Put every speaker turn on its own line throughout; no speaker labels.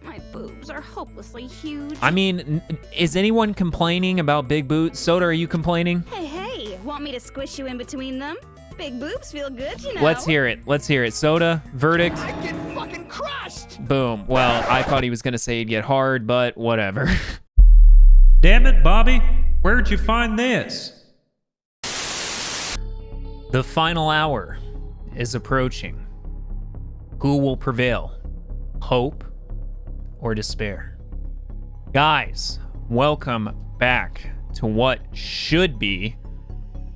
My boobs are hopelessly huge.
I mean, is anyone complaining about big boots? Soda, are you complaining?
Hey, want me to squish you in between them? Big boobs feel good, you know.
Let's hear it. Let's hear it. Soda, verdict.
I get fucking crushed.
Boom. Well, I thought he was gonna say it'd get hard, but whatever.
Damn it, Bobby. Where'd you find this?
The final hour is approaching. Who will prevail? Hope or despair? Guys, welcome back to what should be,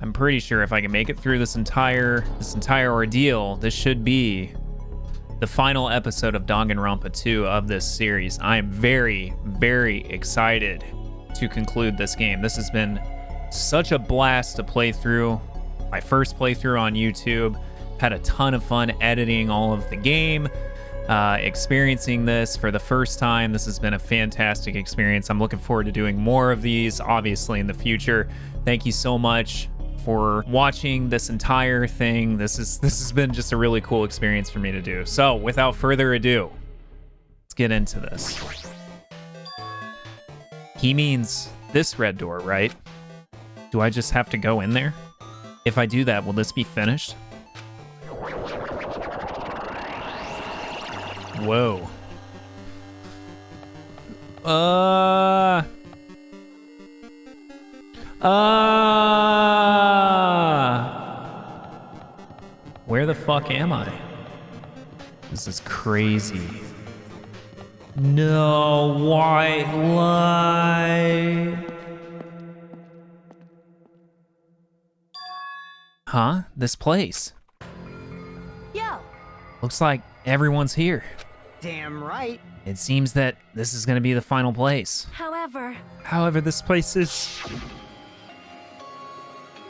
I'm pretty sure if I can make it through this entire ordeal, this should be the final episode of Danganronpa 2 of this series. I am very, very excited to conclude this game. This has been such a blast to play through. My first playthrough on YouTube. Had a ton of fun editing all of the game, experiencing this for the first time. This has been a fantastic experience. I'm looking forward to doing more of these, obviously, in the future. Thank you so much for watching this entire thing. This has been just a really cool experience for me to do. So, without further ado, let's get into this. He means this red door, right? Do I just have to go in there? If I do that, will this be finished? Whoa. Where the fuck am I? This is crazy. No, white light. Huh? This place.
Yo.
Looks like everyone's here.
Damn right.
It seems that this is gonna be the final place.
However,
This place is...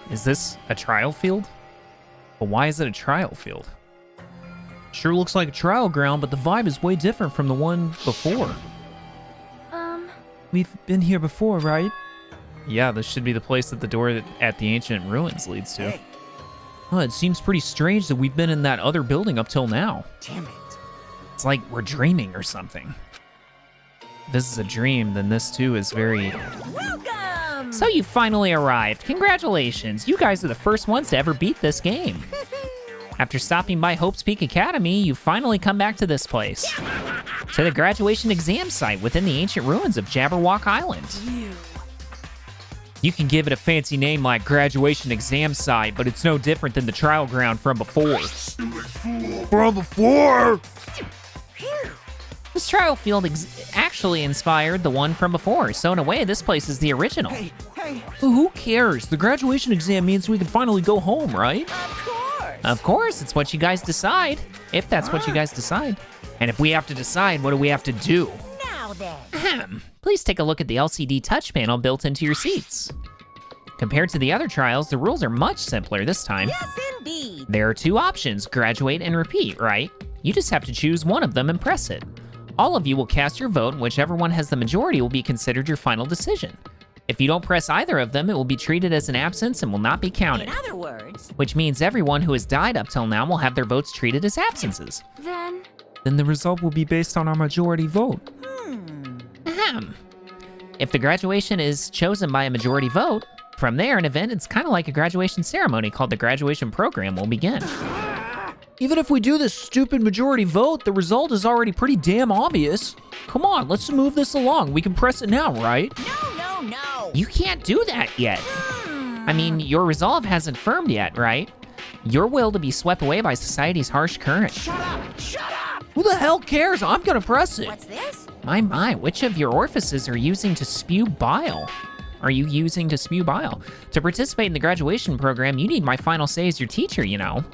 Is this a trial field? But why is it a trial field? Sure looks like a trial ground, but the vibe is way different from the one before. We've been here before, right? Yeah, this should be the place that the door at the ancient ruins leads to.
Hey.
Well, it seems pretty strange that we've been in that other building up till now.
Damn it.
It's like we're dreaming or something. If this is a dream, then this too is very...
welcome.
So you finally arrived. Congratulations. You guys are the first ones to ever beat this game. After stopping by Hope's Peak Academy, you finally come back to this place. To the graduation exam site within the ancient ruins of Jabberwock Island. You can give it a fancy name like graduation exam site, but it's no different than the trial ground from before. This trial field actually inspired the one from before, so in a way, this place is the original.
Hey.
Who cares? The graduation exam means we can finally go home, right?
Of course.
Of course, it's what you guys decide. If that's what you guys decide. And if we have to decide, what do we have to do?
Now then.
Ahem. Please take a look at the LCD touch panel built into your seats. Compared to the other trials, the rules are much simpler this time.
Yes, indeed.
There are two options, graduate and repeat, right? You just have to choose one of them and press it. All of you will cast your vote, and whichever one has the majority will be considered your final decision. If you don't press either of them, it will be treated as an absence and will not be counted.
In other words,
Which means everyone who has died up till now will have their votes treated as absences.
then,
Then the result will be based on our majority vote. Ahem. If the graduation is chosen by a majority vote, from there, an event, it's kind of like a graduation ceremony called the graduation program will begin. Even if we do this stupid majority vote, the result is already pretty damn obvious. Come on, let's move this along. We can press it now, right?
no.
You can't do that yet. I mean, your resolve hasn't firmed yet, right? Your will to be swept away by society's harsh current.
Shut up.
Who the hell cares? I'm gonna press it.
What's this?
My, which of your orifices are using to spew bile? Are you using to spew bile? To participate in the graduation program, you need my final say as your teacher, you know.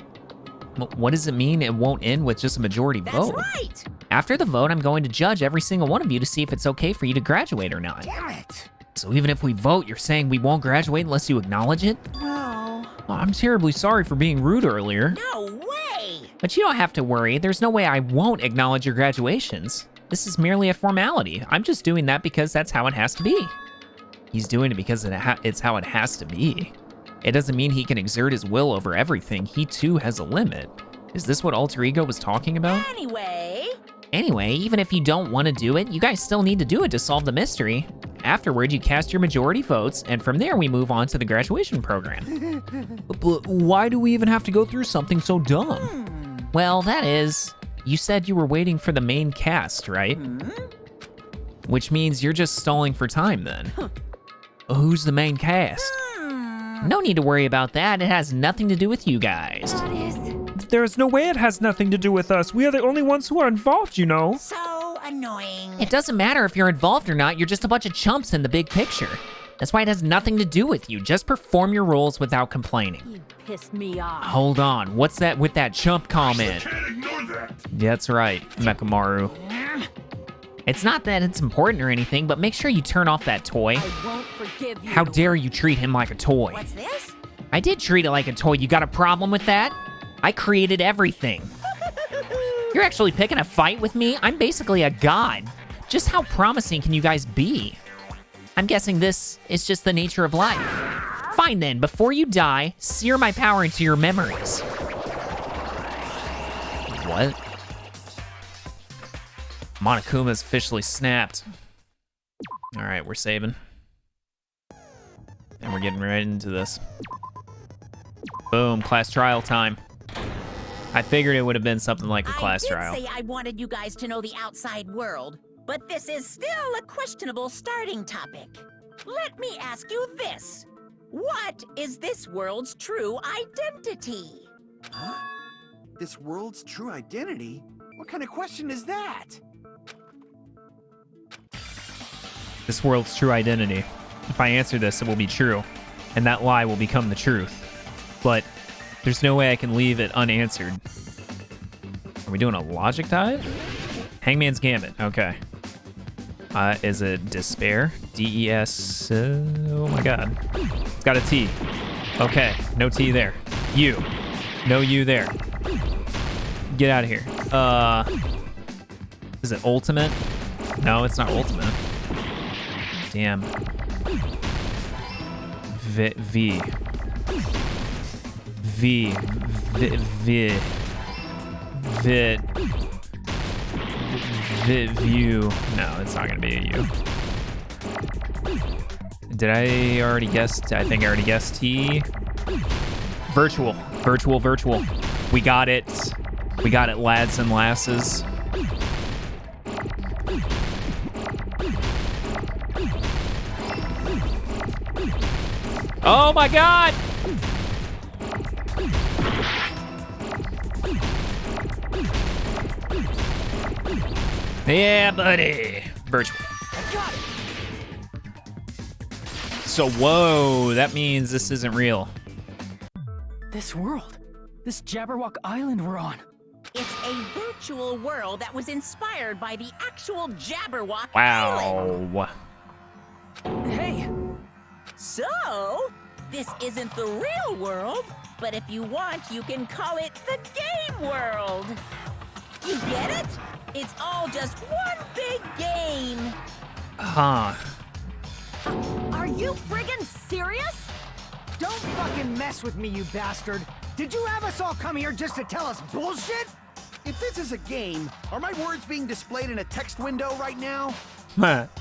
What does it mean it won't end with just a majority vote?
That's right.
After the vote, I'm going to judge every single one of you to see if it's okay for you to graduate or not.
Damn it.
So even if we vote, you're saying we won't graduate unless you acknowledge it?
No.
Oh, I'm terribly sorry for being rude earlier.
No way.
But you don't have to worry. There's no way I won't acknowledge your graduations. This is merely a formality. I'm just doing that because that's how it has to be. He's doing it because it's how it has to be. It doesn't mean he can exert his will over everything. He too has a limit. Is this what Alter Ego was talking about?
Anyway,
Anyway, even if you don't want to do it, you guys still need to do it to solve the mystery. Afterward, you cast your majority votes, and from there we move on to the graduation program. But why do we even have to go through something so dumb? Well, that is, you said you were waiting for the main cast, right? Which means you're just stalling for time then. Who's the main cast? No need to worry about that. It has nothing to do with you guys.
That is...
There's no way it has nothing to do with us. We are the only ones who are involved, you know.
So annoying.
It doesn't matter if you're involved or not. You're just a bunch of chumps in the big picture. That's why it has nothing to do with you. Just perform your roles without complaining.
You pissed me off.
Hold on. What's that with that chump comment?
Can't ignore that.
That's right, Mekamaru. It's not that it's important or anything, but make sure you turn off that toy.
I won't forgive you.
How dare you treat him like a toy?
What's this?
I did treat it like a toy. You got a problem with that? I created everything. You're actually picking a fight with me? I'm basically a god. Just how promising can you guys be? I'm guessing this is just the nature of life. Fine then, before you die, sear my power into your memories. What? Monokuma's officially snapped. All right, we're saving. And we're getting right into this. Boom, class trial time. I figured it would have been something like a class trial.
I did say I wanted you guys to know the outside world, but this is still a questionable starting topic. Let me ask you this. What is this world's true identity?
Huh? This world's true identity? What kind of question is that?
This world's true identity. If I answer this, it will be true, and that lie will become the truth. But there's no way I can leave it unanswered. Are we doing a logic dive? Hangman's Gambit, okay. Is it despair? D-E-S, oh my god. It's got a T. Okay, no T there. U, no U there. Get out of here. Is it ultimate? No, it's not ultimate. Damn. V. V. V. V. V. Vit. Vit view. No, it's not gonna be a U. Did I already guess? I think I already guessed T. Virtual. Virtual, virtual. We got it. We got it, lads and lasses. Oh my god! Yeah, buddy. Virtual.
I got it.
So, whoa, that means this isn't real.
This world. This Jabberwock Island we're on.
It's a virtual world that was inspired by the actual Jabberwock Island.
Wow.
Hey,
So, this isn't the real world, but if you want, you can call it the game world. You get it? It's all just one big game.
Huh.
Are you friggin' serious?
Don't fucking mess with me, you bastard. Did you have us all come here just to tell us bullshit? If this is a game, are my words being displayed in a text window right now?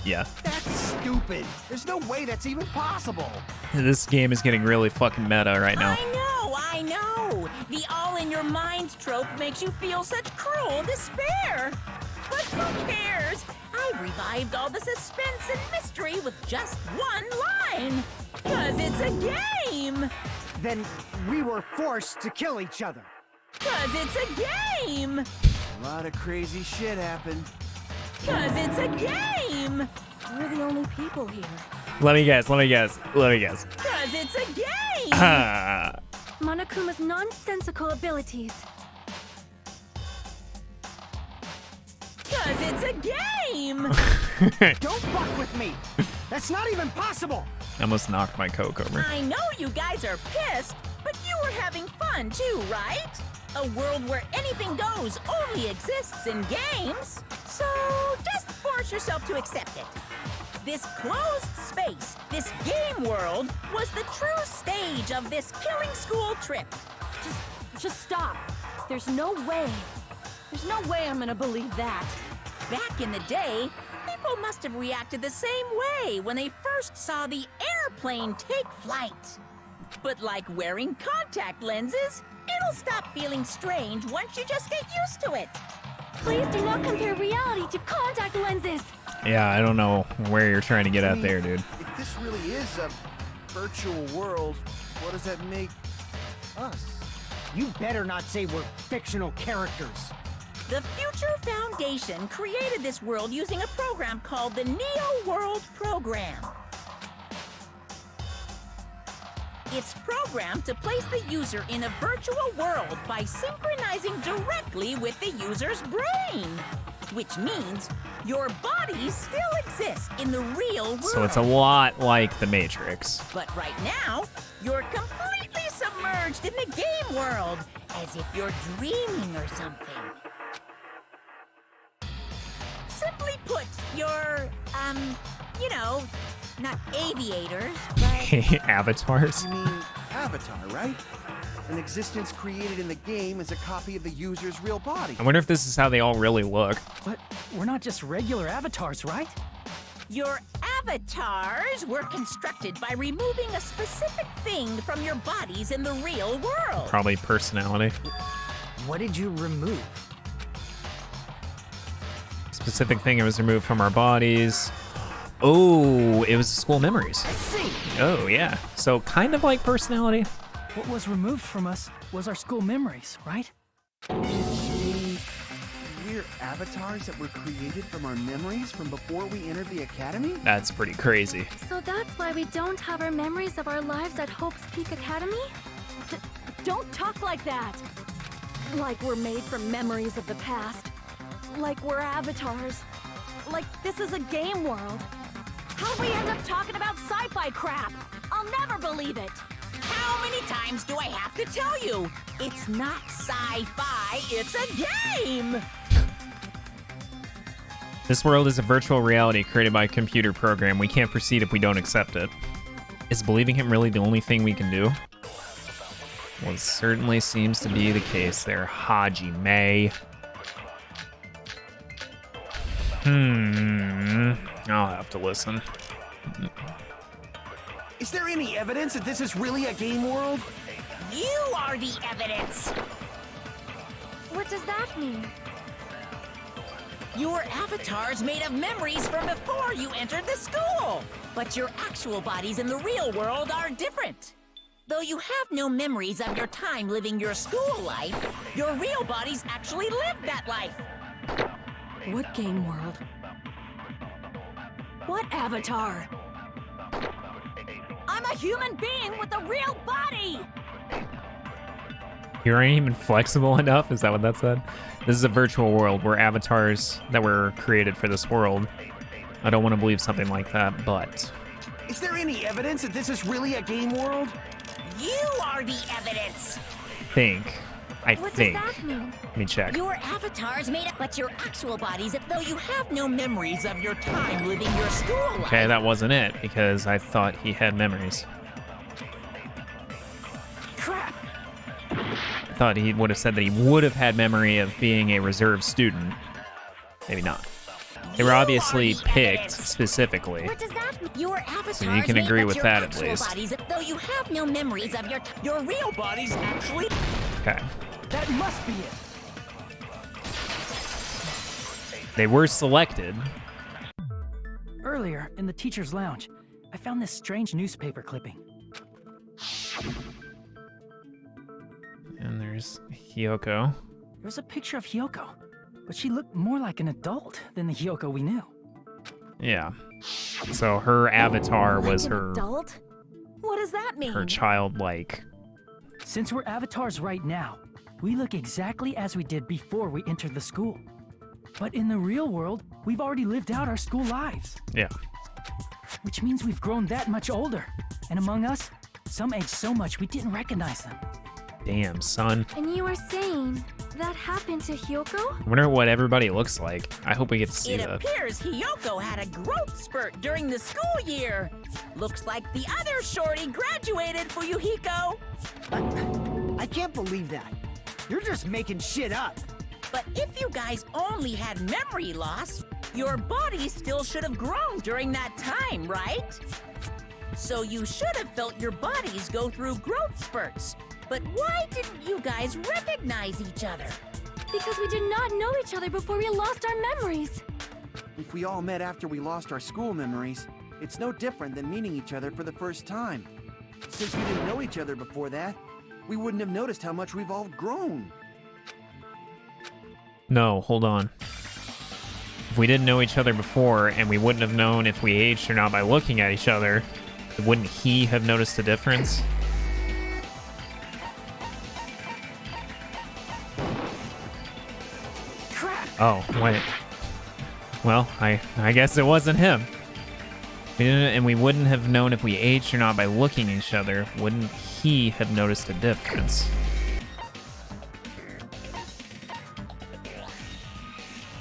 Yeah.
That's stupid. There's no way that's even possible.
This game is getting really fucking meta right now.
I know. The all-in-your-mind trope makes you feel such cruel despair. But who cares? I revived all the suspense and mystery with just one line. 'Cause it's a game.
Then we were forced to kill each other.
'Cause it's a game.
A lot of crazy shit happened.
'Cause it's a game.
We're the only people here.
Let me guess.
'Cause it's a game.
Monokuma's nonsensical abilities.
'Cause it's a game.
Don't fuck with me. That's not even possible.
I almost knocked my Coke over.
I know you guys are pissed, but you were having fun too, right? A world where anything goes only exists in games. So just force yourself to accept it. This closed space, this game world, was the true stage of this killing school trip.
Just stop. There's no way. There's no way I'm gonna believe that.
Back in the day, people must have reacted the same way when they first saw the airplane take flight. But like wearing contact lenses, it'll stop feeling strange once you just get used to it.
Please do not compare reality to contact lenses.
Yeah, I don't know where you're trying to get at there, dude.
If this really is a virtual world, what does that make us? You better not say we're fictional characters.
The Future Foundation created this world using a program called the Neo World Program. It's programmed to place the user in a virtual world by synchronizing directly with the user's brain. Which means your body still exists in the real world.
So it's a lot like The Matrix.
But right now, you're completely submerged in the game world, as if you're dreaming or something. Simply put, you're, you know, not aviators, but...
Avatars?
You mean Avatar, right? An existence created in the game is a copy of the user's real body.
I wonder if this is how they all really look.
But we're not just regular avatars, right?
Your avatars were constructed by removing a specific thing from your bodies in the real world.
Probably personality.
What did you remove?
Specific thing that was removed from our bodies. Oh, it was school memories.
I see.
Oh, yeah. So kind of like personality.
What was removed from us was our school memories, right?
We're avatars that were created from our memories from before we entered the academy?
That's pretty crazy.
So that's why we don't have our memories of our lives at Hope's Peak Academy? Don't talk like that! Like we're made from memories of the past. Like we're avatars. Like this is a game world. How'd we end up talking about sci-fi crap? I'll never believe it!
How many times do I have to tell you? It's not sci-fi, it's a game!
This world is a virtual reality created by a computer program. We can't proceed if we don't accept it. Is believing him really the only thing we can do? Well, it certainly seems to be the case there, Haji May. I'll have to listen.
Is there any evidence that this is really a game world?
You are the evidence!
What does that mean?
Your avatar's made of memories from before you entered the school! But your actual bodies in the real world are different. Though you have no memories of your time living your school life, your real bodies actually lived that life.
What game world? What avatar? I'm a human being with a real body!
You ain't even flexible enough? Is that what that said? This is a virtual world. We're avatars that were created for this world. I don't want to believe something like that, but...
Is there any evidence that this is really a game world?
You are the evidence!
I
What
think.
does that mean?
Let me check.
Your avatar's made up, but your actual bodies, though you have no memories of your time living your school life.
Okay, that wasn't it, because I thought he had memories.
Crap!
I thought he would have said that he would have had memory of being a reserve student. Maybe not. They were obviously picked specifically.
What does that mean?
Your avatar's
So you can agree with
your
that at
actual
least.
Bodies, though you have no memories of your real bodies actually.
Okay.
That must be it!
They were selected.
Earlier, in the teacher's lounge, I found this strange newspaper clipping.
And there's Hyoko.
There was a picture of Hyoko, but she looked more like an adult than the Hyoko we knew.
Yeah. So her avatar was
Like an
her
adult? What does that mean?
her childlike.
Since we're avatars right now, we look exactly as we did before we entered the school. But in the real world, we've already lived out our school lives.
Yeah.
Which means we've grown that much older. And among us, some aged so much we didn't recognize them.
Damn, son.
And you were saying that happened to Hyoko?
I wonder what everybody looks like. I hope we get to see
It
that.
appears Hyoko had a growth spurt during the school year. Looks like the other shorty graduated for Yuhiko.
I can't believe that. You're just making shit up.
But if you guys only had memory loss, your bodies still should have grown during that time, right? So you should have felt your bodies go through growth spurts. But why didn't you guys recognize each other?
Because we did not know each other before we lost our memories.
If we all met after we lost our school memories, it's no different than meeting each other for the first time. Since we didn't know each other before that, we wouldn't have noticed how much we've all grown.
No, hold on. If we didn't know each other before, and we wouldn't have known if we aged or not by looking at each other, wouldn't he have noticed the difference?
Crap!
Oh, wait. Well, I guess it wasn't him. And we wouldn't have known if we aged or not by looking at each other. Wouldn't he have noticed a difference?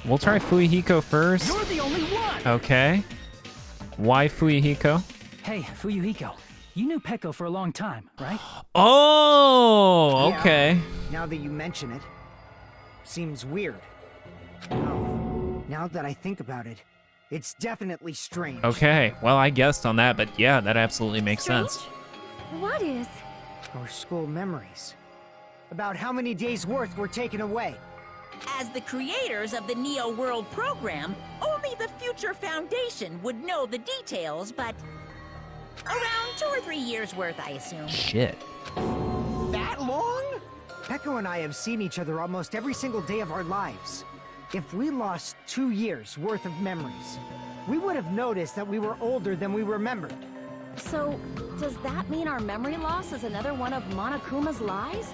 We'll try Fuyuhiko first.
You're the only one!
Okay. Why Fuyuhiko?
Hey, Fuyuhiko, you knew Peko for a long time, right?
Oh, okay.
Now that you mention it, seems weird. No, now that I think about it, it's definitely strange.
Okay, well, I guessed on that, but yeah, that absolutely makes
Strange?
sense.
What is?
Our school memories. About how many days' worth were taken away.
As the creators of the Neo World program, only the Future Foundation would know the details, but around 2 or 3 years worth, I assume.
Shit.
That long? Peko and I have seen each other almost every single day of our lives. If we lost 2 years worth of memories, we would have noticed that we were older than we remembered.
So, does that mean our memory loss is another one of Monokuma's lies?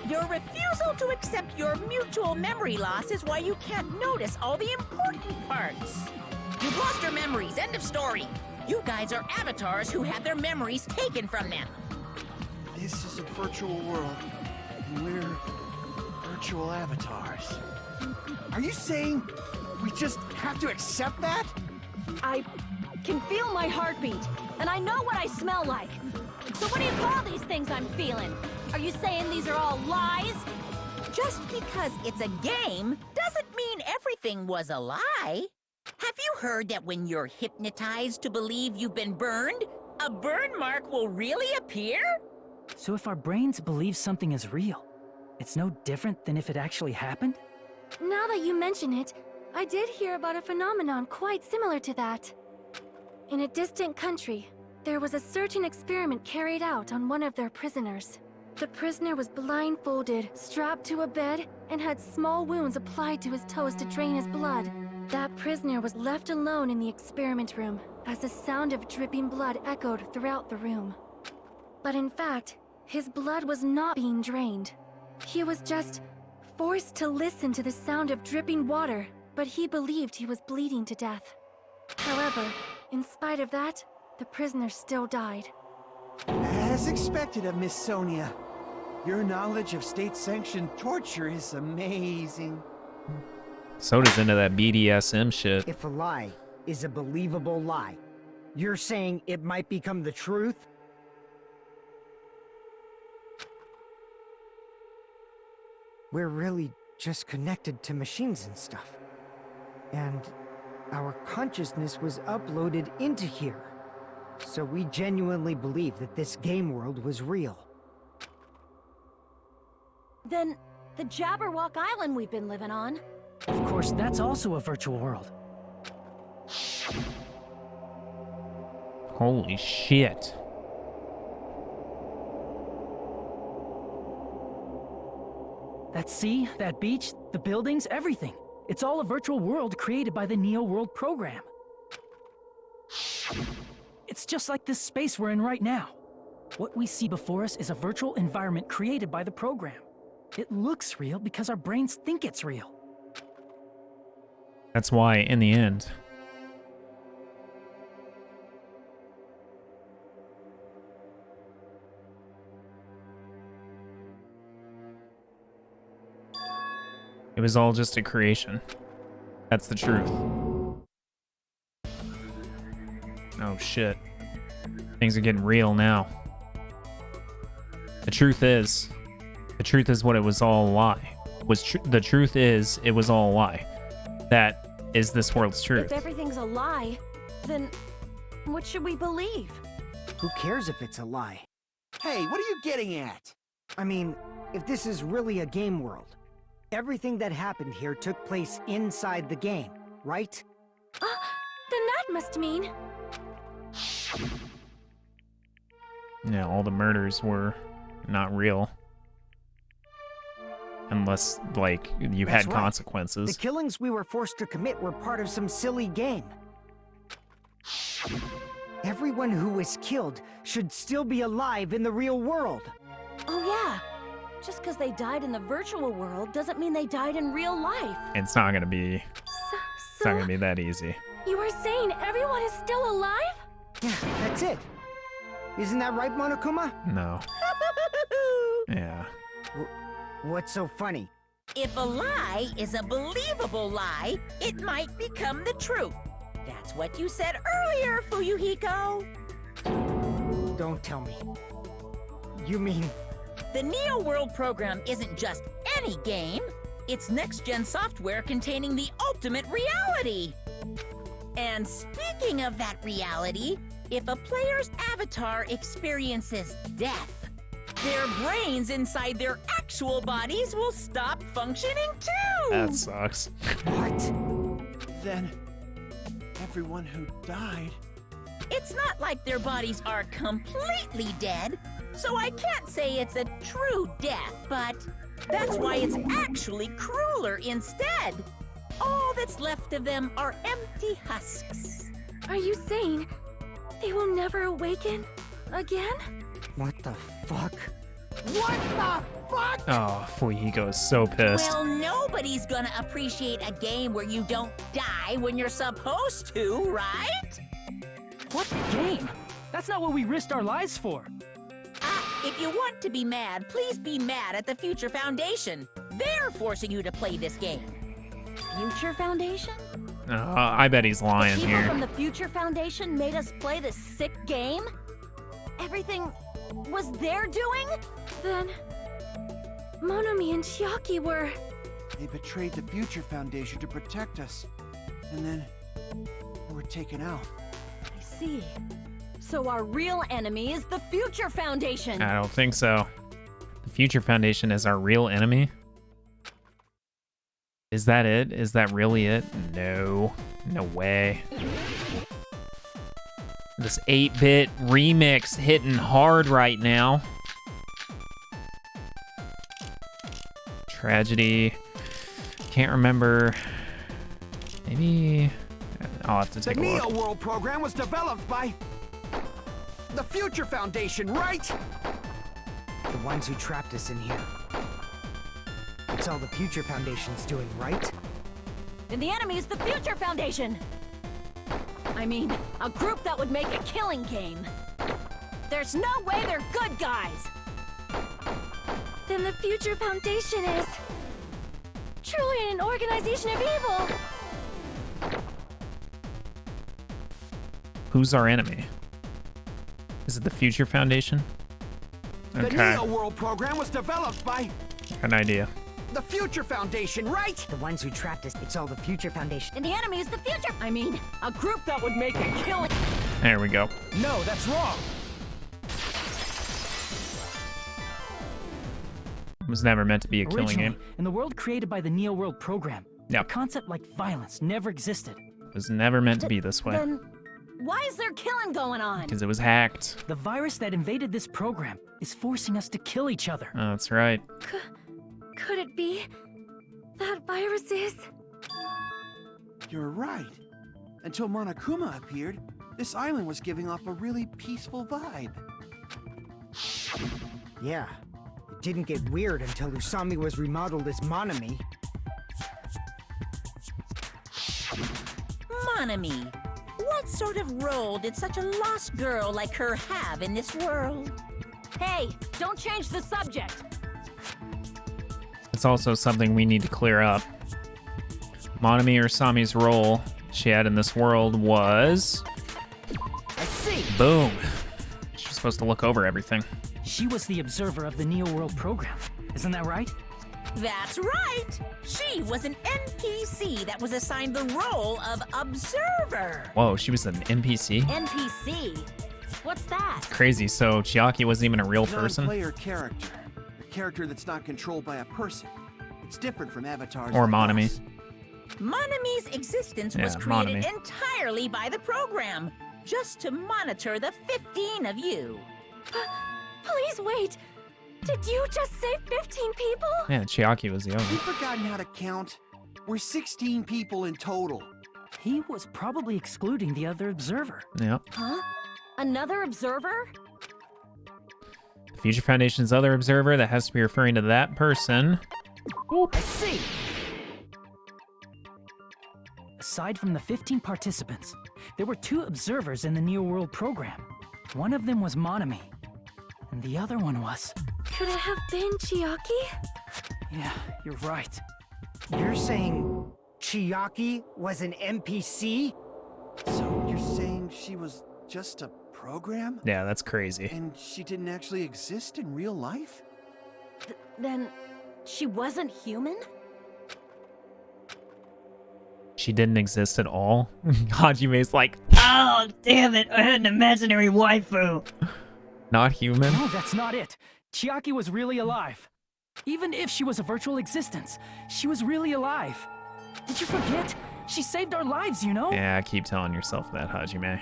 Your refusal to accept your mutual memory loss is why you can't notice all the important parts. You've lost your memories, end of story. You guys are avatars who had their memories taken from them.
This is a virtual world, and we're virtual avatars. Are you saying we just have to accept that?
I can feel my heartbeat, and I know what I smell like. So what do you call these things I'm feeling? Are you saying these are all lies?
Just because it's a game doesn't mean everything was a lie. Have you heard that when you're hypnotized to believe you've been burned, a burn mark will really appear?
So if our brains believe something is real, it's no different than if it actually happened?
Now that you mention it, I did hear about a phenomenon quite similar to that. In a distant country, there was a certain experiment carried out on one of their prisoners. The prisoner was blindfolded, strapped to a bed, and had small wounds applied to his toes to drain his blood. That prisoner was left alone in the experiment room, as the sound of dripping blood echoed throughout the room. But in fact, his blood was not being drained. He was just forced to listen to the sound of dripping water, but he believed he was bleeding to death. However, in spite of that, the prisoner still died.
As expected of Miss Sonia. Your knowledge of state-sanctioned torture is amazing.
Soda's into that BDSM shit.
If a lie is a believable lie, you're saying it might become the truth? We're really just connected to machines and stuff. And our consciousness was uploaded into here. So we genuinely believe that this game world was real.
Then, the Jabberwock Island we've been living on.
Of course, that's also a virtual world.
Holy shit.
That sea, that beach, the buildings, everything. It's all a virtual world created by the Neo World program. It's just like this space we're in right now. What we see before us is a virtual environment created by the program. It looks real because our brains think it's real.
That's why, in the end, it was all just a creation. That's the truth. Oh shit. Things are getting real now. The truth is what it was all a lie. the truth is it was all a lie. That is this world's truth.
If everything's a lie, then what should we believe?
Who cares if it's a lie?
Hey, what are you getting at?
I mean, if this is really a game world, everything that happened here took place inside the game, right?
Then that must mean...
Yeah, all the murders were not real. Unless, like, you
That's
had
right.
consequences.
The killings we were forced to commit were part of some silly game. Everyone who was killed should still be alive in the real world.
Oh yeah. Just because they died in the virtual world doesn't mean they died in real life.
It's not gonna be
So,
that easy.
you are saying everyone is still alive?
Yeah, that's it. Isn't that right, Monokuma?
No. Yeah.
What's so funny?
If a lie is a believable lie, it might become the truth. That's what you said earlier, Fuyuhiko.
Don't tell me. You mean...
The Neo World program isn't just any game. It's next-gen software containing the ultimate reality. And speaking of that reality, if a player's avatar experiences death, their brains inside their actual bodies will stop functioning too!
That sucks.
What?
Then, everyone who died...
It's not like their bodies are completely dead, so I can't say it's a true death, but that's why it's actually crueler instead. All that's left of them are empty husks.
Are you saying they will never awaken again?
What the fuck?
What the fuck?
Oh, Fuyuhiko is so pissed.
Well, nobody's gonna appreciate a game where you don't die when you're supposed to, right?
What game? That's not what we risked our lives for.
If you want to be mad, please be mad at the Future Foundation. They're forcing you to play this game.
Future Foundation?
I bet he's lying
People
here.
from the Future Foundation made us play this sick game? Everything was their doing? Then Monomi and Chiaki were...
They betrayed the Future Foundation to protect us. And then... we were taken out.
I see. So our real enemy is the Future Foundation.
I don't think so. The Future Foundation is our real enemy? Is that it? Is that really it? No. No way. This 8-bit remix hitting hard right now. Tragedy. Can't remember. Maybe... I'll have to
The
take a look.
Neo World program was developed by... the Future Foundation, right?
The ones who trapped us in here. It's all the Future Foundation's doing, right?
And the enemy is the Future Foundation. I mean, a group that would make a killing game. There's no way they're good guys. Then the Future Foundation is truly an organization of evil.
Who's our enemy? Is it the Future Foundation?
The
Okay,
Neo World program was developed by...
an idea.
the Future Foundation, right?
The ones who trapped us, it's all the Future Foundation.
And the enemy is the Future... I mean, a group that would make a killing...
There we go.
No, that's wrong.
It was never meant to be a killing
Originally,
game.
in the world created by the Neo World program,
Yep.
a concept like violence never existed.
It was never meant to be this way.
Then why is there killing going on?
Because it was hacked.
The virus that invaded this program is forcing us to kill each other.
Oh, that's right.
Could it be that virus is...
You're right. Until Monokuma appeared, this island was giving off a really peaceful vibe.
Yeah. It didn't get weird until Usami was remodeled as Monomi.
Monomi, what sort of role did such a lost girl like her have in this world?
Hey, don't change the subject.
It's also something we need to clear up. Monomi Urasami's role she had in this world was...
I see!
Boom. She's supposed to look over everything.
She was the observer of the Neo World program. Isn't that right?
That's right! She was an NPC that was assigned the role of observer.
Whoa, she was an NPC?
NPC? What's that?
Crazy. So Chiaki wasn't even a real person?
Non-player character. A character that's not controlled by a person. It's different from avatars.
Or
like
Monami.
us.
Monami's existence was
Yeah,
created
Monami.
entirely by the program, just to monitor the 15 of you.
Please wait. Did you just say 15 people?
Yeah, Chiaki was the owner.
You've forgotten how to count? We're 16 people in total.
He was probably excluding the other observer.
Yep.
Huh? Another observer?
Future Foundation's other observer, that has to be referring to that person.
I see. Aside from the 15 participants, there were 2 observers in the Neo World program. One of them was Monami, and the other one was...
Could it have been Chiaki?
Yeah, you're right.
You're saying Chiaki was an NPC?
So you're saying she was just a program?
Yeah, that's crazy.
And she didn't actually exist in real life?
Then she wasn't human?
She didn't exist at all. Hajime's like, oh, damn it, I had an imaginary waifu. Not human?
No, that's not it. Chiaki was really alive. Even if she was a virtual existence, she was really alive. Did you forget? She saved our lives, you know?
Yeah, keep telling yourself that, Hajime.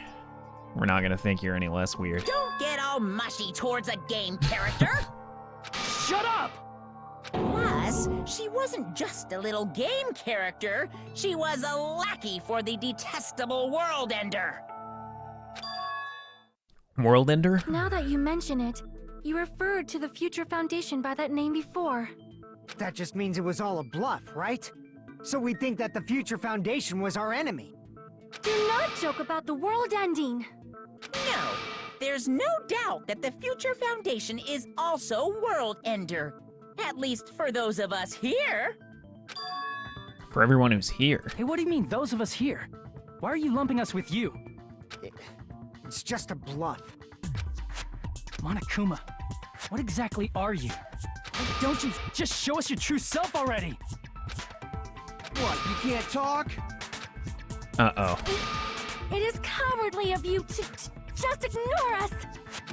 We're not gonna think you're any less weird.
Don't get all mushy towards a game character.
Shut up!
Plus, she wasn't just a little game character. She was a lackey for the detestable World Ender.
World Ender?
Now that you mention it, you referred to the Future Foundation by that name before.
That just means it was all a bluff, right? So we think that the Future Foundation was our enemy.
Do not joke about the world ending.
No, there's no doubt that the Future Foundation is also World Ender. At least for those of us here.
For everyone who's here.
Hey, what do you mean, those of us here? Why are you lumping us with you?
It's just a bluff.
Monokuma, what exactly are you? Why don't you just show us your true self already?
What, you can't talk?
Uh-oh.
It is cowardly of you to just ignore us.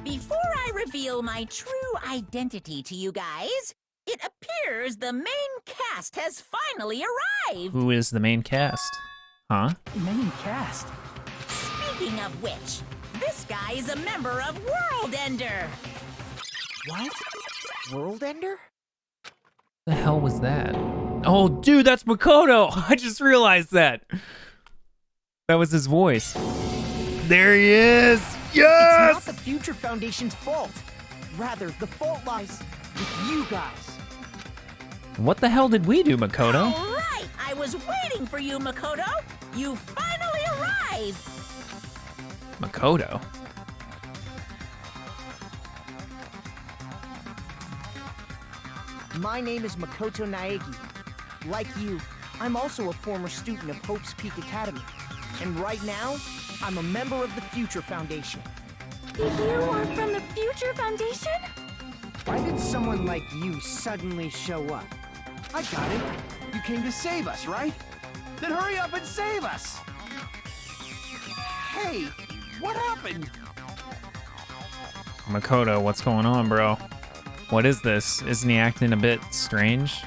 Before I reveal my true identity to you guys, it appears the main cast has finally arrived.
Who is the main cast? Huh?
Main cast?
Speaking of which, this guy is a member of World Ender.
What? World Ender?
The hell was that? Oh, dude, that's Makoto! I just realized that. That was his voice. There he is! Yes!
It's not the Future Foundation's fault. Rather, the fault lies with you guys.
What the hell did we do, Makoto?
All right, I was waiting for you, Makoto. You finally arrived.
Makoto?
My name is Makoto Naegi. Like you, I'm also a former student of Hope's Peak Academy. And right now, I'm a member of the Future Foundation.
You are from the Future Foundation?
Why did someone like you suddenly show up?
I got it. You came to save us, right? Then hurry up and save us! Hey, what happened?
Makoto, what's going on, bro? What is this? Isn't he acting a bit strange?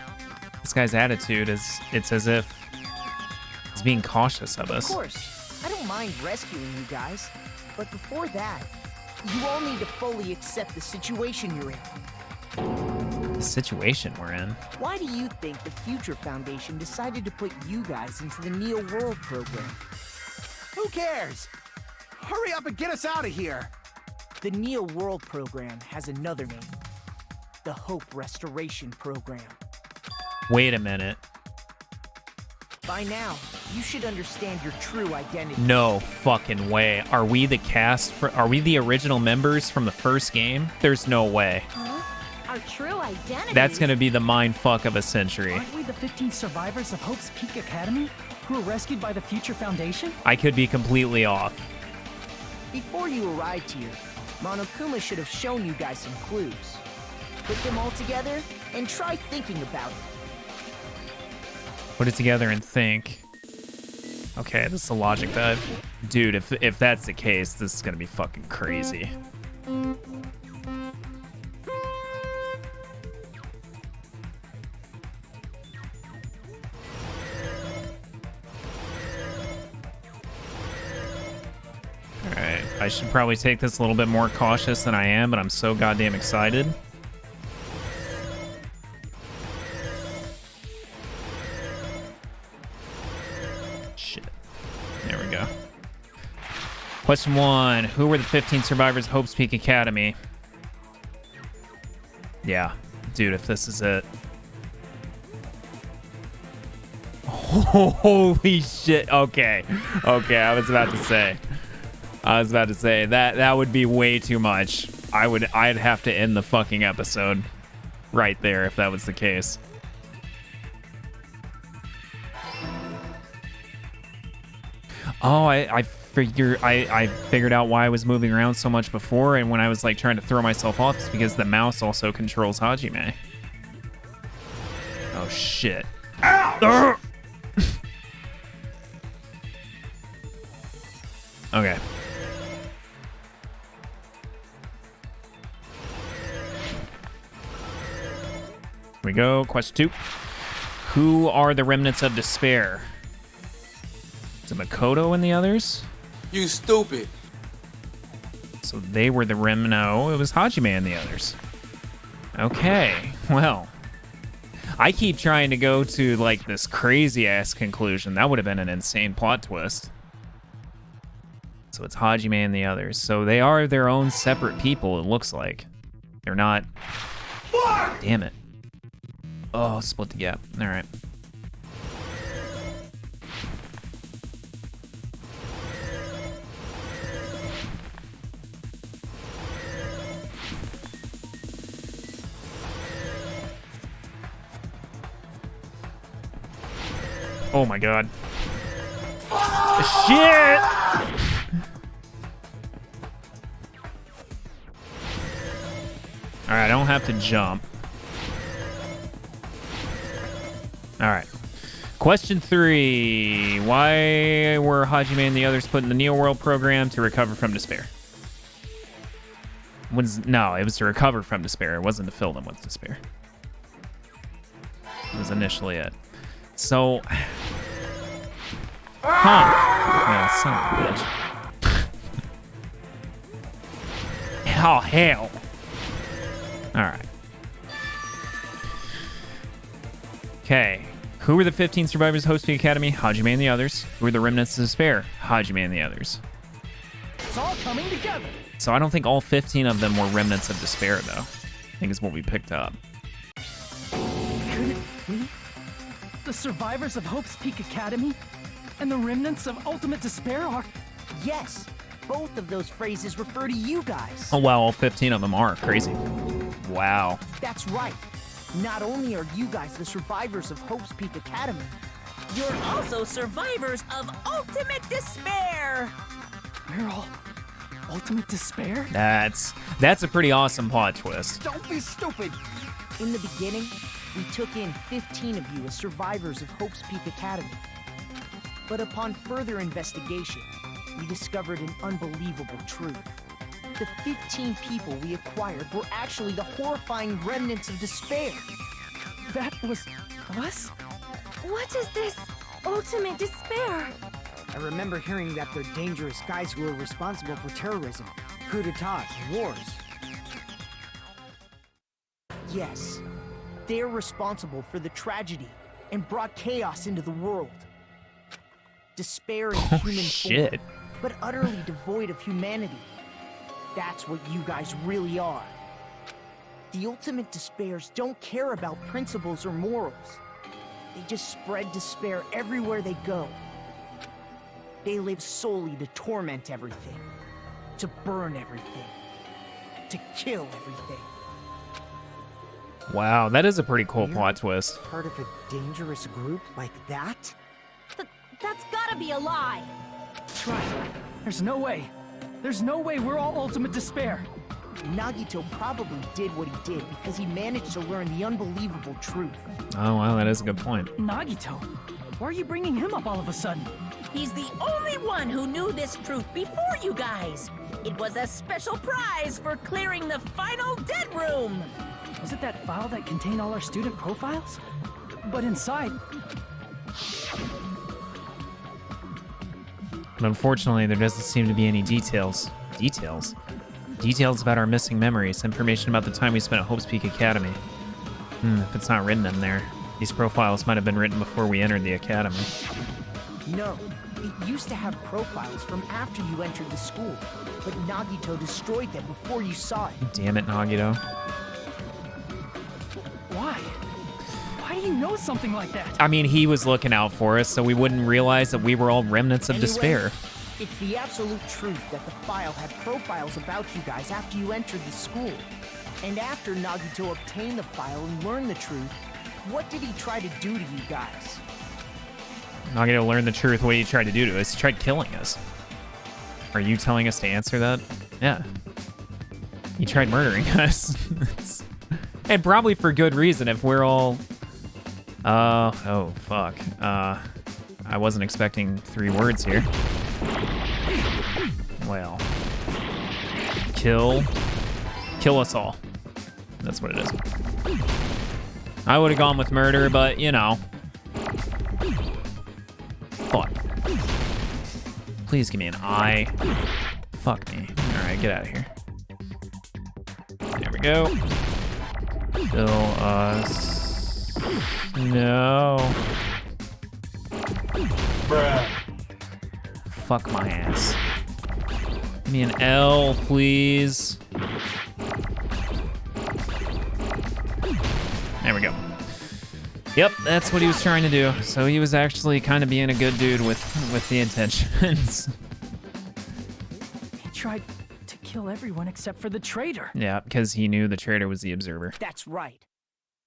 This guy's attitude is, it's as if he's being cautious of us.
Of course, I don't mind rescuing you guys. But before that, you all need to fully accept the situation you're in.
The situation we're in.
Why do you think the Future Foundation decided to put you guys into the Neo World program?
Who cares? Hurry up and get us out of here!
The Neo World program has another name. The Hope Restoration Program.
Wait a minute.
By now, you should understand your true identity.
No fucking way. Are we the cast are we the original members from the first game? There's no way.
Huh? Our true identity?
That's gonna be the mind fuck of a century.
Aren't we the 15 survivors of Hope's Peak Academy who were rescued by the Future Foundation?
I could be completely off.
Before you arrived here, Monokuma should have shown you guys some clues. Put them all together and try thinking about it.
Put it together and think. Okay, this is a logic dive. Dude, if that's the case, this is gonna be fucking crazy. Alright, I should probably take this a little bit more cautious than I am, but I'm so goddamn excited. Shit. There we go. Question 1. Who were the 15 survivors of Hope's Peak Academy? Yeah. Dude, if this is it. Holy shit. Okay. Okay, I was about to say that would be way too much. I'd have to end the fucking episode right there if that was the case. Oh, I figured out why I was moving around so much before, and when I was like trying to throw myself off, it's because the mouse also controls Hajime. Oh shit. Ow! Okay. Here we go. Question 2. Who are the remnants of despair? Is it Makoto and the others?
You stupid.
So they were the No, it was Hajime and the others. Okay, well. I keep trying to go to like this crazy ass conclusion. That would have been an insane plot twist. So it's Hajime and the others. So they are their own separate people, it looks like. They're not... Fuck! Damn it. Oh, split the gap. All right. Oh my god. Shit! Alright, I don't have to jump. Alright. Question 3. Why were Hajime and the others put in the Neo World program? To recover from despair. No, it was to recover from despair. It wasn't to fill them with despair. It was initially it. So... Huh. Yeah, son of a bitch. Oh, hell. Alright. Okay. Who were the 15 survivors of Hope's Peak Academy? Hajime and the others. Who were the remnants of despair? Hajime and the others.
It's all coming together.
So I don't think all 15 of them were remnants of despair, though. I think is what we picked up.
Could it be the survivors of Hope's Peak Academy and the remnants of Ultimate Despair are...
Yes, both of those phrases refer to you guys.
Oh, wow, all 15 of them are. Crazy. Wow.
That's right. Not only are you guys the survivors of Hope's Peak Academy,
You're also survivors of Ultimate Despair.
We're all Ultimate Despair?
That's a pretty awesome plot twist.
don't be stupid. In the beginning, we took in 15 of you as survivors of Hope's Peak Academy. But upon further investigation, we discovered an unbelievable truth. The 15 people we acquired were actually the horrifying remnants of despair.
That was us?
What is this ultimate despair?
I remember hearing that they're dangerous guys who are responsible for terrorism, coup d'etats, and wars. Yes, they're responsible for the tragedy and brought chaos into the world. Despair in human
shit.
form, but utterly devoid of humanity. That's what you guys really are. The ultimate despairs don't care about principles or morals. They just spread despair everywhere they go. They live solely to torment everything, to burn everything, to kill everything.
Wow, that is a pretty cool plot twist.
Part of a dangerous group like that?
That's gotta be a lie.
That's right. There's no way. There's no way we're all Ultimate Despair.
Nagito probably did what he did because he managed to learn the unbelievable truth.
Oh, well, that is a good point.
Nagito? Why are you bringing him up all of a sudden?
He's the only one who knew this truth before you guys. It was a special prize for clearing the final dead room.
Was it that file that contained all our student profiles? But inside...
But unfortunately, there doesn't seem to be any details. Details? Details about our missing memories. Information about the time we spent at Hope's Peak Academy. If it's not written in there. These profiles might have been written before we entered the academy.
No, it used to have profiles from after you entered the school, but Nagito destroyed them before you saw it.
Damn it, Nagito.
Why? Why do you know something like that?
I mean, he was looking out for us so we wouldn't realize that we were all remnants of despair.
It's the absolute truth that the file had profiles about you guys after you entered the school. And after Nagito obtained the file and learned the truth, what did he try to do to you guys?
Nagito learned the truth. What he tried to do to us? He tried killing us. Are you telling us to answer that? Yeah. He tried murdering us. And probably for good reason if we're all... oh, fuck. I wasn't expecting 3 words here. Well. Kill us all. That's what it is. I would have gone with murder, but, you know. Fuck. Please give me an eye. Fuck me. Alright, get out of here. There we go. Kill us. No. Bruh. Fuck my ass. Give me an L, please. There we go. Yep, that's what he was trying to do. So he was actually kind of being a good dude with the intentions.
He tried to kill everyone except for the traitor.
Yeah, because he knew the traitor was the observer.
That's right.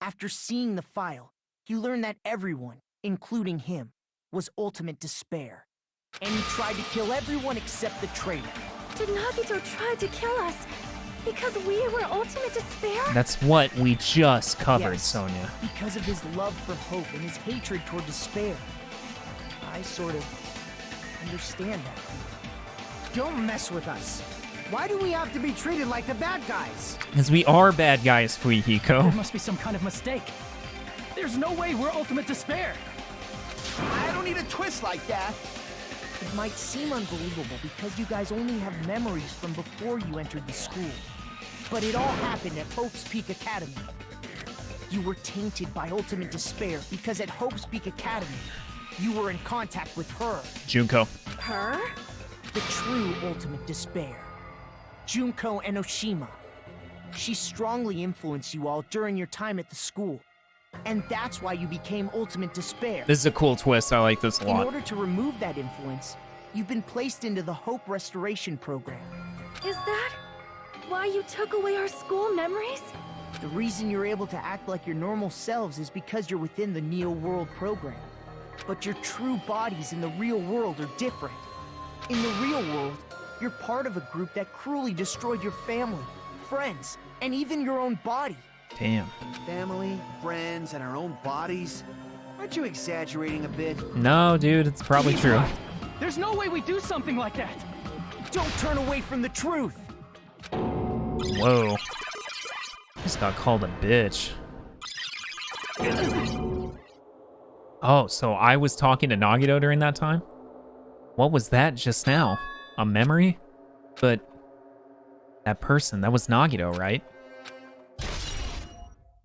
After seeing the file, he learned that everyone, including him, was ultimate despair. And he tried to kill everyone except the traitor.
Did Nagito try to kill us because we were ultimate despair?
That's what we just covered,
Yes,
Sonia.
because of his love for hope and his hatred toward despair. I sort of understand that feeling. Don't mess with us. Why do we have to be treated like the bad guys?
Because we are bad guys,
There
Fuihiko.
must be some kind of mistake. There's no way we're ultimate despair.
I don't need a twist like that.
It might seem unbelievable because you guys only have memories from before you entered the school. But it all happened at Hope's Peak Academy. You were tainted by ultimate despair because at Hope's Peak Academy, you were in contact with her.
Junko.
Her?
The true ultimate despair. Junko Enoshima. She strongly influenced you all during your time at the school. And that's why you became ultimate despair.
This is a cool twist. I like this a
In
lot.
order to remove that influence, you've been placed into the Hope Restoration Program.
Is that why you took away our school memories?
The reason you're able to act like your normal selves is because you're within the Neo World program. But your true bodies in the real world are different. In the real world, you're part of a group that cruelly destroyed your family, friends, and even your own body.
Damn.
Family, friends, and our own bodies. Aren't you exaggerating a bit?
No, dude, it's probably
He's
true.
right. There's no way we do something like that.
Don't turn away from the truth.
Whoa. Just got called a bitch. Oh, so I was talking to Nagito during that time? What was that just now? A memory? But that person, that was Nagito, right?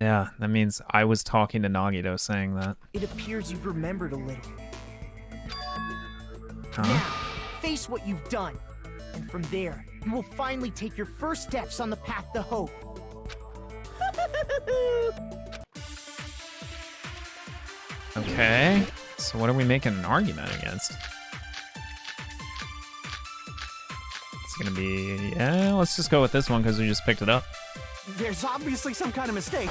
Yeah, that means I was talking to Nagito saying that.
It appears you've remembered a little.
Huh?
Now, face what you've done. And from there, you will finally take your first steps on the path to hope.
Okay, so what are we making an argument against? It's gonna be, yeah, let's just go with this one because we just picked it up.
There's obviously some kind of mistake.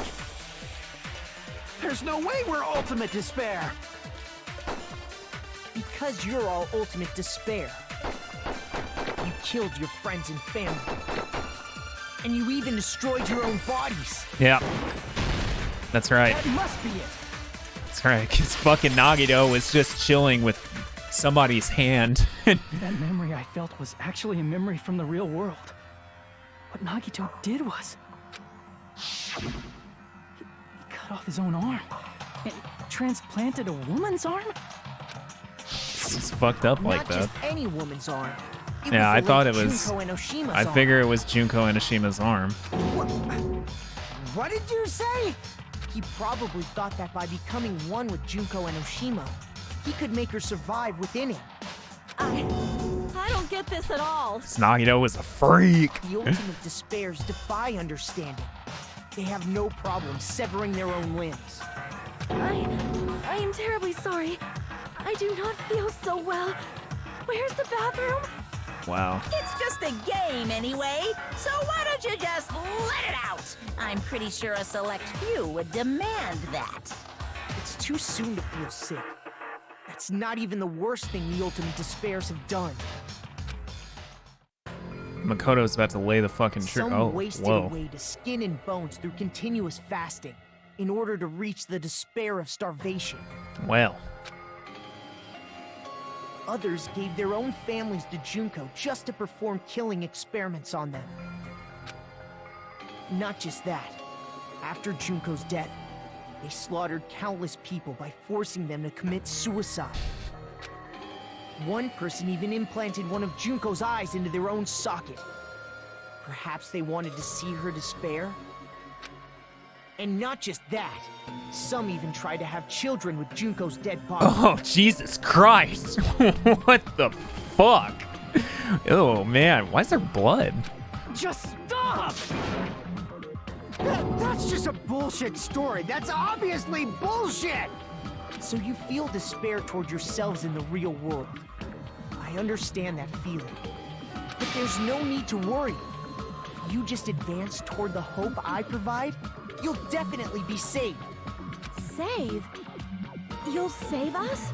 There's no way we're ultimate despair.
Because you're all ultimate despair. You killed your friends and family. And you even destroyed your own bodies.
Yeah. That's right.
That must be it.
That's right. Because fucking Nagito was just chilling with somebody's hand.
That memory I felt was actually a memory from the real world. What Nagito did was... He cut off his own arm. And transplanted a woman's arm?
It's fucked up like
Not
that.
just any woman's arm. It
Yeah, I
was the
thought
late
it was.
Junko Enoshima's
I
arm.
figure it was Junko Enoshima's arm.
What did you say? He probably thought that by becoming one with Junko Enoshima, he could make her survive within him.
I don't get this at all.
Nagito was a freak.
The ultimate despairs defy understanding. They have no problem severing their own limbs.
I am terribly sorry. I do not feel so well. Where's the bathroom?
Wow.
It's just a game anyway, so why don't you just let it out? I'm pretty sure a select few would demand that.
It's too soon to feel sick. That's not even the worst thing the ultimate despairs have done.
Makoto's about to lay the fucking tree.
Some
Oh,
wasted
whoa.
away to skin and bones through continuous fasting in order to reach the despair of starvation.
Well.
Others gave their own families to Junko just to perform killing experiments on them. Not just that. After Junko's death, they slaughtered countless people by forcing them to commit suicide. One person even implanted one of Junko's eyes into their own socket. Perhaps they wanted to see her despair? And not just that. Some even tried to have children with Junko's dead body.
Oh, Jesus Christ. What the fuck? Oh, man. Why is there blood?
Just stop! That's just a bullshit story. That's obviously bullshit! So you feel despair toward yourselves in the real world. I understand that feeling. But there's no need to worry. If you just advance toward the hope I provide, you'll definitely be saved.
Save? You'll save us?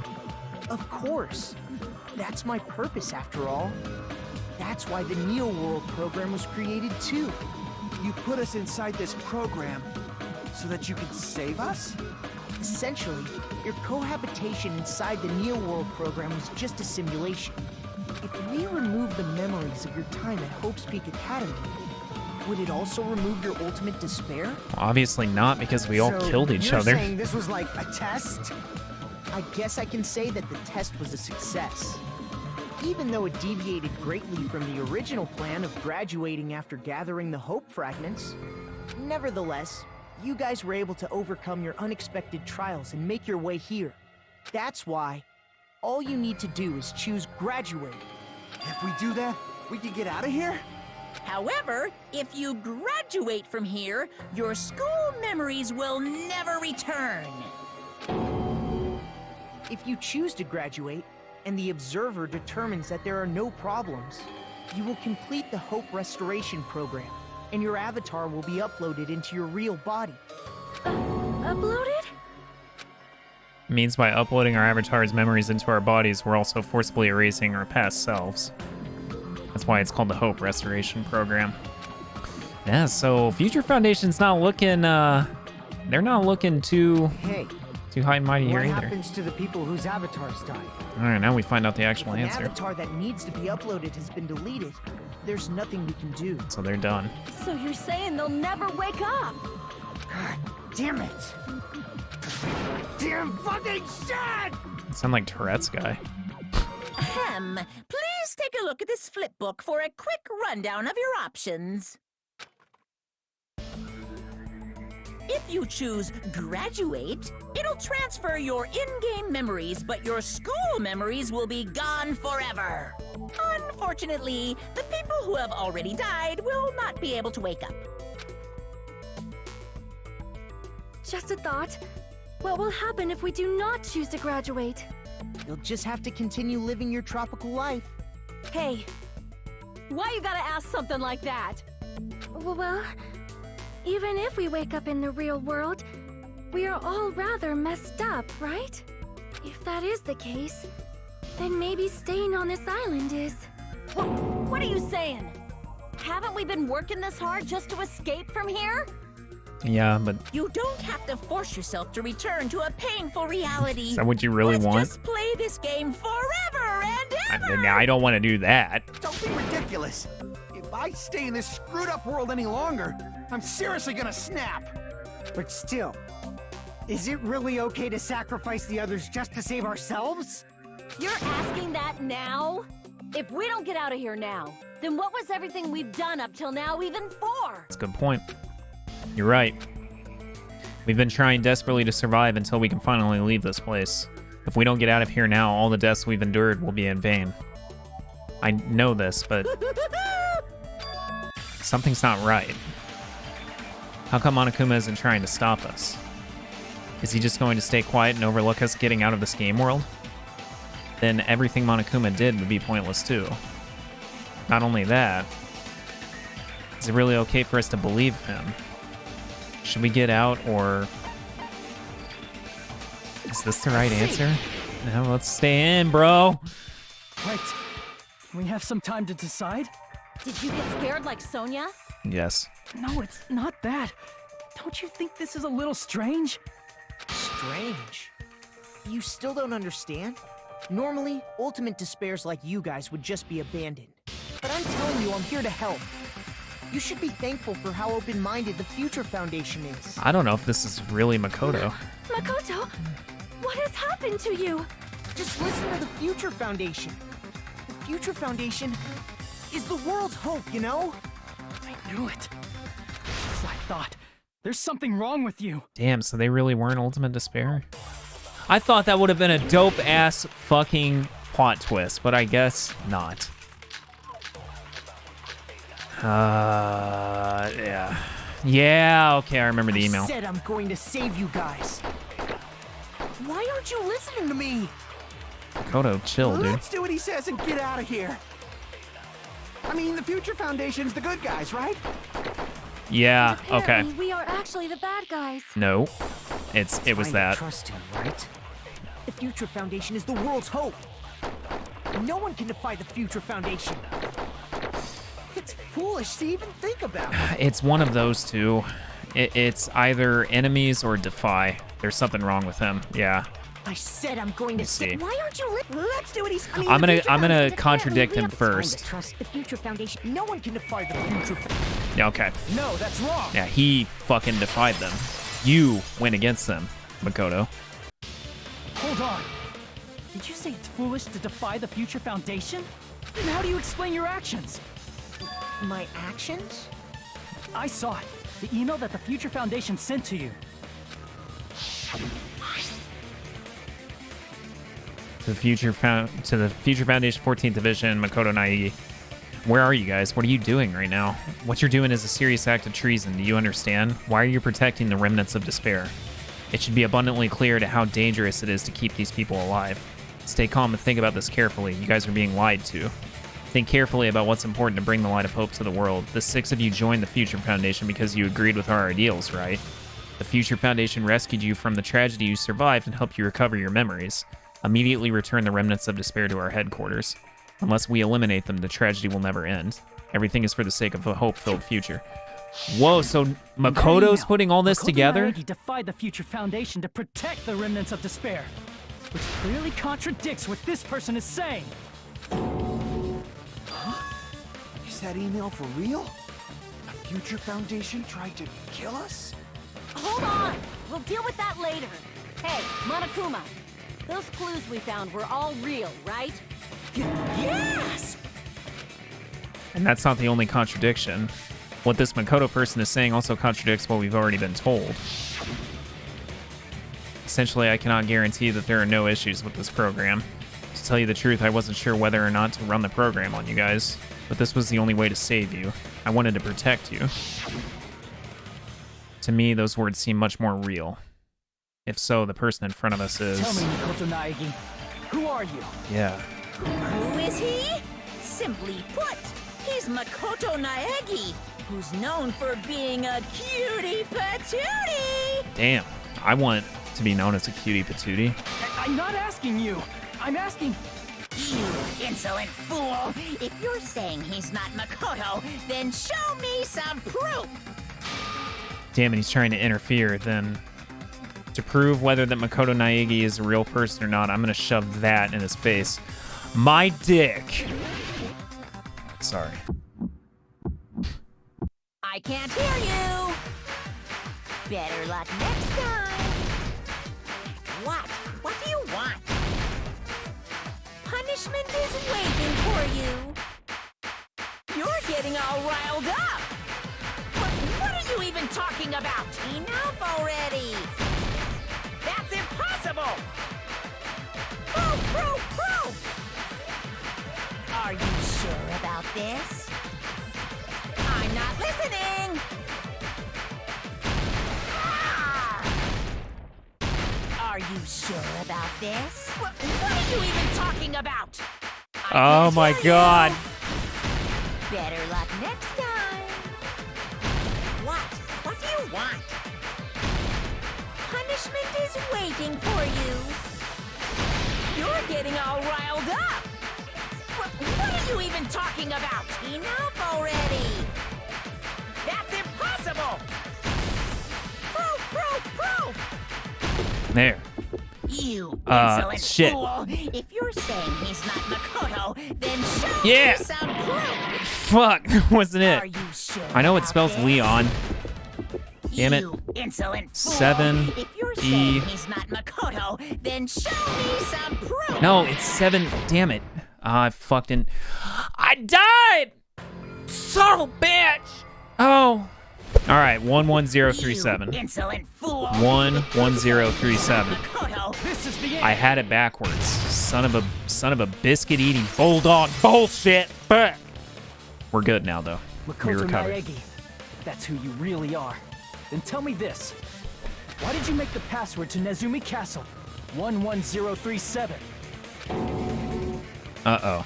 Of course. That's my purpose, after all. That's why the Neo World program was created, too.
You put us inside this program so that you can save us?
Essentially, your cohabitation inside the Neo World program was just a simulation. If we remove the memories of your time at Hope's Peak Academy, would it also remove your ultimate despair?
Obviously not, because we all
So
killed each
you're
other.
saying this was like a test? I guess I can say that the test was a success. Even though it deviated greatly from the original plan of graduating after gathering the Hope fragments, nevertheless, you guys were able to overcome your unexpected trials and make your way here. That's why all you need to do is choose graduate.
If we do that, we can get out of here?
However, if you graduate from here, your school memories will never return.
If you choose to graduate, and the observer determines that there are no problems, you will complete the Hope Restoration Program, and your avatar will be uploaded into your real body.
Uploaded?
Means by uploading our avatar's memories into our bodies, we're also forcibly erasing our past selves. That's why it's called the Hope Restoration Program. Yeah, so Future Foundation's not looking, they're not looking too high and mighty here
What
either.
happens to the people whose avatars died?
All right, now we find out the
If
actual
an
answer.
avatar that needs to be uploaded has been deleted, there's nothing we can do.
So they're done.
So you're saying they'll never wake up?
God damn it! Damn fucking shit!
You sound like Tourette's guy.
Ahem. Please take a look at this flipbook for a quick rundown of your options. If you choose graduate, it'll transfer your in-game memories, but your school memories will be gone forever. Unfortunately, the people who have already died will not be able to wake up.
Just a thought. What will happen if we do not choose to graduate?
You'll just have to continue living your tropical life.
Hey, why you gotta ask something like that? Well, even if we wake up in the real world, we are all rather messed up, right? If that is the case, then maybe staying on this island is... What are you saying? Haven't we been working this hard just to escape from here?
Yeah, but
You don't have to force yourself to return to a painful reality.
is that what you really
Let's
want?
just play this game forever and ever.
I don't want to do that.
Don't be ridiculous. If I stay in this screwed up world any longer, I'm seriously gonna snap.
But still, is it really okay to sacrifice the others just to save ourselves?
You're asking that now? If we don't get out of here now, then what was everything we've done up till now even for?
That's a good point. You're right. We've been trying desperately to survive until we can finally leave this place. If we don't get out of here now, all the deaths we've endured will be in vain. I know this, but something's not right. How come Monokuma isn't trying to stop us? Is he just going to stay quiet and overlook us getting out of this game world? Then everything Monokuma did would be pointless too. Not only that, is it really okay for us to believe him? Should we get out, or is this the right answer? No, let's stay in, bro.
Right. Can we have some time to decide?
Did you get scared like Sonia?
Yes.
No, it's not that. Don't you think this is a little strange?
Strange. You still don't understand? Normally, ultimate despairs like you guys would just be abandoned. But I'm telling you, I'm here to help. You should be thankful for how open-minded the Future Foundation is.
I don't know if this is really Makoto.
Makoto, what has happened to you?
Just listen to the Future Foundation. The Future Foundation is the world's hope, you know?
I knew it. As I thought. There's something wrong with you.
Damn, so they really weren't Ultimate Despair? I thought that would have been a dope-ass fucking plot twist, but I guess not. Yeah. Yeah, okay, I remember the email.
I said I'm going to save you guys. Why aren't you listening to me?
Makoto, chill, dude.
Let's do what he says and get out of here. I mean, the Future Foundation's the good guys, right?
Yeah, okay.
Apparently, we are actually the bad guys.
No, it was
Trying to
that.
Trust him, right?
The Future Foundation is the world's hope. No one can defy the Future Foundation. It's foolish to even think about.
It's one of those two. It's either enemies or defy. There's something wrong with him. Yeah.
I said I'm going to
see.
Why aren't you Let's do what he's. I mean,
I'm
the
gonna
Future Foundation-
contradict him
It's time to
first.
trust the Future Foundation. No one can defy the Future Foundation.
Yeah, okay.
No, that's wrong.
Yeah, he fucking defied them. You went against them, Makoto.
Hold on. Did you say it's foolish to defy the Future Foundation? Then how do you explain your actions?
My actions?
I saw it. The email that the Future Foundation sent to you.
To the Future Foundation 14th Division, Makoto Naegi. Where are you guys? What are you doing right now? What you're doing is a serious act of treason. Do you understand? Why are you protecting the remnants of despair? It should be abundantly clear to how dangerous it is to keep these people alive. Stay calm and think about this carefully. You guys are being lied to. Think carefully about what's important to bring the light of hope to the world. The 6 of you joined the Future Foundation because you agreed with our ideals, right? The Future Foundation rescued you from the tragedy you survived and helped you recover your memories. Immediately return the remnants of despair to our headquarters. Unless we eliminate them, the tragedy will never end. Everything is for the sake of a hope-filled future. Whoa, so Makoto's putting all this together?
Naegi defied the Future Foundation to protect the remnants of despair, which clearly contradicts what this person is saying.
Is that email for real? The Future Foundation tried to kill us?
Hold on! We'll deal with that later. Hey, Monokuma, those clues we found were all real, right?
Yes!
And that's not the only contradiction. What this Makoto person is saying also contradicts what we've already been told. Essentially, I cannot guarantee that there are no issues with this program. To tell you the truth, I wasn't sure whether or not to run the program on you guys, but this was the only way to save you. I wanted to protect you. To me, those words seem much more real. If so, the person in front of us is...
Tell me, Makoto Naegi, who are you?
Yeah.
Who is he? Simply put, he's Makoto Naegi, who's known for being a cutie patootie.
Damn. I want to be known as a cutie patootie.
I'm not asking you. I'm asking...
You insolent fool! If you're saying he's not Makoto, then show me some proof!
Damn it, he's trying to interfere. Then, to prove whether that Makoto Naegi is a real person or not, I'm gonna shove that in his face. My dick! Sorry.
I can't hear you! Better luck next time! What? What do you want? Punishment is waiting for you! You're getting all riled up! What are you even talking about? Enough already! That's impossible! Proof! Are you sure about this? I'm not listening! Are you sure about this? What are you even talking about?
Oh my god.
Better luck next time. What? What do you want? Punishment is waiting for you. You're getting all riled up. What are you even talking about? Enough already. That's impossible. Proof!
There.
You insolent
shit.
fool! If you're saying he's not Makoto, then show
Yeah.
me some proof!
Fuck, wasn't
Are
it?
you sure
I know it
about
spells
this?
Leon. Damn it.
You insolent fool!
7
If you're
E.
saying he's not Makoto, then show me some proof!
No, it's 7. Damn it. I fucking. I died! Son of a bitch! Oh. Alright, 11037.
You insolent fool!
11037.
Makoto,
This is the end.
I had it backwards. Son of a biscuit eating bulldog bullshit. Fuck. We're good now though. We
Makoto
recovered.
Naegi, if that's who you really are, then tell me this. Why did you make the password to Nezumi Castle? 11037.
Uh-oh.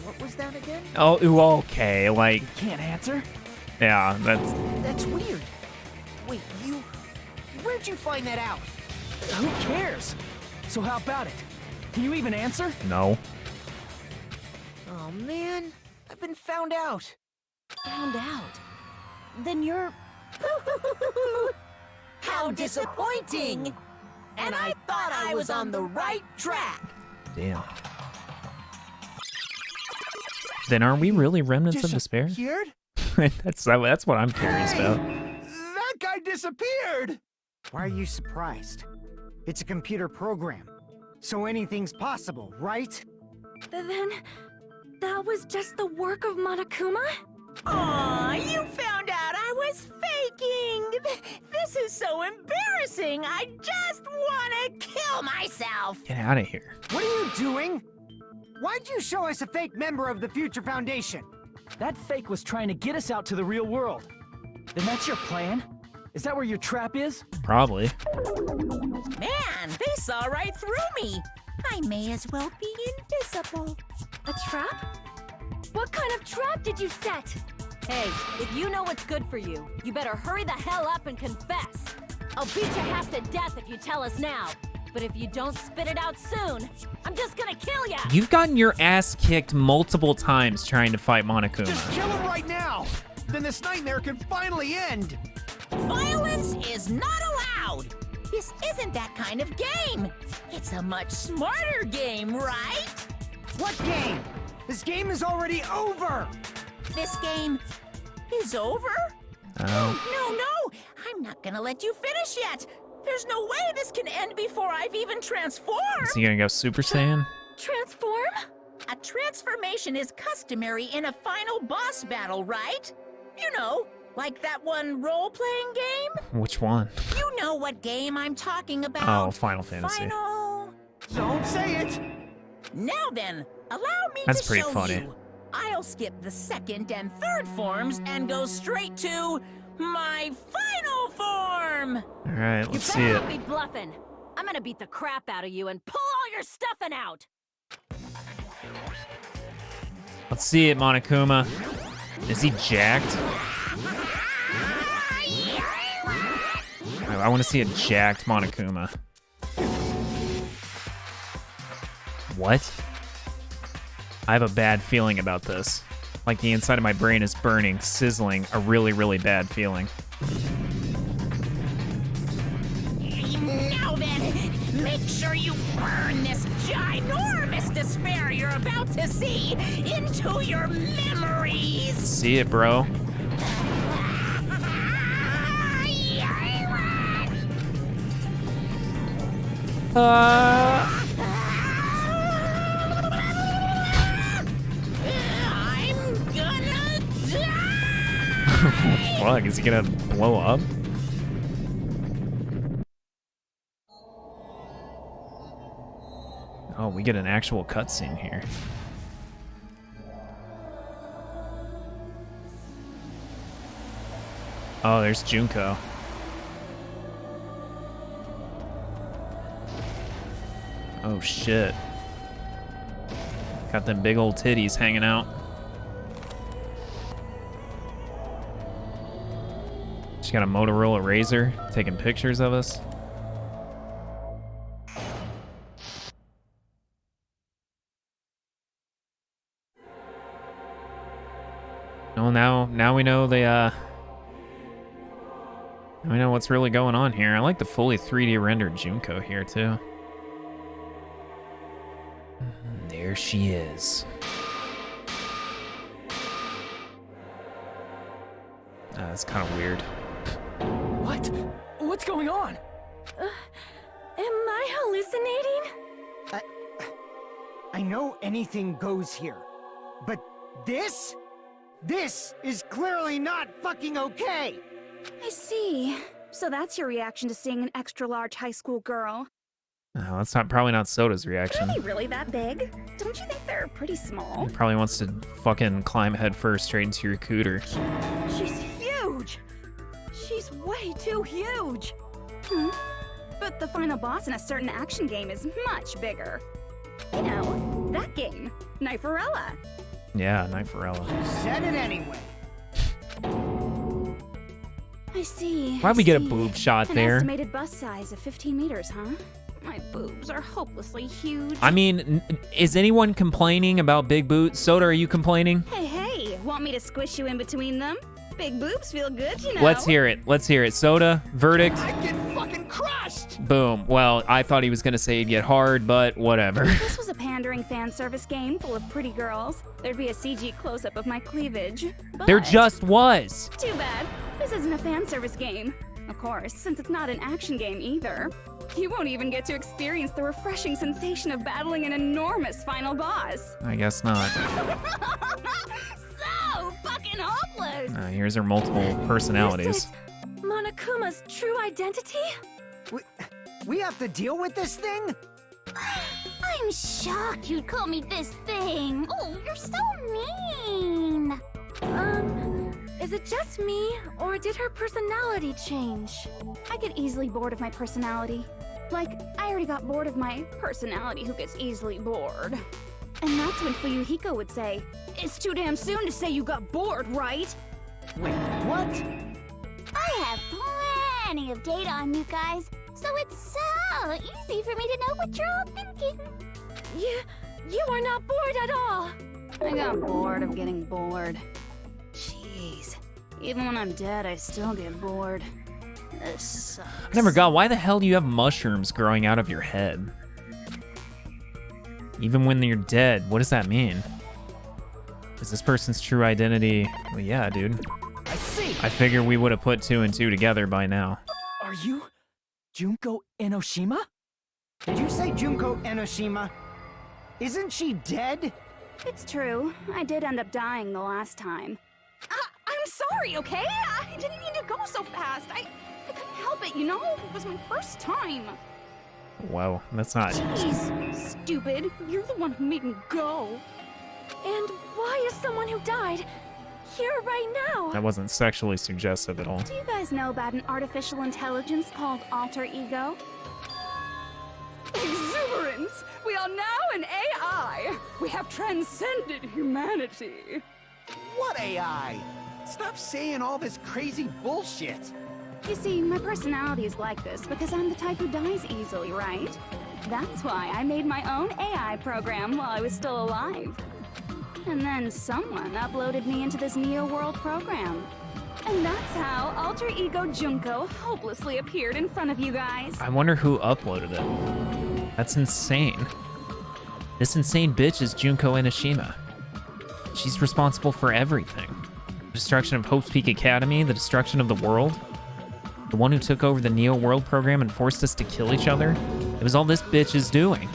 What was that again?
Oh, ooh, okay, like,
Can't answer?
yeah, that's...
That's weird. Wait, where'd you find that out?
Who cares? So how about it? Can you even answer?
No.
Oh man, I've been found out.
Found out. Then you're...
how disappointing! And I thought I was on the right track!
Damn. Then are we really remnants of despair?
Disappeared?
that's what I'm curious about.
That guy disappeared!
Why are you surprised? It's a computer program, so anything's possible, right?
Then... that was just the work of Monokuma?
Aw, you found out I was faking! This is so embarrassing! I just wanna kill myself!
Get out of here.
What are you doing? Why'd you show us a fake member of the Future Foundation?
That fake was trying to get us out to the real world. Then that's your plan? Is that where your trap is?
Probably.
Man, they saw right through me! I may as well be invisible.
A trap? What kind of trap did you set? Hey, if you know what's good for you, you better hurry the hell up and confess. I'll beat you half to death if you tell us now. But if you don't spit it out soon, I'm just gonna kill ya!
You've gotten your ass kicked multiple times trying to fight Monokuma.
Just kill him right now! Then this nightmare can finally end!
Violence is not allowed! This isn't that kind of game! It's a much smarter game, right?
What game? This game is already over!
This game is over?
Oh.
No! I'm not gonna let you finish yet! There's no way this can end before I've even transformed!
Is he gonna go Super Saiyan?
Transform?
A transformation is customary in a final boss battle, right? You know, like that one role-playing game?
Which one?
You know what game I'm talking about.
Oh, Final Fantasy.
Final...
Don't say it!
Now then, allow me
That's
to
pretty
show
funny.
you. I'll skip the second and third forms and go straight to my final form!
Alright, let's see
You better
it.
not be bluffing. I'm gonna beat the crap out of you and pull all your stuffing out!
Let's see it, Monokuma. Is he jacked? I want to see a jacked Monokuma. What? I have a bad feeling about this. Like the inside of my brain is burning, sizzling, a really, really bad feeling.
Now then, make sure you burn this ginormous despair you're about to see into your memories.
See it, bro.
I'm gonna die.
Fuck, is he gonna blow up? Oh, we get an actual cutscene here. Oh, there's Junko. Oh shit. Got them big old titties hanging out. She got a Motorola Razr taking pictures of us. Oh, now we know the we know what's really going on here. I like the fully 3D rendered Junko here too. There she is. That's kind of weird.
What? What's going on?
Am I hallucinating?
I know anything goes here, but this is clearly not fucking okay!
I see. So that's your reaction to seeing an extra-large high school girl.
That's probably not Soda's reaction.
Are they really that big? Don't you think they're pretty small?
He probably wants to fucking climb headfirst straight into your cooter.
She's huge! She's way too huge!
But the final boss in a certain action game is much bigger. You know, that game, Kniferella.
Yeah, Kniferella.
Said it anyway.
I see.
Why'd we get a boob shot
An
there?
estimated bust size of 15 meters, huh? My boobs are hopelessly huge.
I mean, is anyone complaining about big boots? Soda, are you complaining?
Hey, want me to squish you in between them? Big boobs feel good, you know.
Let's hear it. Let's hear it. Soda, verdict.
I get fucking crushed!
Boom. Well, I thought he was gonna say it'd get hard, but whatever.
If this was a pandering fan service game full of pretty girls, there'd be a CG close-up of my cleavage. But
There just was.
too bad. This isn't a fan service game. Of course, since it's not an action game either. You won't even get to experience the refreshing sensation of battling an enormous final boss.
I guess not.
So fucking hopeless!
Here's her multiple personalities.
This is Monokuma's true identity?
We have to deal with this thing?
I'm shocked you'd call me this thing. Oh, you're so mean.
Is it just me, or did her personality change?
I get easily bored of my personality. Like, I already got bored of my personality who gets easily bored. And that's when Fuyuhiko would say, "It's too damn soon to say you got bored, right?"
Wait, what?
I have plenty of data on you guys, so it's so easy for me to know what you're all thinking.
You are not bored at all.
I got bored of getting bored. Jeez. Even when I'm dead, I still get bored. This sucks.
I never got, why the hell do you have mushrooms growing out of your head? Even when you're dead, what does that mean? Is this person's true identity? Well, yeah, dude.
I see!
I figure we would have put 2 and 2 together by now.
Are you Junko Enoshima?
Did you say Junko Enoshima? Isn't she dead?
It's true. I did end up dying the last time. I'm sorry, okay? I didn't mean to go so fast. I couldn't help it, you know? It was my first time.
Whoa, that's not...
Jeez, stupid. You're the one who made me go.
And why is someone who died here right now?
That wasn't sexually suggestive at all.
Do you guys know about an artificial intelligence called alter ego? Exuberance! We are now an AI! We have transcended humanity!
What AI? Stop saying all this crazy bullshit!
You see, my personality is like this because I'm the type who dies easily, right? That's why I made my own AI program while I was still alive. And then someone uploaded me into this Neo World program. And that's how Alter Ego Junko hopelessly appeared in front of you guys.
I wonder who uploaded it. That's insane. This insane bitch is Junko Enoshima. She's responsible for everything. The destruction of Hope's Peak Academy, the destruction of the world. The one who took over the Neo World program and forced us to kill each other. It was all this bitch is doing.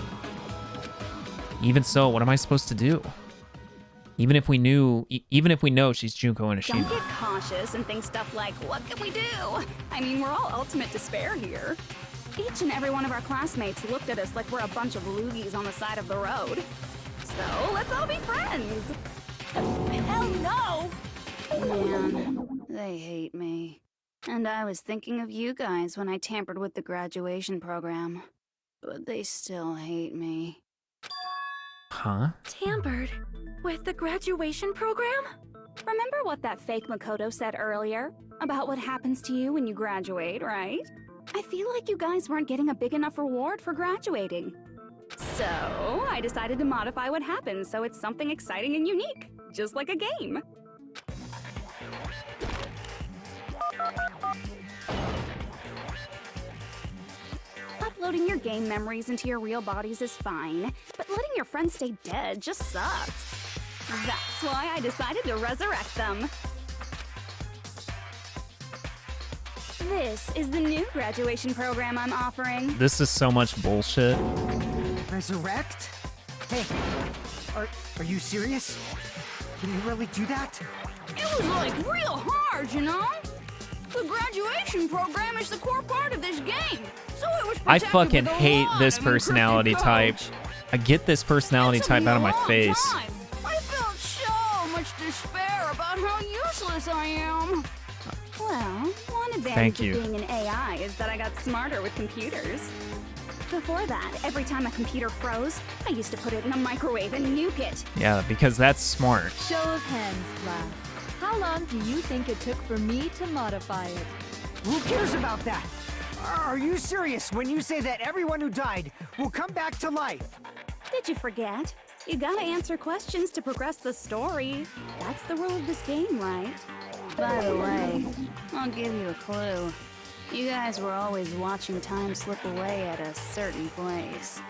Even so, what am I supposed to do? Even if we know she's Junko Enoshima.
Don't get cautious and think stuff like, what can we do? I mean, we're all ultimate despair here. Each and every one of our classmates looked at us like we're a bunch of loogies on the side of the road. So, let's all be friends.
Hell no!
Man, they hate me. And I was thinking of you guys when I tampered with the graduation program. But they still hate me.
Huh?
Tampered? With the graduation program?
Remember what that fake Makoto said earlier? About what happens to you when you graduate, right? I feel like you guys weren't getting a big enough reward for graduating. So, I decided to modify what happens so it's something exciting and unique. Just like a game. Uploading your game memories into your real bodies is fine, but letting your friends stay dead just sucks. That's why I decided to resurrect them. This is the new graduation program I'm offering.
This is so much bullshit.
Resurrect? Hey, are you serious? Can you really do that?
It was like real hard, you know? The graduation program is the core part of this game, so it was
I
protected
fucking
with a
hate
lot
this
of
personality
encrypted
type.
codes.
I get this personality
It took
type
me
out of
a
my
long
face.
time. I felt so much despair about how useless I am. Well, one advantage
Thank
of
you.
being an AI is that I got smarter with computers. Before that, every time a computer froze, I used to put it in a microwave and nuke it.
Yeah, because that's smart.
Show of hands, class. How long do you think it took for me to modify it?
Who cares about that? Are you serious when you say that everyone who died will come back to life?
Did you forget? You gotta answer questions to progress the story. That's the rule of this game, right? By the way, I'll give you a clue. You guys were always watching time slip away at a certain place.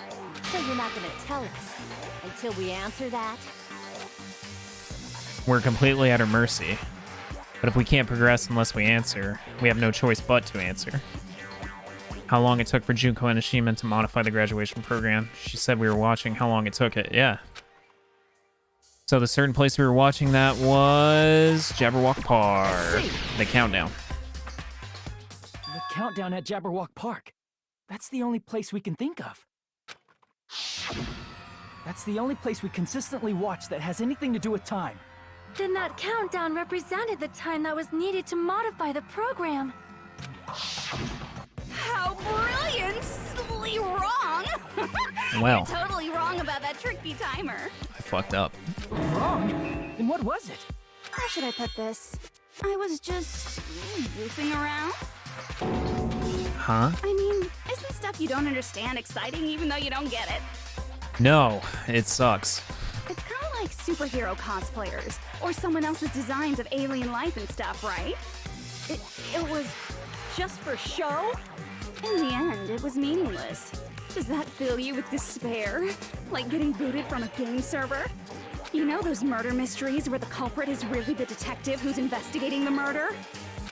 So you're not gonna tell us until we answer that?
We're completely at her mercy. But if we can't progress unless we answer, we have no choice but to answer. How long it took for Junko Enoshima to modify the graduation program. She said we were watching how long it took it. Yeah. So the certain place we were watching that was Jabberwock Park. The countdown.
The countdown at Jabberwock Park. That's the only place we can think of. That's the only place we consistently watch that has anything to do with time.
Then that countdown represented the time that was needed to modify the program.
How brilliantly wrong!
Well.
You're totally wrong about that tricky timer.
I fucked up.
Wrong? Then what was it?
How should I put this? I was just goofing around.
Huh?
I mean, isn't stuff you don't understand exciting even though you don't get it?
No, it sucks.
It's kind of like superhero cosplayers or someone else's designs of alien life and stuff, right? It was just for show? In the end, it was meaningless. Does that fill you with despair? Like getting booted from a game server? You know those murder mysteries where the culprit is really the detective who's investigating the murder?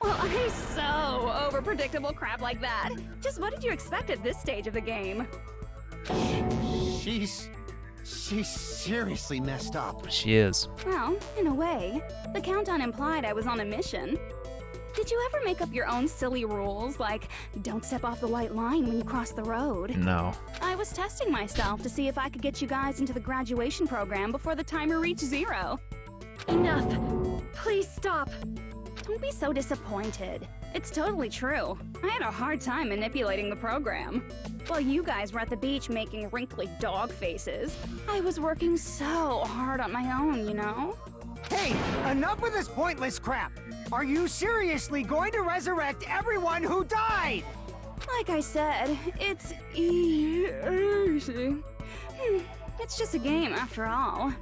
Well, I'm so over predictable crap like that. Just what did you expect at this stage of the game?
She's seriously messed up.
She is.
Well, in a way, the countdown implied I was on a mission. Did you ever make up your own silly rules, like don't step off the white line when you cross the road?
No.
I was testing myself to see if I could get you guys into the graduation program before the timer reached 0.
Enough. Please stop.
Don't be so disappointed. It's totally true. I had a hard time manipulating the program. While you guys were at the beach making wrinkly dog faces, I was working so hard on my own, you know?
Hey, enough with this pointless crap! Are you seriously going to resurrect everyone who died?
Like I said, it's easy. It's just a game after all.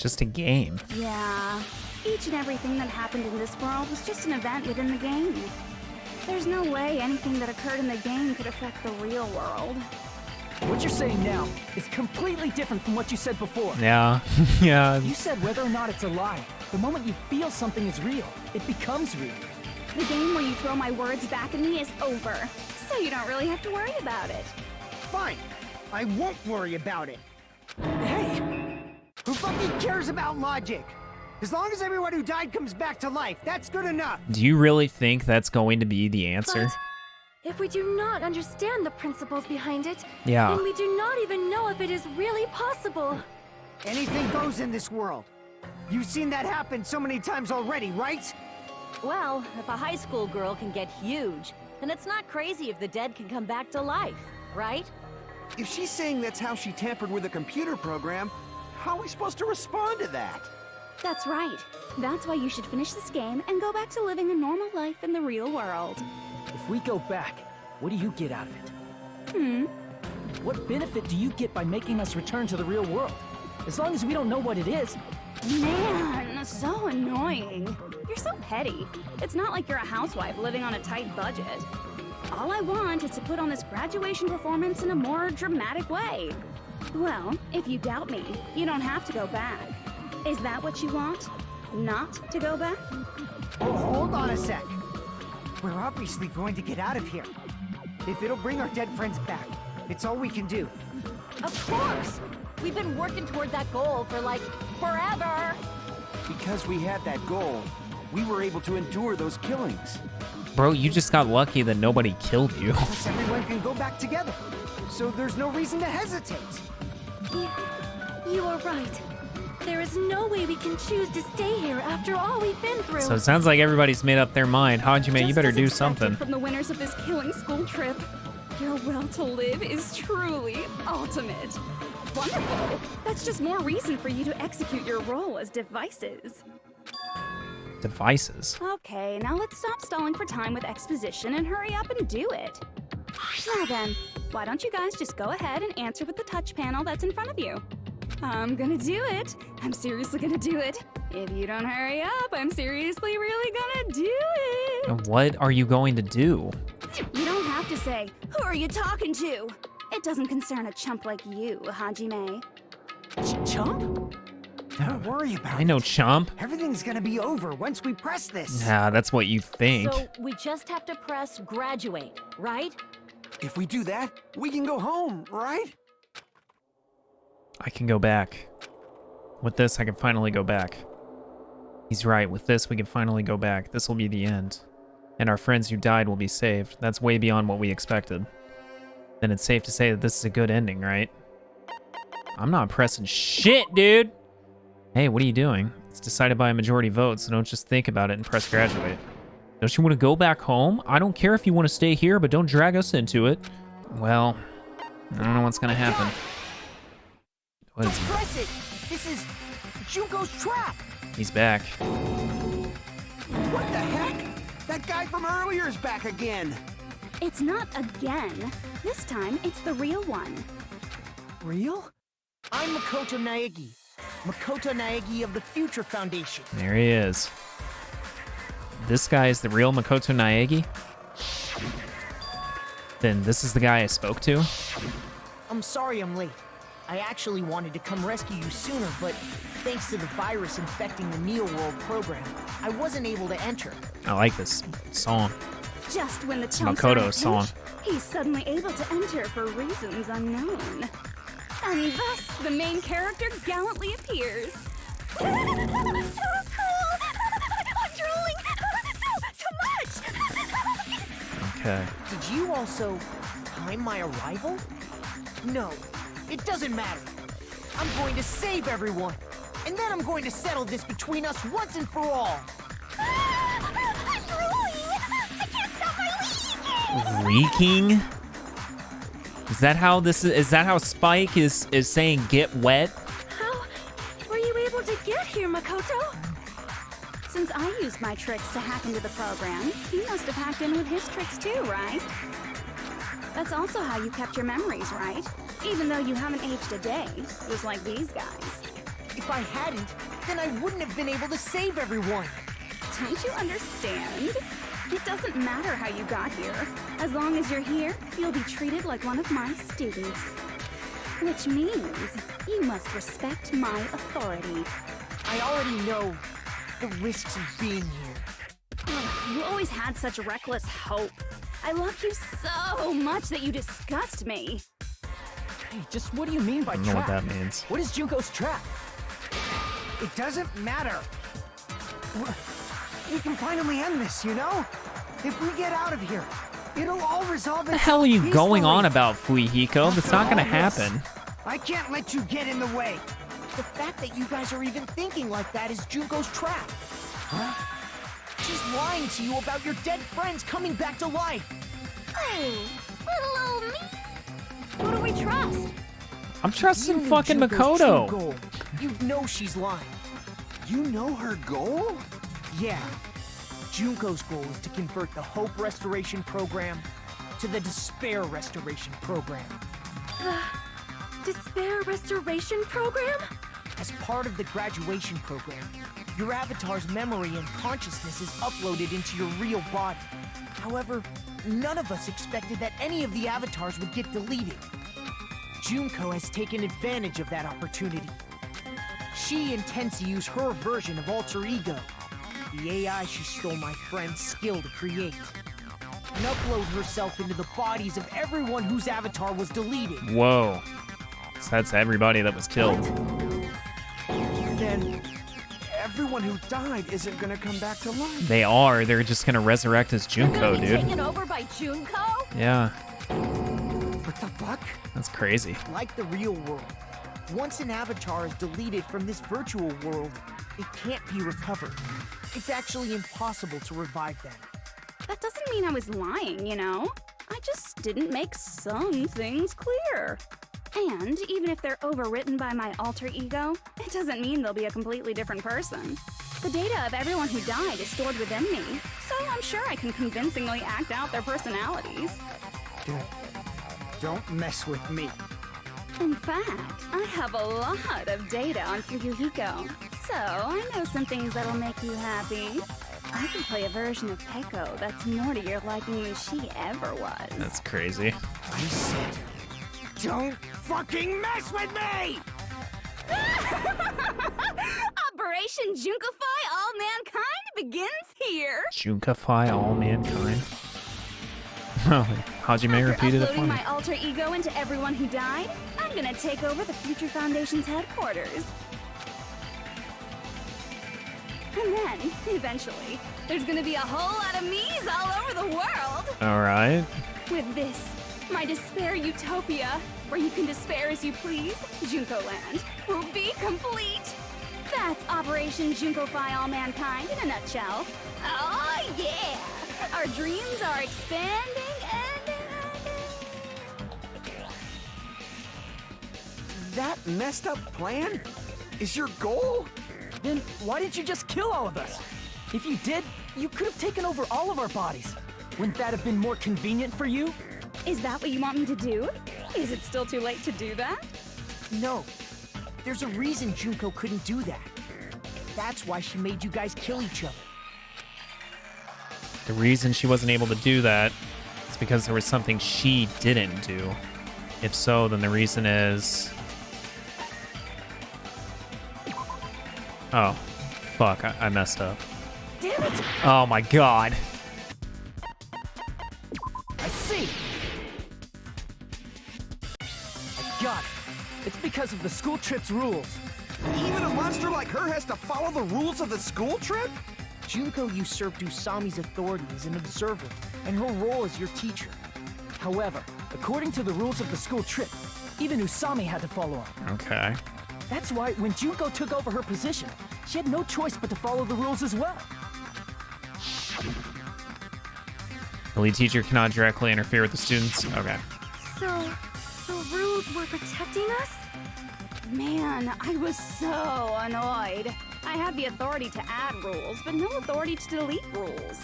Just a game.
Yeah. Each and everything that happened in this world was just an event within the game. There's no way anything that occurred in the game could affect the real world.
What you're saying now is completely different from what you said before.
Yeah. Yeah.
You said whether or not it's a lie. The moment you feel something is real, it becomes real.
The game where you throw my words back at me is over, so you don't really have to worry about it.
Fine. I won't worry about it.
Hey!
Who fucking cares about logic? As long as everyone who died comes back to life, that's good enough.
Do you really think that's going to be the answer?
But if we do not understand the principles behind it,
Yeah.
then we do not even know if it is really possible.
Anything goes in this world. You've seen that happen so many times already, right?
Well, if a high school girl can get huge, then it's not crazy if the dead can come back to life, right?
If she's saying that's how she tampered with a computer program, how are we supposed to respond to that?
That's right. That's why you should finish this game and go back to living a normal life in the real world.
If we go back, what do you get out of it?
Hmm?
What benefit do you get by making us return to the real world? As long as we don't know what it is.
Man, so annoying. You're so petty. It's not like you're a housewife living on a tight budget. All I want is to put on this graduation performance in a more dramatic way. Well, if you doubt me, you don't have to go back. Is that what you want? Not to go back?
Oh, hold on a sec. We're obviously going to get out of here. If it'll bring our dead friends back, it's all we can do.
Of course! We've been working toward that goal for, like, forever!
Because we had that goal, we were able to endure those killings.
Bro, you just got lucky that nobody killed you.
Plus everyone can go back together. So there's no reason to hesitate.
You are right. There is no way we can choose to stay here after all we've been through.
So it sounds like everybody's made up their mind. Hajime, you
Just
better
as
do
expected
something.
From the winners of this killing school trip, your will to live is truly ultimate. Wonderful. That's just more reason for you to execute your role as devices.
Devices.
Okay, now let's stop stalling for time with exposition and hurry up and do it. Now then, why don't you guys just go ahead and answer with the touch panel that's in front of you? I'm gonna do it. I'm seriously gonna do it. If you don't hurry up, I'm seriously really gonna do it.
What are you going to do?
You don't have to say, who are you talking to? It doesn't concern a chump like you, Hajime.
Chump?
Don't worry about it.
I know, chump.
Everything's gonna be over once we press this.
Yeah, that's what you think.
So we just have to press graduate, right?
If we do that, we can go home, right?
I can go back. With this, I can finally go back. He's right. With this, we can finally go back. This will be the end. And our friends who died will be saved. That's way beyond what we expected. Then it's safe to say that this is a good ending, right? I'm not pressing shit, dude! Hey, what are you doing? It's decided by a majority vote, so don't just think about it and press graduate. Don't you want to go back home? I don't care if you want to stay here, but don't drag us into it. Well, I don't know what's gonna happen. What
Don't
is
press it! This is Junko's trap!
He's back.
What the heck? That guy from earlier is back again.
It's not again. This time, it's the real one.
Real? I'm Makoto Naegi. Makoto Naegi of the Future Foundation.
There he is. This guy is the real Makoto Naegi? Then this is the guy I spoke to?
I'm sorry I'm late. I actually wanted to come rescue you sooner, but thanks to the virus infecting the Neo World program, I wasn't able to enter.
I like this song.
Just when the chumps are in a
Makoto's song.
pinch, he's suddenly able to enter for reasons unknown. And thus, the main character gallantly appears.
So cool! I'm drooling! So much!
Okay.
Did you also time my arrival? No, it doesn't matter. I'm going to save everyone. And then I'm going to settle this between us once and for all.
I'm drooling! I can't stop my
Leaking? Is that how this is that how Spike is saying get wet?
How were you able to get here, Makoto?
Since I used my tricks to hack into the program, you must have hacked in with his tricks too, right? That's also how you kept your memories, right? Even though you haven't aged a day, just like these guys.
If I hadn't, then I wouldn't have been able to save everyone.
Don't you understand? It doesn't matter how you got here. As long as you're here, you'll be treated like one of my students. Which means you must respect my authority.
I already know the risks of being here.
Ugh, you always had such reckless hope. I love you so much that you disgust me.
Hey, just what do you mean by
I don't know what
trap?
that means.
What is Junko's trap?
It doesn't matter. We can finally end this, you know? If we get out of here, it'll all resolve itself.
What the hell are you going on
peacefully.
about, Fuihiko? That's not gonna happen.
I can't let you get in the way.
The fact that you guys are even thinking like that is Junko's trap.
Huh?
She's lying to you about your dead friends coming back to life.
Oh, little old me.
Who do we trust?
I'm trusting
You knew
fucking
Junko's true
Makoto.
goal. You know she's lying.
You know her goal?
Yeah. Junko's goal is to convert the Hope Restoration Program to the Despair Restoration Program.
The Despair Restoration Program?
As part of the graduation program, your avatar's memory and consciousness is uploaded into your real body. However, none of us expected that any of the avatars would get deleted. Junko has taken advantage of that opportunity. She intends to use her version of Alter Ego, the AI she stole my friend's skill to create, and upload herself into the bodies of everyone whose avatar was deleted.
Whoa. So that's everybody that was killed.
Then everyone who died isn't gonna come back to life.
They are. They're just gonna resurrect as Junko, dude.
Taken over by Junko?
Yeah.
What the fuck?
That's crazy.
Like the real world, once an avatar is deleted from this virtual world, it can't be recovered. It's actually impossible to revive them.
That doesn't mean I was lying, you know? I just didn't make some things clear. And even if they're overwritten by my alter ego, it doesn't mean they'll be a completely different person. The data of everyone who died is stored within me, so I'm sure I can convincingly act out their personalities.
Don't mess with me.
In fact, I have a lot of data on Fuyuhiko, so I know some things that'll make you happy. I can play a version of Peko that's more to your liking than she ever was.
That's crazy.
I said, don't fucking mess with me!
Operation Junkify All Mankind begins here!
Junkify all mankind. Oh, Hajime repeated it for
Uploading
me.
my alter ego into everyone who died, I'm gonna take over the Future Foundation's headquarters. And then, eventually, there's gonna be a whole lot of me's all over the world!
Alright.
With this, my despair utopia, where you can despair as you please, Junko Land, will be complete! That's Operation Junkify All Mankind in a nutshell. Oh yeah! Our dreams are expanding and...
That messed up plan is your goal?
Then why didn't you just kill all of us? If you did, you could have taken over all of our bodies. Wouldn't that have been more convenient for you?
Is that what you want me to do? Is it still too late to do that?
No. There's a reason Junko couldn't do that. That's why she made you guys kill each other.
The reason she wasn't able to do that is because there was something she didn't do. If so, then the reason is... Oh, fuck, I messed up.
Damn it!
Oh my god.
I see! I got it. It's because of the school trip's rules.
Even a monster like her has to follow the rules of the school trip?
Junko usurped Usami's authority as an observer, and her role as your teacher.
However, according to the rules of the school trip, even Usami had to follow them.
Okay.
That's why when Junko took over her position, she had no choice but to follow the rules as well.
The lead teacher cannot directly interfere with the students. Okay.
So, the rules were protecting us?
Man, I was so annoyed. I had the authority to add rules, but no authority to delete rules.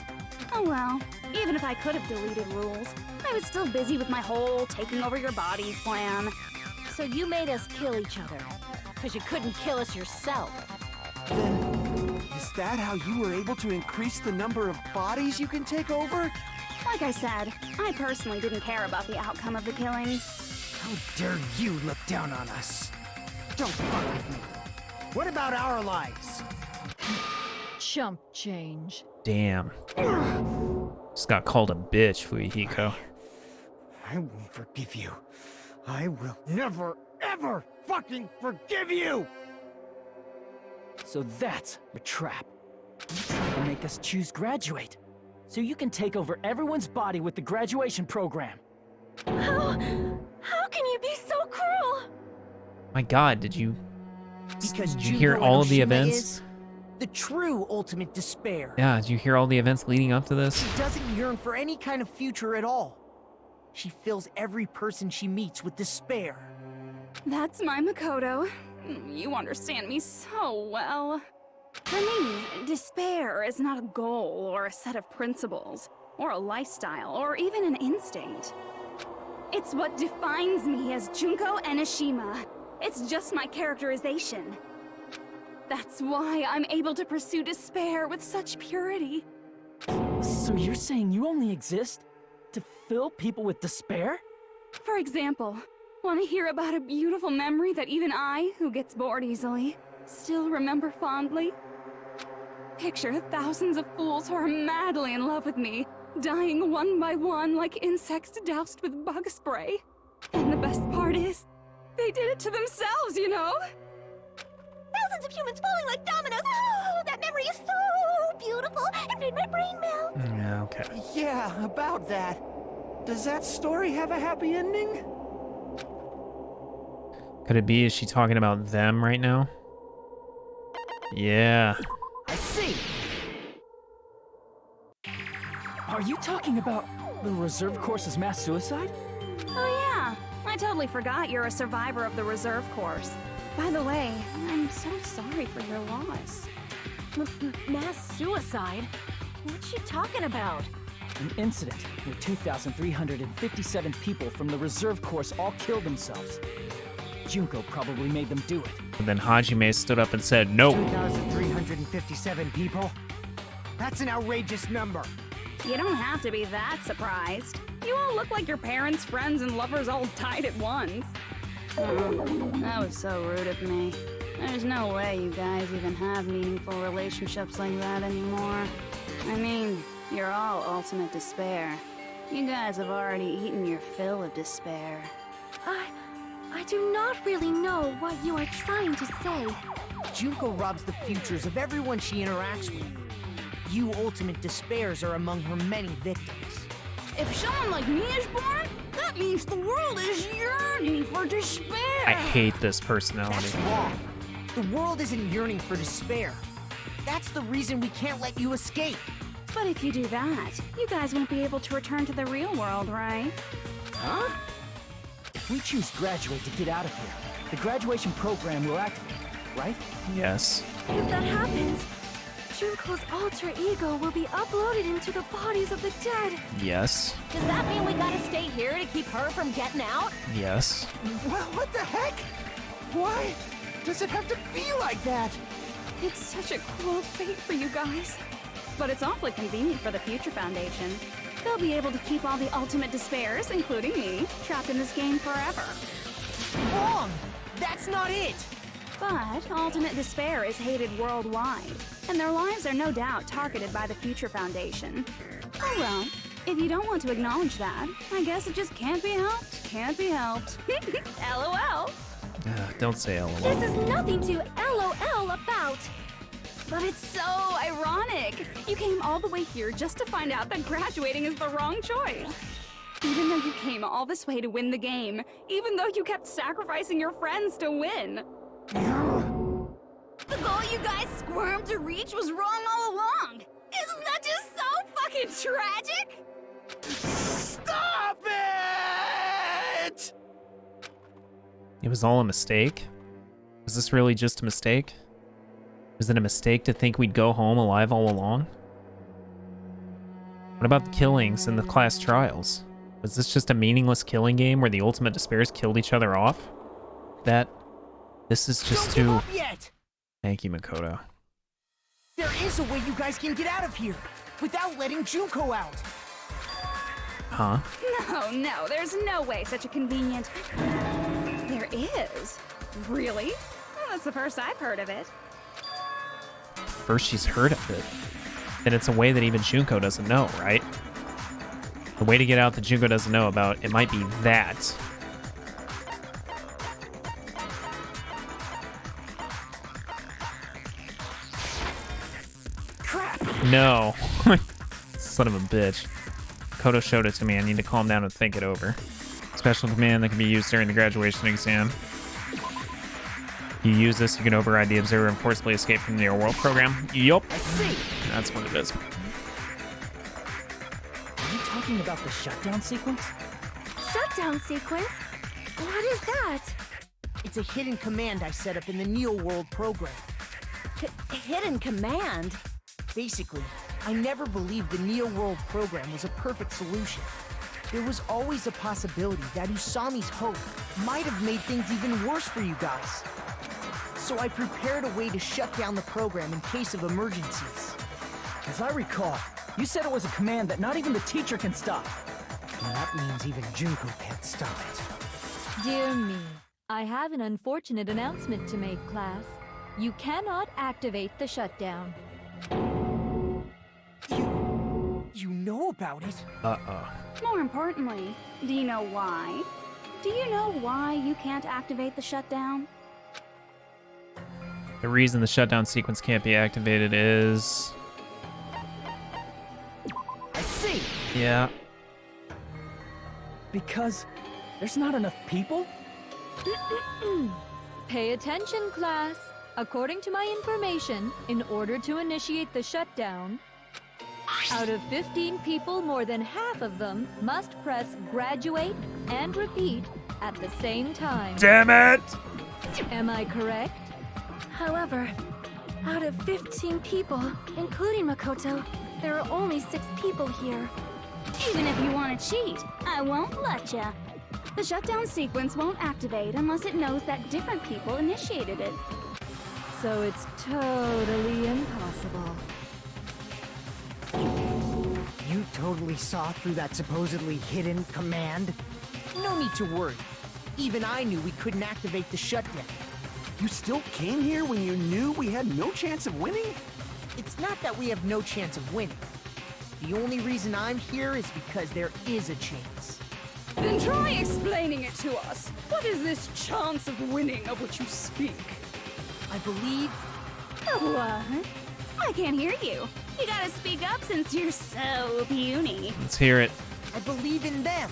Oh well, even if I could have deleted rules, I was still busy with my whole taking over your bodies plan.
So you made us kill each other.
because you couldn't kill us yourself.
Then, is that how you were able to increase the number of bodies you can take over?
Like I said, I personally didn't care about the outcome of the killings.
How dare you look down on us? Don't fuck with me. What about our lives?
Chump change.
Damn. Just got called a bitch, Fuyuhiko.
I won't forgive you. I will never, ever fucking forgive you!
So that's your trap. You tried to make us choose graduate, so you can take over everyone's body with the graduation program.
How can you be so cruel?
My god, did you
Because
Did you hear
Junko
all of the
Enoshima
events?
is the true ultimate despair.
Yeah, did you hear all the events leading up to this?
She doesn't yearn for any kind of future at all. She fills every person she meets with despair.
That's my Makoto. You understand me so well. For me, despair is not a goal or a set of principles, or a lifestyle, or even an instinct. It's what defines me as Junko Enoshima. It's just my characterization. That's why I'm able to pursue despair with such purity.
So you're saying you only exist to fill people with despair?
For example, want to hear about a beautiful memory that even I, who gets bored easily, still remember fondly? Picture thousands of fools who are madly in love with me, dying one by one like insects doused with bug spray. And the best part is, they did it to themselves, you know?
Thousands of humans falling like dominoes. Oh, that memory is so beautiful. It made my brain melt.
Yeah, okay.
Yeah, about that. Does that story have a happy ending?
Could it be, is she talking about them right now? Yeah.
I see.
Are you talking about the reserve course's mass suicide?
Oh yeah, I totally forgot you're a survivor of the reserve course. By the way, I'm so sorry for your loss.
Mass suicide? What's she talking about?
An incident where 2,357 people from the reserve course all killed themselves. Junko probably made them do it.
And then Hajime stood up and said, no.
2,357 people? That's an outrageous number.
You don't have to be that surprised. You all look like your parents, friends, and lovers all died at once. Oh, that was so rude of me. There's no way you guys even have meaningful relationships like that anymore. I mean, you're all ultimate despair. You guys have already eaten your fill of despair.
I do not really know what you are trying to say.
Junko robs the futures of everyone she interacts with. You ultimate despairs are among her many victims.
If someone like me is born, that means the world is yearning for despair.
I hate this personality.
That's wrong. The world isn't yearning for despair. That's the reason we can't let you escape.
But if you do that, you guys won't be able to return to the real world, right?
Huh?
If we choose graduate to get out of here, the graduation program will activate, right?
Yes.
If that happens, Junko's alter ego will be uploaded into the bodies of the dead.
Yes.
Does that mean we gotta stay here to keep her from getting out?
Yes.
Well, what the heck? Why does it have to be like that?
It's such a cruel fate for you guys. But it's awfully convenient for the Future Foundation. They'll be able to keep all the ultimate despairs, including me, trapped in this game forever.
Wrong! That's not it!
But ultimate despair is hated worldwide, and their lives are no doubt targeted by the Future Foundation. Oh well, if you don't want to acknowledge that, I guess it just can't be helped. Can't be helped. LOL.
Don't say LOL.
This is nothing to LOL about.
But it's so ironic. You came all the way here just to find out that graduating is the wrong choice. Even though you came all this way to win the game, even though you kept sacrificing your friends to win. The goal you guys squirmed to reach was wrong all along. Isn't that just so fucking tragic?
Stop it!
It was all a mistake? Was this really just a mistake? Was it a mistake to think we'd go home alive all along? What about the killings and the class trials? Was this just a meaningless killing game where the ultimate despairs killed each other off? That This is just
Don't give
too...
up yet!
Thank you, Makoto.
There is a way you guys can get out of here without letting Junko out.
Huh?
No, there's no way such a convenient... There is. Really? Well, that's the first I've heard of it.
First she's heard of it. Then it's a way that even Junko doesn't know, right? The way to get out that Junko doesn't know about, it might be that.
Crap!
No. Son of a bitch. Koto showed it to me. I need to calm down and think it over. Special command that can be used during the graduation exam. You use this, you can override the observer and forcibly escape from the Near World program. Yup.
I see.
That's what it is.
Are you talking about the shutdown sequence?
Shutdown sequence? What is that?
It's a hidden command I set up in the Neo World program.
Hidden command?
Basically, I never believed the Neo World program was a perfect solution. There was always a possibility that Usami's hope might have made things even worse for you guys. So I prepared a way to shut down the program in case of emergencies.
As I recall, you said it was a command that not even the teacher can stop.
And that means even Junko can't stop it.
Dear me, I have an unfortunate announcement to make, class. You cannot activate the shutdown.
You know about it?
Uh-oh.
More importantly, do you know why? Do you know why you can't activate the shutdown?
The reason the shutdown sequence can't be activated is...
I see!
Yeah.
Because there's not enough people?
Pay attention, class. According to my information, in order to initiate the shutdown, out of 15 people, more than half of them must press graduate and repeat at the same time.
Damn it!
Am I correct?
However, out of 15 people, including Makoto, there are only 6 people here.
Even if you want to cheat, I won't let ya. The shutdown sequence won't activate unless it knows that different people initiated it.
So it's totally impossible.
You totally saw through that supposedly hidden command?
No need to worry. Even I knew we couldn't activate the shutdown.
You still came here when you knew we had no chance of winning?
It's not that we have no chance of winning. The only reason I'm here is because there is a chance.
Then try explaining it to us. What is this chance of winning of which you speak?
I believe...
What? I can't hear you. You gotta speak up since you're so puny.
Let's hear it.
I believe in them.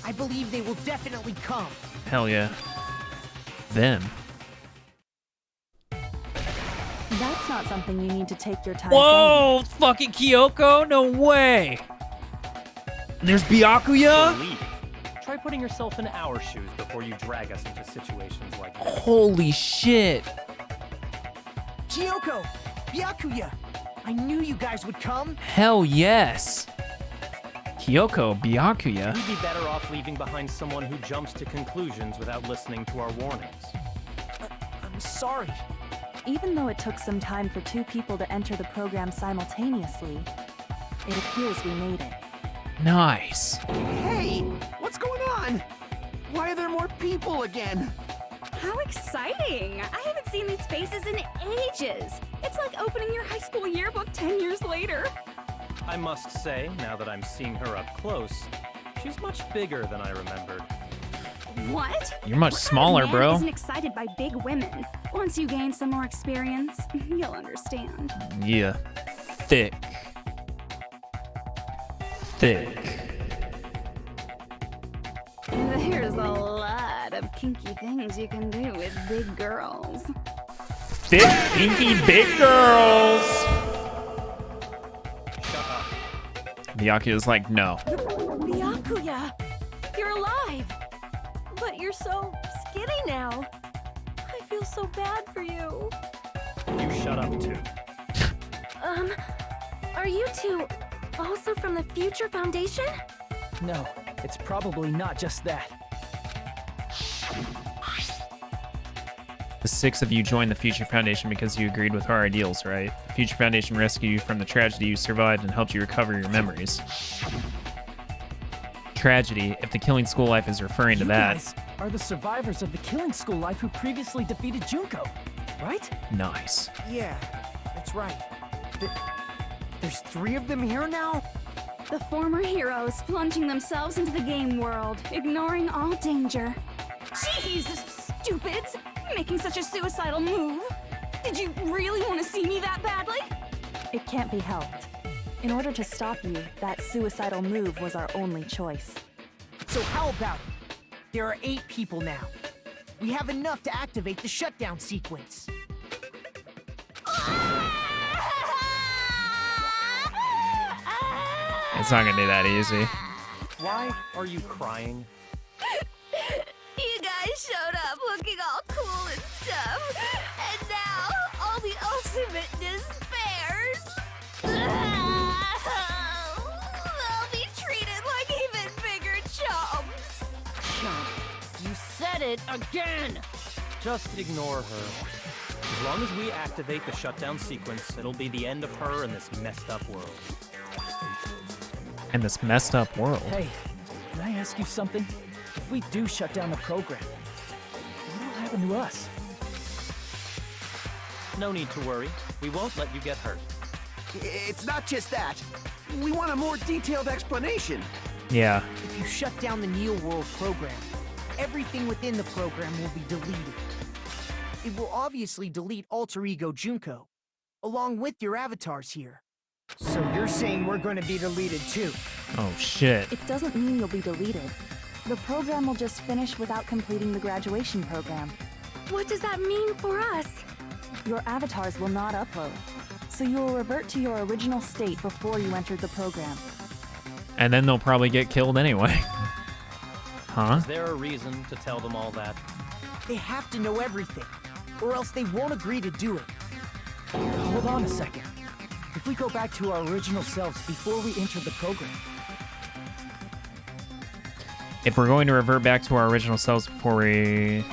I believe they will definitely come.
Hell yeah. Them.
That's not something you need to take your time
Whoa! Fucking Kyoko? No way! There's Byakuya?
Believe. Try putting yourself in our shoes before you drag us into situations like this.
Holy shit.
Kyoko! Byakuya! I knew you guys would come!
Hell yes. Kyoko, Byakuya.
We'd be better off leaving behind someone who jumps to conclusions without listening to our warnings.
I'm sorry.
Even though it took some time for 2 people to enter the program simultaneously, it appears we made it.
Nice.
Hey! What's going on? Why are there more people again?
How exciting! I haven't seen these faces in ages. It's like opening your high school yearbook 10 years later.
I must say, now that I'm seeing her up close, she's much bigger than I remembered.
What?
You're much
What
smaller,
kind of man
bro.
isn't excited by big women. Once you gain some more experience, you'll understand.
Yeah. Thick. Thick.
There's a lot of kinky things you can do with big girls.
Thick, kinky, big girls!
Shut up.
Byakuya's like, no.
Byakuya! You're alive! But you're so skinny now. I feel so bad for you.
You shut up too.
Are you 2 also from the Future Foundation?
No, it's probably not just that.
The 6 of you joined the Future Foundation because you agreed with our ideals, right? The Future Foundation rescued you from the tragedy you survived and helped you recover your memories. Tragedy, if the Killing School Life is referring to that.
You guys are the survivors of the Killing School Life who previously defeated Junko, right?
Nice.
Yeah, that's right. There's 3 of them here now?
The former heroes plunging themselves into the game world, ignoring all danger. Jeez, stupids! Making such a suicidal move. Did you really want to see me that badly?
It can't be helped. In order to stop you, that suicidal move was our only choice.
So how about it? There are 8 people now. We have enough to activate the shutdown sequence.
It's not gonna be that easy.
Why are you crying?
You guys showed up looking all cool and stuff, and now all the ultimate despairs. They'll be treated like even bigger chumps.
Chump, you said it again! Just ignore her. As long as we activate the shutdown sequence, it'll be the end of her in this messed up world.
And this messed up world.
Hey, can I ask you something? If we do shut down the program, what'll happen to us?
No need to worry. We won't let you get hurt.
It's not just that. We want a more detailed explanation.
Yeah.
If you shut down the Neo World program, everything within the program will be deleted. It will obviously delete Alter Ego Junko, along with your avatars here.
So you're saying we're going to be deleted too?
Oh shit.
It doesn't mean you'll be deleted. The program will just finish without completing the graduation program. What does that mean for us? Your avatars will not upload, so you will revert to your original state before you entered the program.
And then they'll probably get killed anyway. Huh?
Is there a reason to tell them all that?
They have to know everything, or else they won't agree to do it.
Hold on a second. If we go back to our original selves before we entered the program,
If we're going to revert back to our original selves before we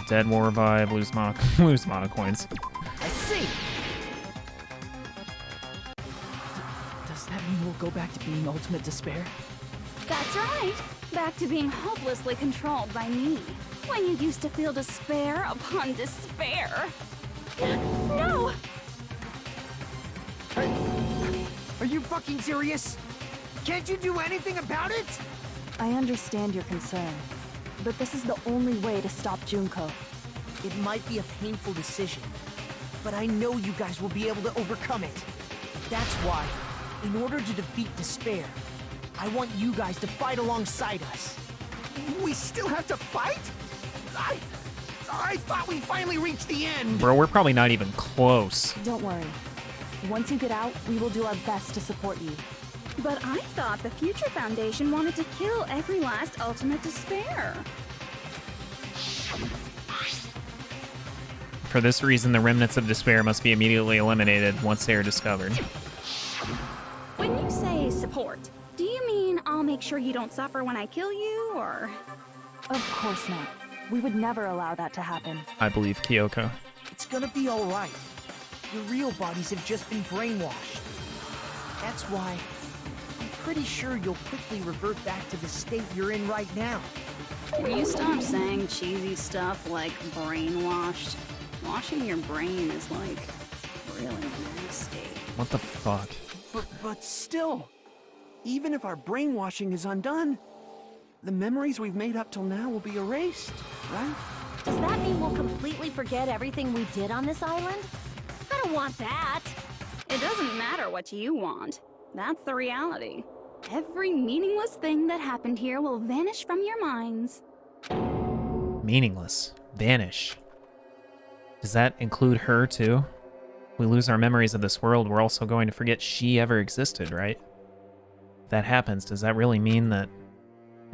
dead war vibe, lose mana coins.
I see.
does that mean we'll go back to being ultimate despair?
That's right. Back to being hopelessly controlled by me. When you used to feel despair upon despair. No!
Are you fucking serious? Can't you do anything about it?
I understand your concern, but this is the only way to stop Junko.
It might be a painful decision, but I know you guys will be able to overcome it. That's why, in order to defeat despair, I want you guys to fight alongside us.
We still have to fight? I thought we finally reached the end.
Bro, we're probably not even close.
Don't worry. Once you get out, we will do our best to support you.
But I thought the Future Foundation wanted to kill every last ultimate despair.
For this reason, the remnants of despair must be immediately eliminated once they are discovered.
When you say support, do you mean I'll make sure you don't suffer when I kill you, or...?
Of course not. We would never allow that to happen.
I believe Kyoko.
It's gonna be alright. Your real bodies have just been brainwashed. That's why I'm pretty sure you'll quickly revert back to the state you're in right now.
Will you stop saying cheesy stuff like brainwashed? Washing your brain is like really nasty.
What the fuck?
But still, even if our brainwashing is undone, the memories we've made up till now will be erased, right?
Does that mean we'll completely forget everything we did on this island? I don't want that.
It doesn't matter what you want. That's the reality. Every meaningless thing that happened here will vanish from your minds.
Meaningless. Vanish. Does that include her, too? We lose our memories of this world, we're also going to forget she ever existed, right? If that happens, does that really mean that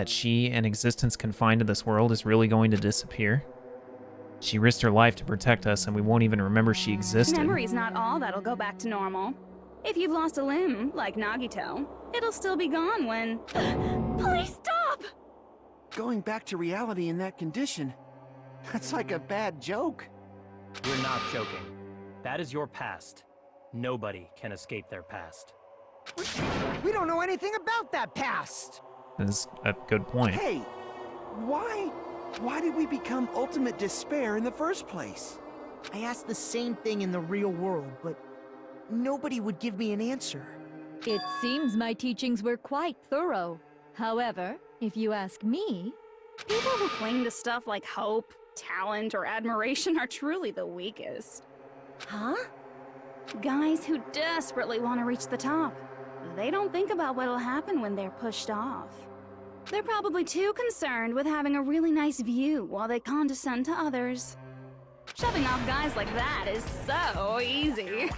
she, an existence confined to this world, is really going to disappear? She risked her life to protect us, and we won't even remember she existed.
Memory's not all that'll go back to normal. If you've lost a limb, like Nagito, it'll still be gone when... Please stop!
Going back to reality in that condition, that's like a bad joke.
We're not joking. That is your past. Nobody can escape their past.
We don't know anything about that past!
That's a good point.
Hey, why did we become ultimate despair in the first place?
I asked the same thing in the real world, but nobody would give me an answer.
It seems my teachings were quite thorough. However, if you ask me,
People who cling to stuff like hope, talent, or admiration are truly the weakest.
Huh?
Guys who desperately want to reach the top. They don't think about what'll happen when they're pushed off. They're probably too concerned with having a really nice view while they condescend to others. Shoving off guys like that is so easy.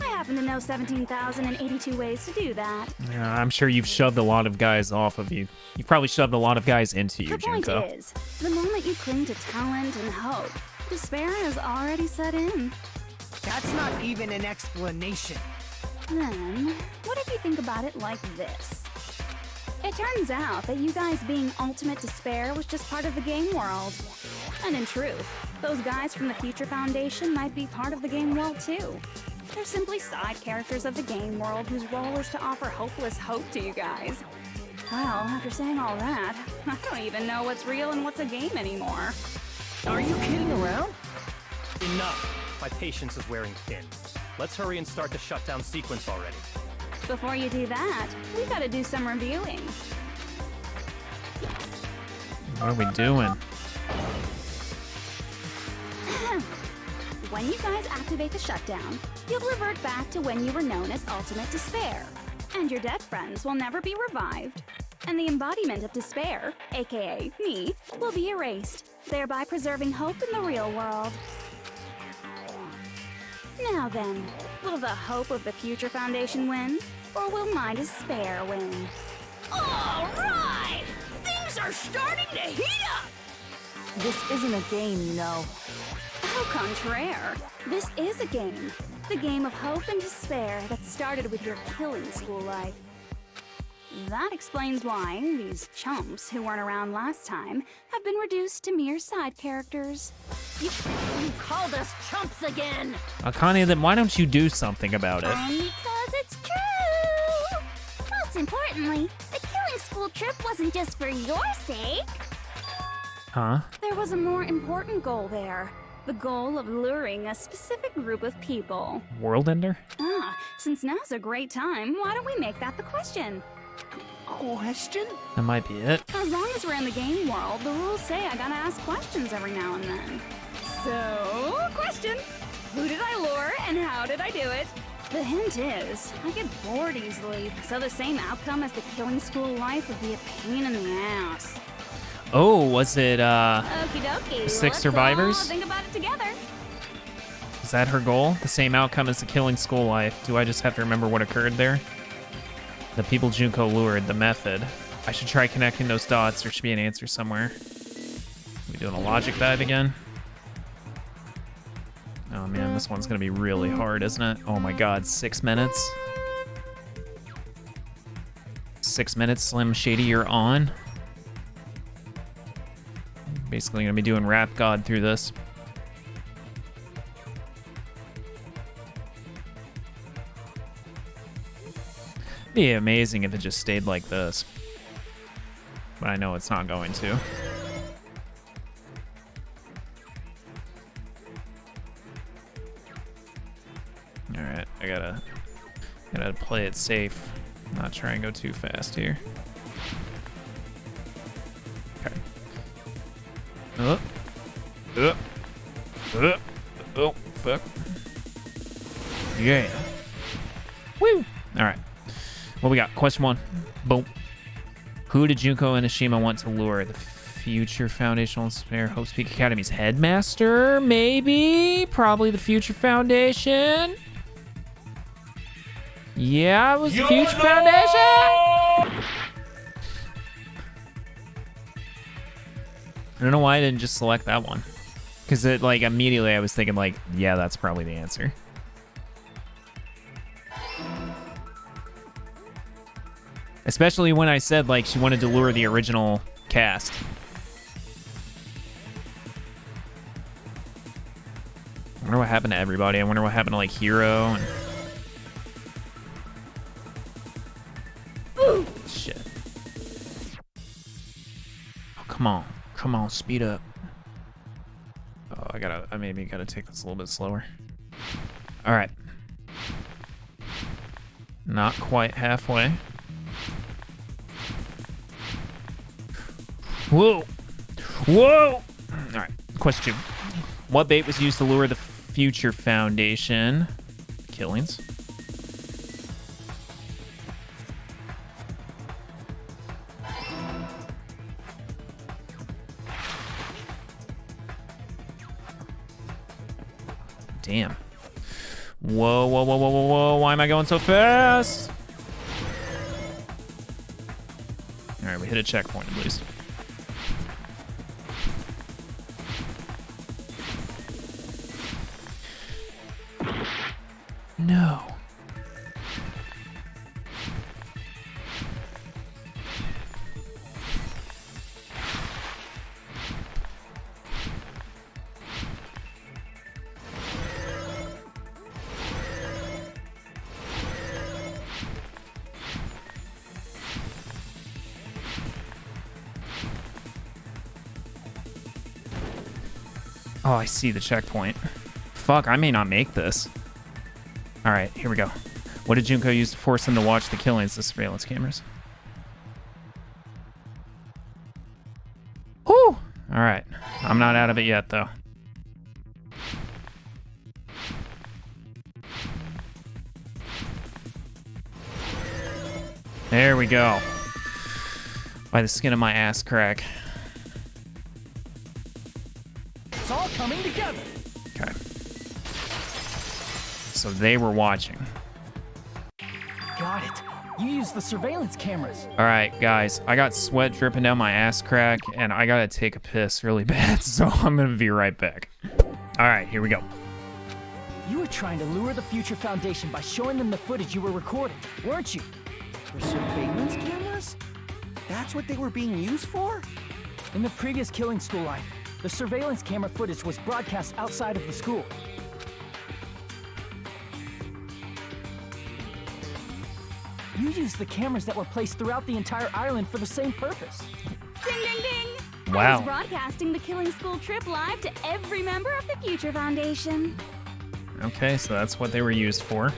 I happen to know 17,082 ways to do that.
Yeah, I'm sure you've shoved a lot of guys off of you. You've probably shoved a lot of guys into you,
The point
Junko.
is, the moment you cling to talent and hope, despair has already set in.
That's not even an explanation.
Then, what if you think about it like this? It turns out that you guys being ultimate despair was just part of the game world. And in truth, those guys from the Future Foundation might be part of the game world too. They're simply side characters of the game world whose role is to offer hopeless hope to you guys. Well, after saying all that, I don't even know what's real and what's a game anymore.
Are you kidding around?
Enough! My patience is wearing thin. Let's hurry and start the shutdown sequence already.
Before you do that, we gotta do some reviewing.
What are we doing?
When you guys activate the shutdown, you'll revert back to when you were known as Ultimate Despair, and your dead friends will never be revived. And the embodiment of despair, aka me, will be erased, thereby preserving hope in the real world. Now then, will the hope of the Future Foundation win, or will my despair win?
All right! Things are starting to heat up!
This isn't a game, you know.
Au contraire, this is a game. The game of hope and despair that started with your killing school life. That explains why these chumps who weren't around last time have been reduced to mere side characters.
You called us chumps again!
Akane, then why don't you do something about it?
Because it's true! Most importantly, the killing school trip wasn't just for your sake.
Huh?
There was a more important goal there. The goal of luring a specific group of people.
World Ender?
Since now's a great time, why don't we make that the question?
Question?
That might be it.
As long as we're in the game world, the rules say I gotta ask questions every now and then. So, question. Who did I lure and how did I do it? The hint is, I get bored easily, so the same outcome as the killing school life would be a pain in the ass.
Oh, was it,
Okie dokie,
Six survivors?
All think about it together.
Is that her goal? The same outcome as the killing school life. Do I just have to remember what occurred there? The people Junko lured, the method. I should try connecting those dots. There should be an answer somewhere. We doing a logic dive again? Oh man, this one's gonna be really hard, isn't it? Oh my god, 6 minutes? 6 minutes, Slim Shady, you're on. Basically gonna be doing Rap God through this. Be amazing if it just stayed like this. But I know it's not going to. Alright, I gotta play it safe. Not try and go too fast here. Okay. Oh, fuck. Yeah. Woo! Alright. What we got? Question 1. Boom. Who did Junko and Ashima want to lure? The Future Foundational Spare Hope's Peak Academy's headmaster? Maybe? Probably the Future Foundation? Yeah, it was the Future Foundation? I don't know why I didn't just select that one. Because it, like, immediately I was thinking, like, yeah, that's probably the answer. Especially when I said, like, she wanted to lure the original cast. wonder what happened to everybody. I wonder what happened to, like, Hero and... Shit. Oh, come on. Come on, speed up. Oh, I maybe gotta take this a little bit slower. Alright. Not quite halfway. Whoa! Whoa! Alright, question 2. What bait was used to lure the Future Foundation? Killings. Damn. Whoa, whoa, whoa, whoa, whoa, whoa. Why am I going so fast? Alright, we hit a checkpoint at least. No. Oh, I see the checkpoint. Fuck, I may not make this. Alright, here we go. What did Junko use to force them to watch the killings? The surveillance cameras. Whew! Alright. I'm not out of it yet, though. There we go. By the skin of my ass crack.
It's all coming together.
Okay. So they were watching.
Got it. You used the surveillance cameras.
All right, guys. I got sweat dripping down my ass crack, and I gotta take a piss really bad, so I'm gonna be right back. All right, here we go.
You were trying to lure the Future Foundation by showing them the footage you were recording, weren't you?
For surveillance cameras? That's what they were being used for?
In the previous killing school life, the surveillance camera footage was broadcast outside of the school. You used the cameras that were placed throughout the entire island for the same purpose.
Ding, ding, ding!
Wow.
I was broadcasting the Killing School trip live to every member of the Future Foundation.
Okay, so that's what they were used for.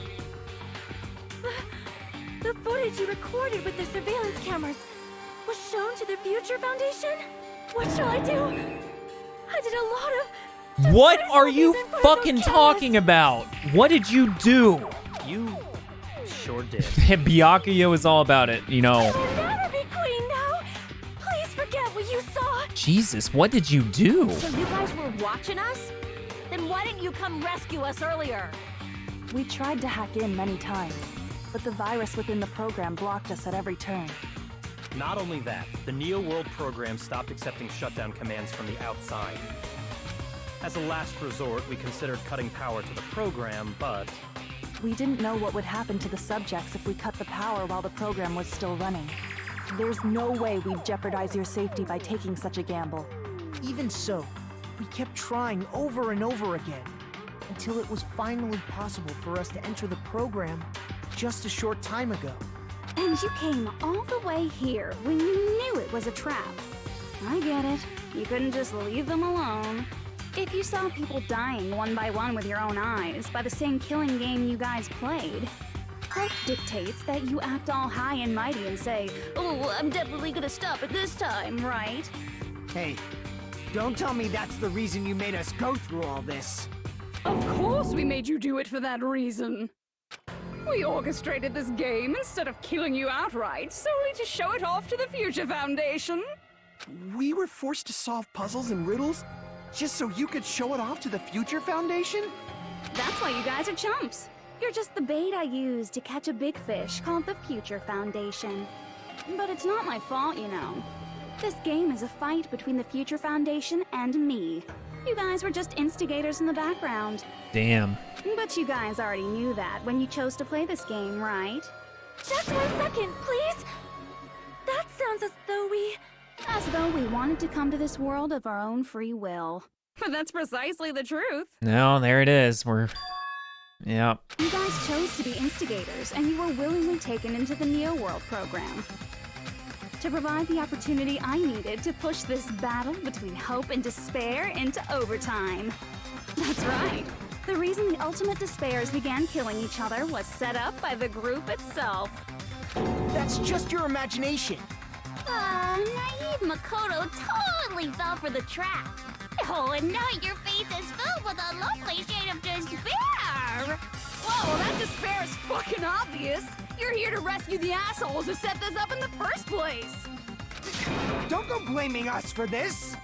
The footage you recorded with the surveillance cameras was shown to the Future Foundation? What shall I do? I did a lot of...
What are you fucking talking about? What did you do?
You sure did.
Byakuya was all about it, you know.
I'll never be queen now. Please forget what you saw.
Jesus, what did you do?
So you guys were watching us? Then why didn't you come rescue us earlier?
We tried to hack in many times, but the virus within the program blocked us at every turn.
Not only that, the Neo World program stopped accepting shutdown commands from the outside. As a last resort, we considered cutting power to the program, but...
We didn't know what would happen to the subjects if we cut the power while the program was still running. There's no way we'd jeopardize your safety by taking such a gamble.
Even so, we kept trying over and over again, until it was finally possible for us to enter the program just a short time ago.
And you came all the way here when you knew it was a trap. I get it. You couldn't just leave them alone. If you saw people dying one by one with your own eyes by the same killing game you guys played, health dictates that you act all high and mighty and say, "Oh, I'm definitely gonna stop it this time, right?"
Hey, don't tell me that's the reason you made us go through all this.
Of course we made you do it for that reason. We orchestrated this game instead of killing you outright, solely to show it off to the Future Foundation.
We were forced to solve puzzles and riddles just so you could show it off to the Future Foundation?
That's why you guys are chumps. You're just the bait I used to catch a big fish called the Future Foundation. But it's not my fault, you know. This game is a fight between the Future Foundation and me. You guys were just instigators in the background.
Damn.
But you guys already knew that when you chose to play this game, right?
Just 1 second, please. That sounds as though we
wanted to come to this world of our own free will.
but that's precisely the truth.
No, there it is. Yep.
You guys chose to be instigators, and you were willingly taken into the Neo World program to provide the opportunity I needed to push this battle between hope and despair into overtime. That's right. The reason the Ultimate Despairs began killing each other was set up by the group itself.
That's just your imagination.
Naive Makoto totally fell for the trap. Oh, and now your face is filled with a lovely shade of despair.
Whoa, well, that despair is fucking obvious. You're here to rescue the assholes who set this up in the first place.
Don't go blaming us for this.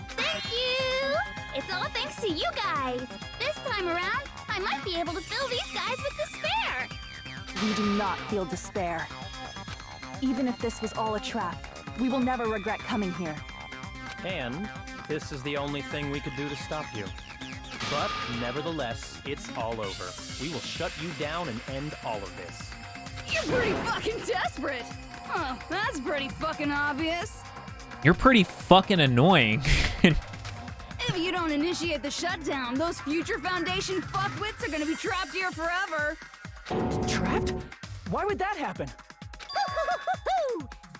Thank you. It's all thanks to you guys. This time around, I might be able to fill these guys with despair.
We do not feel despair. Even if this was all a trap, we will never regret coming here.
And this is the only thing we could do to stop you. But nevertheless, it's all over. We will shut you down and end all of this.
You're pretty fucking desperate. Oh, that's pretty fucking obvious.
You're pretty fucking annoying.
If you don't initiate the shutdown, those future Foundation fuckwits are gonna be trapped here forever.
Trapped? Why would that happen?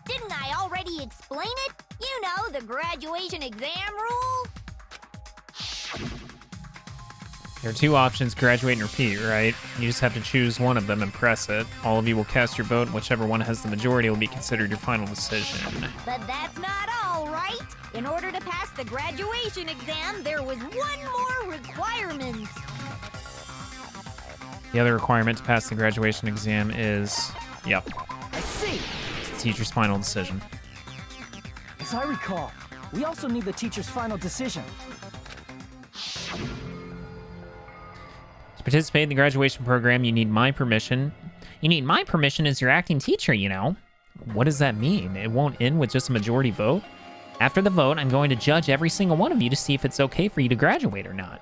Didn't I already explain it? You know, the graduation exam rule.
There are two options, graduate and repeat, right? You just have to choose one of them and press it. All of you will cast your vote, and whichever one has the majority will be considered your final decision.
But that's not all, right? In order to pass the graduation exam, there was one more requirement.
The other requirement to pass the graduation exam is, yep,
I see.
it's the teacher's final decision.
As I recall, we also need the teacher's final decision.
To participate in the graduation program, you need my permission. You need my permission as your acting teacher, you know. What does that mean? It won't end with just a majority vote? After the vote, I'm going to judge every single one of you to see if it's okay for you to graduate or not.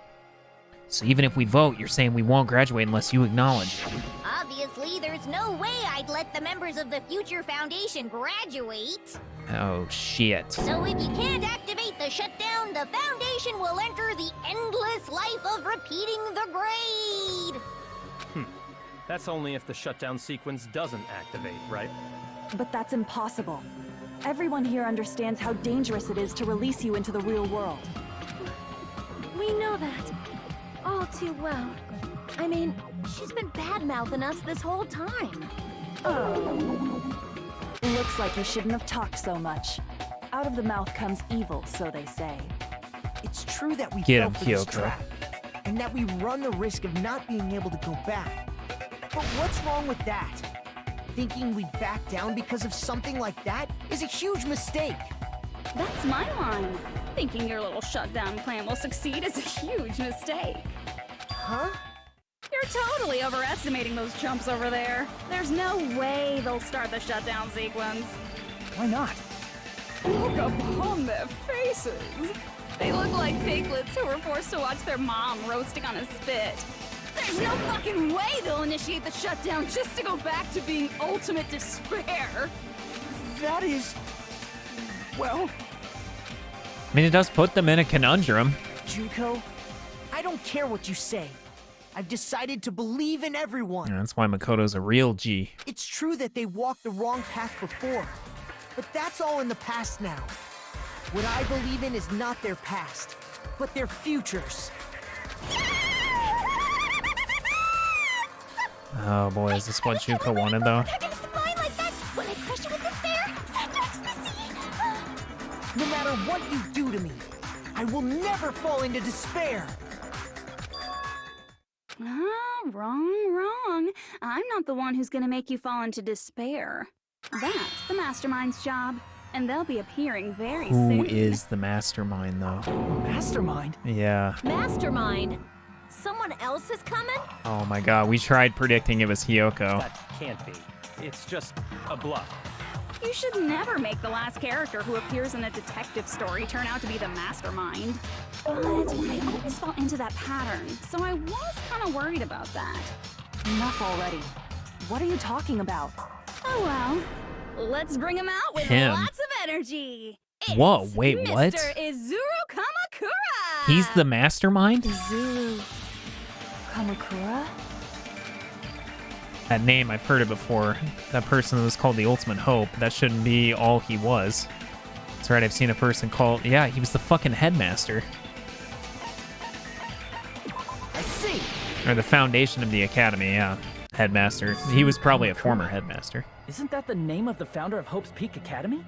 So even if we vote, you're saying we won't graduate unless you acknowledge it.
Obviously, there's no way I'd let the members of the Future Foundation graduate.
Oh, shit.
So if you can't activate the shutdown, the Foundation will enter the endless life of repeating the grade.
That's only if the shutdown sequence doesn't activate, right?
But that's impossible. Everyone here understands how dangerous it is to release you into the real world.
We know that. All too well. I mean, she's been bad-mouthing us this whole time.
Oh. Looks like you shouldn't have talked so much. Out of the mouth comes evil, so they say.
It's true that we
Get
fell
him,
for this
Kyoko.
trap, and that we run the risk of not being able to go back. But what's wrong with that? Thinking we'd back down because of something like that is a huge mistake.
That's my line. Thinking your little shutdown plan will succeed is a huge mistake.
Huh?
You're totally overestimating those chumps over there. There's no way they'll start the shutdown sequence.
Why not?
Look upon their faces. They look like piglets who were forced to watch their mom roasting on a spit. There's no fucking way they'll initiate the shutdown just to go back to being ultimate despair.
That is... well...
I mean, it does put them in a conundrum.
Junko, I don't care what you say. I've decided to believe in everyone.
Yeah, that's why Makoto's a real G.
It's true that they walked the wrong path before, but that's all in the past now. What I believe in is not their past, but their futures.
Oh boy, is this what Junko wanted though?
No matter what you do to me, I will never fall into despair.
Wrong. I'm not the one who's gonna make you fall into despair. That's the Mastermind's job, and they'll be appearing very soon.
Who is the mastermind though?
Mastermind?
Yeah.
Mastermind? Someone else is coming?
Oh my god, we tried predicting it was Hiyoko.
That can't be. It's just a bluff.
You should never make the last character who appears in a detective story turn out to be the mastermind. But I always fall into that pattern, so I was kind of worried about that.
Enough already. What are you talking about?
Oh well, let's bring him out with
Him.
lots of energy. It's
Whoa, wait, what?
Mr. Izuru Kamakura!
He's the mastermind?
Izuru Kamakura?
That name, I've heard it before. That person was called the Ultimate Hope. That shouldn't be all he was. That's right, I've seen a person called... Yeah, he was the fucking headmaster.
I see.
Or the foundation of the academy, yeah. Headmaster. He was probably a former headmaster.
Isn't that the name of the founder of Hope's Peak Academy?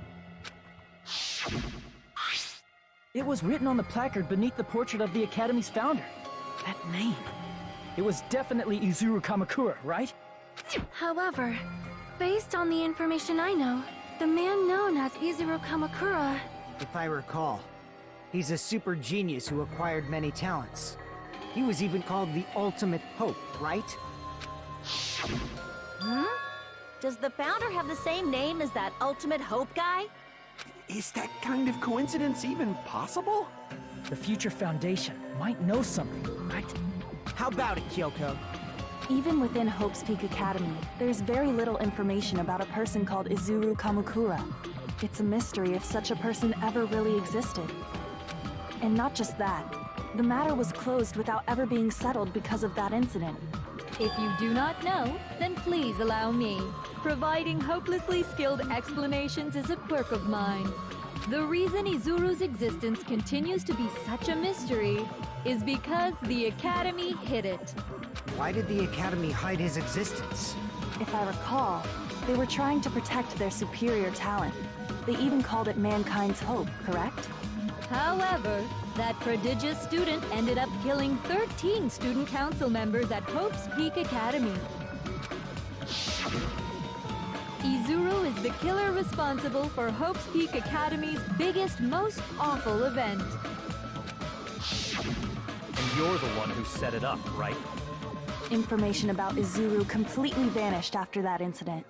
It was written on the placard beneath the portrait of the Academy's founder. That name. It was definitely Izuru Kamakura, right?
However, based on the information I know, the man known as Izuru Kamakura...
If I recall, he's a super genius who acquired many talents. He was even called the Ultimate Hope, right?
Hmm? Does the founder have the same name as that Ultimate Hope guy?
Is that kind of coincidence even possible?
The future foundation might know something, right?
How about it, Kyoko?
Even within Hope's Peak Academy, there's very little information about a person called Izuru Kamakura. It's a mystery if such a person ever really existed. And not just that, the matter was closed without ever being settled because of that incident.
If you do not know, then please allow me. Providing hopelessly skilled explanations is a quirk of mine. The reason Izuru's existence continues to be such a mystery is because the Academy hid it.
Why did the Academy hide his existence?
If I recall, they were trying to protect their superior talent. They even called it mankind's hope, correct?
However, that prodigious student ended up killing 13 student council members at Hope's Peak Academy. Izuru is the killer responsible for Hope's Peak Academy's biggest, most awful event.
And you're the one who set it up, right?
Information about Izuru completely vanished after that incident.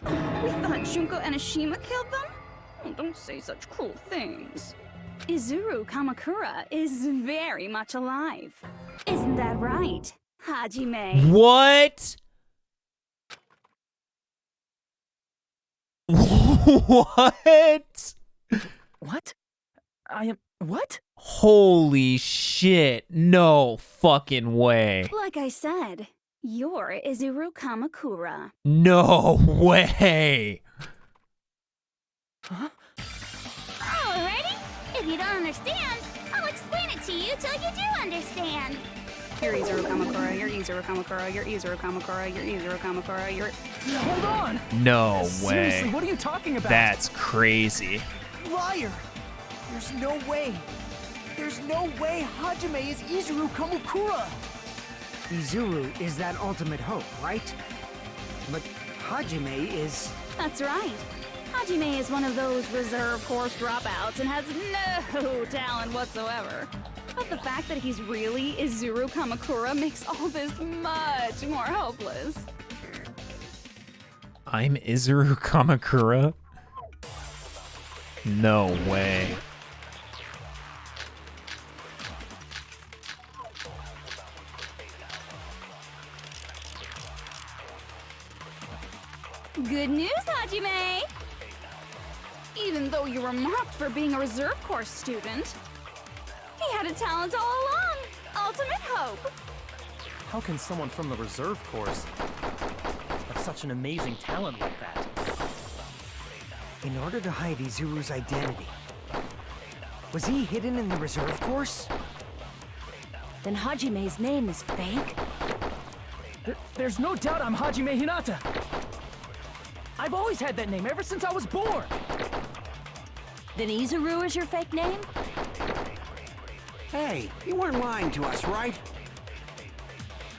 We thought Junko and Ashima killed them? Oh, don't say such cruel things. Izuru Kamakura is very much alive. Isn't that right, Hajime?
What? What?
What? What?
Holy shit. No fucking way.
Like I said, you're Izuru Kamakura.
No way.
Huh?
Alrighty. If you don't understand, I'll explain it to you till you do understand.
You're Izuru Kamakura, you're Izuru Kamakura, you're Izuru Kamakura, you're Izuru Kamakura, you're...
Hold on!
No
Seriously,
way.
what are you talking about?
That's crazy.
Liar! There's no way. There's no way Hajime is Izuru Kamakura!
Izuru is that Ultimate Hope, right? But Hajime is...
That's right. Hajime is one of those reserve course dropouts and has no talent whatsoever. But the fact that he's really Izuru Kamakura makes all this much more hopeless.
I'm Izuru Kamakura? No way.
Good news, Hajime! Even though you were mocked for being a reserve course student, he had a talent all along! Ultimate Hope!
How can someone from the reserve course have such an amazing talent like that?
In order to hide Izuru's identity, was he hidden in the reserve course?
Then Hajime's name is fake?
There's no doubt I'm Hajime Hinata! I've always had that name ever since I was born!
Then Izuru is your fake name?
Hey, you weren't lying to us, right?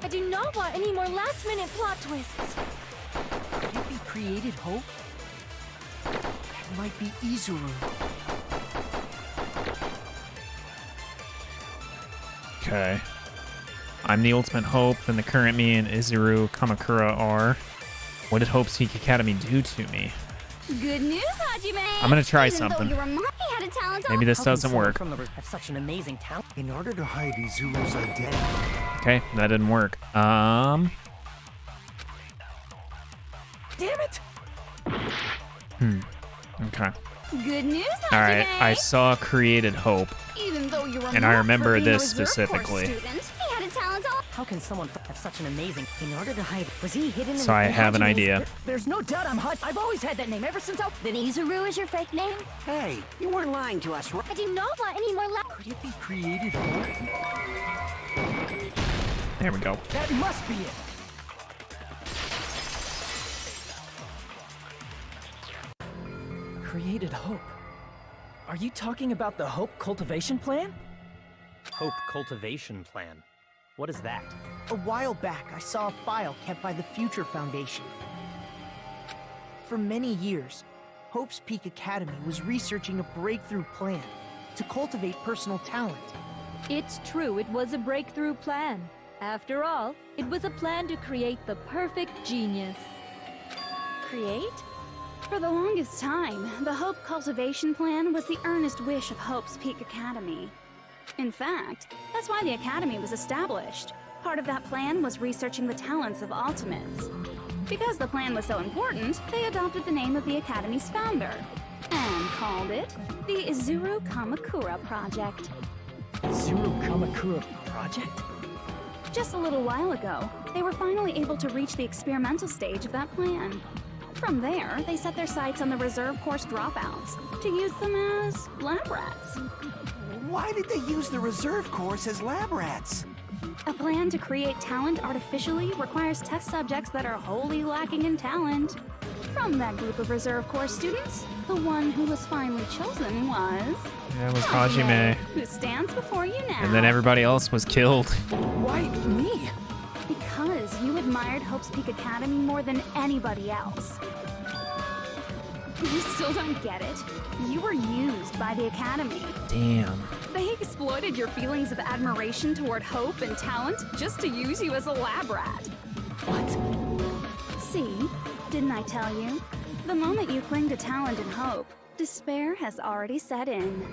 I do not want any more last-minute plot twists.
Could it be created hope? It might be Izuru.
Okay. I'm the Ultimate Hope, and the current me and Izuru Kamakura are. What did Hope's Peak Academy do to me?
Good news, Hajime!
I'm gonna try
Even
something.
Though you were mocked, he had a talent all
Maybe this doesn't work.
Have such an amazing talent.
In order to hide Izuru's identity.
Okay, that didn't work.
Damn it!
Okay.
Good news,
All right,
Hajime!
I saw Created Hope.
Even though you were
And I
mocked
remember
for being a
this
reserve corps
specifically.
student, he had a talent all.
How can someone have such an amazing... In order to hide... Was he hidden in...
So I have an
Hajime's-
idea.
There's no doubt I'm hot. I've always had that name ever since I...
Then Izuru is your fake name?
Hey, you weren't lying to us, right?
I do not want any more
Could it be Created Hope?
There we go.
That must be it. Created Hope. Are you talking about the Hope Cultivation Plan?
Hope Cultivation Plan. What is that?
A while back, I saw a file kept by the Future Foundation. For many years, Hope's Peak Academy was researching a breakthrough plan to cultivate personal talent.
It's true, it was a breakthrough plan. After all, it was a plan to create the perfect genius.
Create? For the longest time, the Hope Cultivation Plan was the earnest wish of Hope's Peak Academy. In fact, that's why the Academy was established. Part of that plan was researching the talents of Ultimates. Because the plan was so important, they adopted the name of the Academy's founder and called it the Izuru Kamakura Project.
Izuru Kamakura Project?
Just a little while ago, they were finally able to reach the experimental stage of that plan. From there, they set their sights on the reserve course dropouts to use them as lab rats.
Why did they use the reserve course as lab rats?
A plan to create talent artificially requires test subjects that are wholly lacking in talent. From that group of reserve course students, the one who was finally chosen was...
That was Hajime.
Who stands before you now.
And then everybody else was killed.
Why me?
Because you admired Hope's Peak Academy more than anybody else. You still don't get it? You were used by the Academy.
Damn.
They exploited your feelings of admiration toward hope and talent just to use you as a lab rat.
What?
See? Didn't I tell you? The moment you cling to talent and hope, despair has already set in.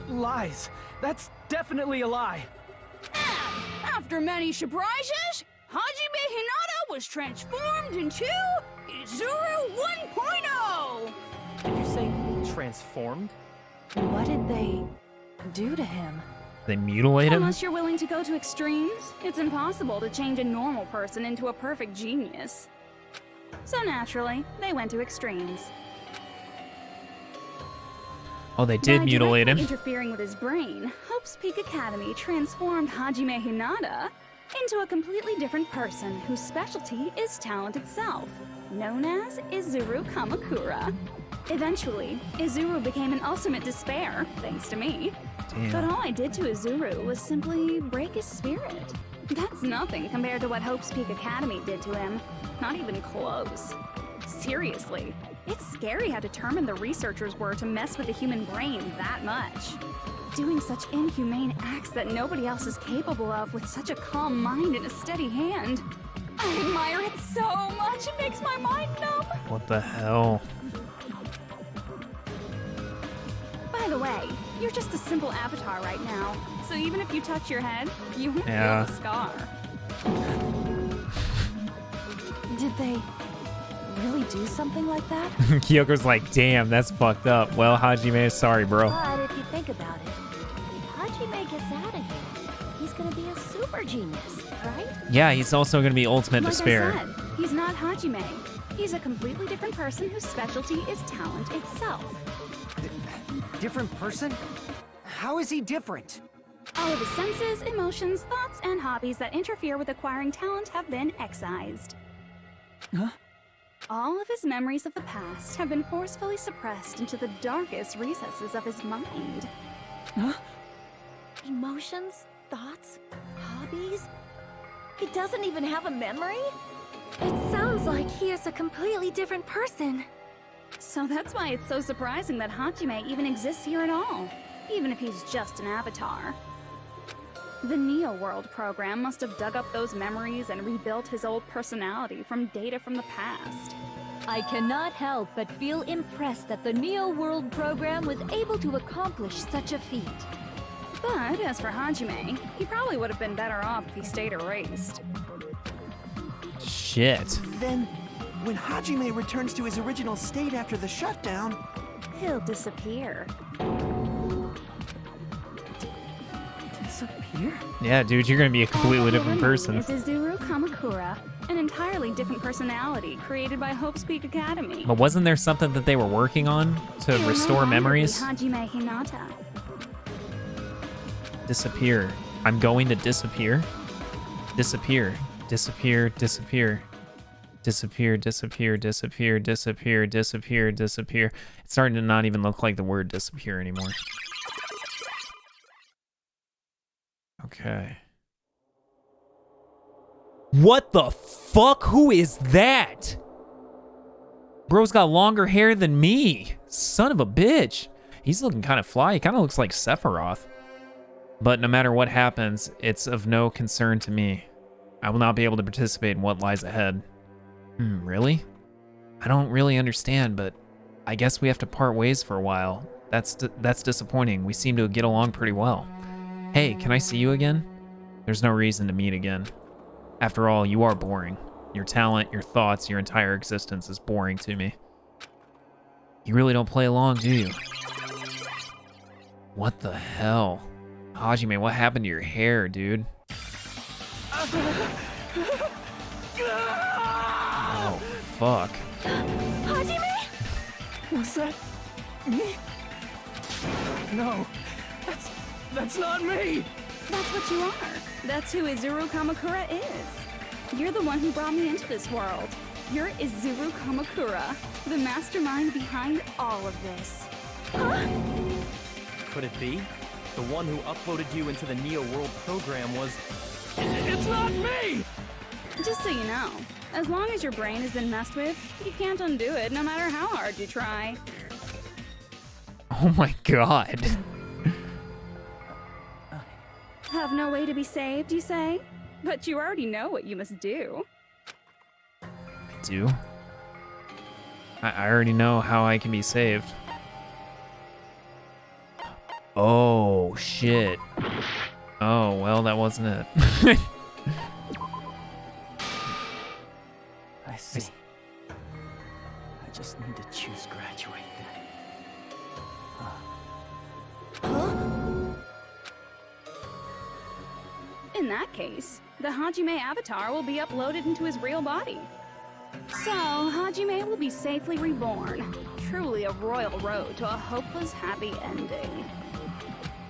Lies. That's definitely a lie.
After many surprises, Hajime Hinata was transformed into Izuru 1.0!
Did you say transformed?
What did they do to him?
They mutilate him?
Unless you're willing to go to extremes, it's impossible to change a normal person into a perfect genius. So naturally, they went to extremes.
Oh, they did
By
mutilate him.
directly interfering with his brain, Hope's Peak Academy transformed Hajime Hinata into a completely different person whose specialty is talent itself, known as Izuru Kamakura. Eventually, Izuru became an ultimate despair, thanks to me.
Damn.
But all I did to Izuru was simply break his spirit. That's nothing compared to what Hope's Peak Academy did to him. Not even close. Seriously, it's scary how determined the researchers were to mess with the human brain that much. Doing such inhumane acts that nobody else is capable of with such a calm mind and a steady hand. I admire it so much, it makes my mind numb.
What the hell?
By the way, you're just a simple avatar right now, so even if you touch your head, you won't
Yeah.
feel the scar.
Did they really do something like that?
Kyoko's like, damn, that's fucked up. Well, Hajime, sorry, bro.
But if you think about it, if Hajime gets out of here, he's gonna be a super genius, right?
Yeah, he's also gonna be Ultimate
Like
Despair.
I said, he's not Hajime. He's a completely different person whose specialty is talent itself.
Different person? How is he different?
All of his senses, emotions, thoughts, and hobbies that interfere with acquiring talent have been excised.
Huh?
All of his memories of the past have been forcefully suppressed into the darkest recesses of his mind.
Huh?
Emotions? Thoughts? Hobbies? He doesn't even have a memory? It sounds like he is a completely different person.
So that's why it's so surprising that Hajime even exists here at all, even if he's just an avatar. The Neo World program must have dug up those memories and rebuilt his old personality from data from the past.
I cannot help but feel impressed that the Neo World program was able to accomplish such a feat.
But as for Hajime, he probably would have been better off if he stayed erased.
Shit.
Then, when Hajime returns to his original state after the shutdown,
he'll disappear.
Disappear?
Yeah, dude, you're gonna be a completely different person.
Is Izuru Kamakura, an entirely different personality created by Hope's Peak Academy.
But wasn't there something that they were working on to
He will
restore
no longer be
memories?
Hajime Hinata.
Disappear. I'm going to disappear. Disappear. Disappear. Disappear. Disappear. Disappear. Disappear. Disappear. Disappear. Disappear. It's starting to not even look like the word disappear anymore. Okay. What the fuck? Who is that? Bro's got longer hair than me. Son of a bitch. He's looking kind of fly. He kind of looks like Sephiroth. But no matter what happens, it's of no concern to me. I will not be able to participate in what lies ahead. Really? I don't really understand, but I guess we have to part ways for a while. That's disappointing. We seem to get along pretty well. Hey, can I see you again? There's no reason to meet again. After all, you are boring. Your talent, your thoughts, your entire existence is boring to me. You really don't play along, do you? What the hell? Hajime, what happened to your hair, dude? Oh, fuck.
Hajime?
Was that me? No, that's not me.
That's what you are. That's who Izuru Kamakura is. You're the one who brought me into this world. You're Izuru Kamakura, the mastermind behind all of this.
Huh?
Could it be? The one who uploaded you into the Neo World program was...
It's not me!
Just so you know, as long as your brain has been messed with, you can't undo it no matter how hard you try.
Oh my god.
Have no way to be saved, you say? But you already know what you must do.
Do? I already know how I can be saved. Oh, shit. Oh, well, that wasn't it.
I see. I just need to choose graduate then.
In that case, the Hajime avatar will be uploaded into his real body. So, Hajime will be safely reborn. Truly a royal road to a hopeless happy ending.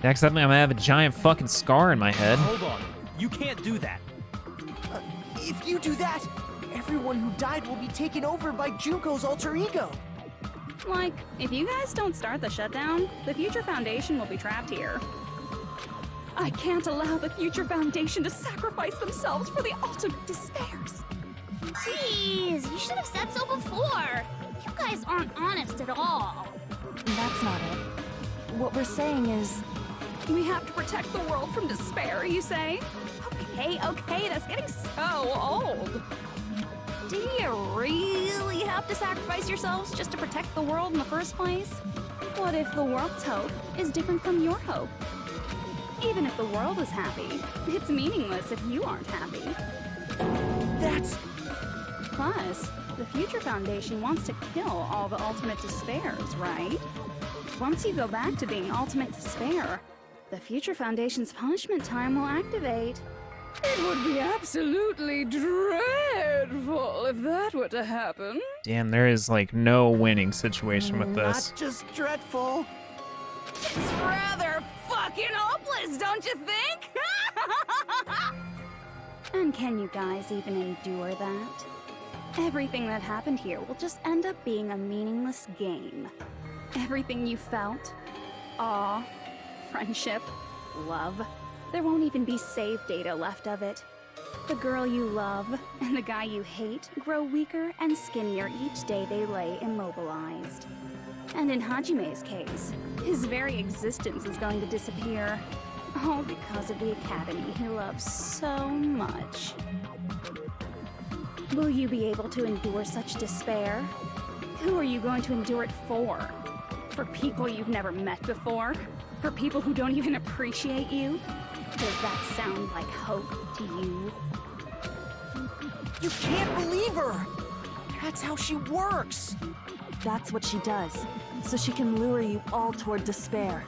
Next up, I'm gonna have a giant fucking scar in my head.
Hold on. You can't do that.
If you do that, everyone who died will be taken over by Junko's alter ego.
Like, if you guys don't start the shutdown, the Future Foundation will be trapped here. I can't allow the Future Foundation to sacrifice themselves for the ultimate despairs.
Jeez, you should have said so before. You guys aren't honest at all.
That's not it. What we're saying is...
We have to protect the world from despair, you say? Okay, that's getting so old. Do you really have to sacrifice yourselves just to protect the world in the first place? What if the world's hope is different from your hope? Even if the world is happy, it's meaningless if you aren't happy.
That's...
Plus, the Future Foundation wants to kill all the ultimate despairs, right? Once you go back to being ultimate despair, the Future Foundation's punishment time will activate. It would be absolutely dreadful if that were to happen.
Damn, there is like no winning situation with this.
Not just dreadful.
It's rather fucking hopeless, don't you think? And can you guys even endure that? Everything that happened here will just end up being a meaningless game. Everything you felt, awe, friendship, love, there won't even be save data left of it. The girl you love and the guy you hate grow weaker and skinnier each day they lay immobilized. And in Hajime's case, his very existence is going to disappear. All because of the academy he loves so much. Will you be able to endure such despair? Who are you going to endure it for? For people you've never met before? For people who don't even appreciate you? Does that sound like hope to you?
You can't believe her! That's how she works!
That's what she does, so she can lure you all toward despair.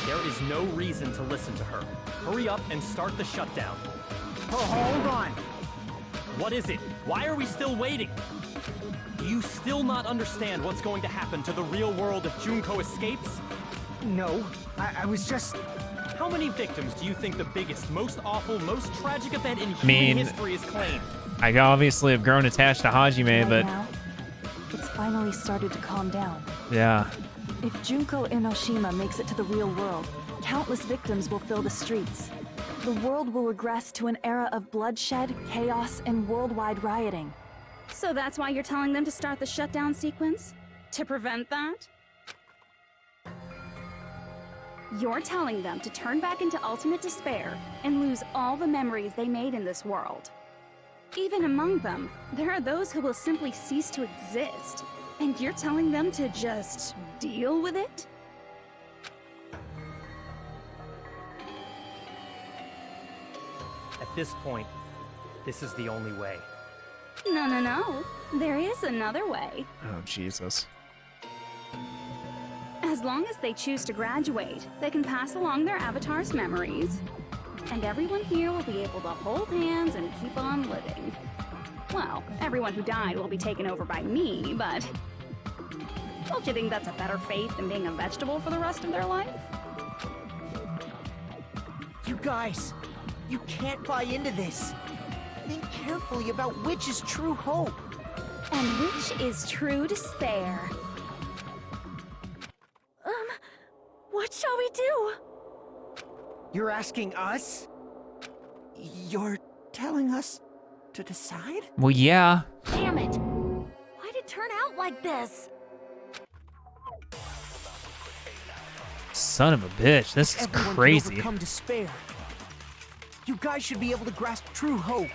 There is no reason to listen to her. Hurry up and start the shutdown.
Oh, hold on.
What is it? Why are we still waiting? Do you still not understand what's going to happen to the real world if Junko escapes?
No, I was just...
How many victims do you think the biggest, most awful, most tragic event in human
mean,
history has claimed?
I obviously have grown attached to Hajime,
Right
but
now, it's finally started to calm down.
yeah.
If Junko Enoshima makes it to the real world, countless victims will fill the streets. The world will regress to an era of bloodshed, chaos, and worldwide rioting.
So that's why you're telling them to start the shutdown sequence? To prevent that? You're telling them to turn back into ultimate despair and lose all the memories they made in this world. Even among them, there are those who will simply cease to exist. And you're telling them to just deal with it?
At this point, this is the only way.
No, no, no. There is another way.
Oh, Jesus.
As long as they choose to graduate, they can pass along their avatar's memories. And everyone here will be able to hold hands and keep on living. Well, everyone who died will be taken over by me, but... Don't you think that's a better fate than being a vegetable for the rest of their life?
You guys, you can't buy into this. Think carefully about which is true hope.
And which is true despair.
What shall we do?
You're asking us?
You're telling us to decide?
Well, yeah.
Damn it! Why'd it turn out like this?
Son of a bitch. This is
Everyone can
crazy.
overcome despair. You guys should be able to grasp true hope.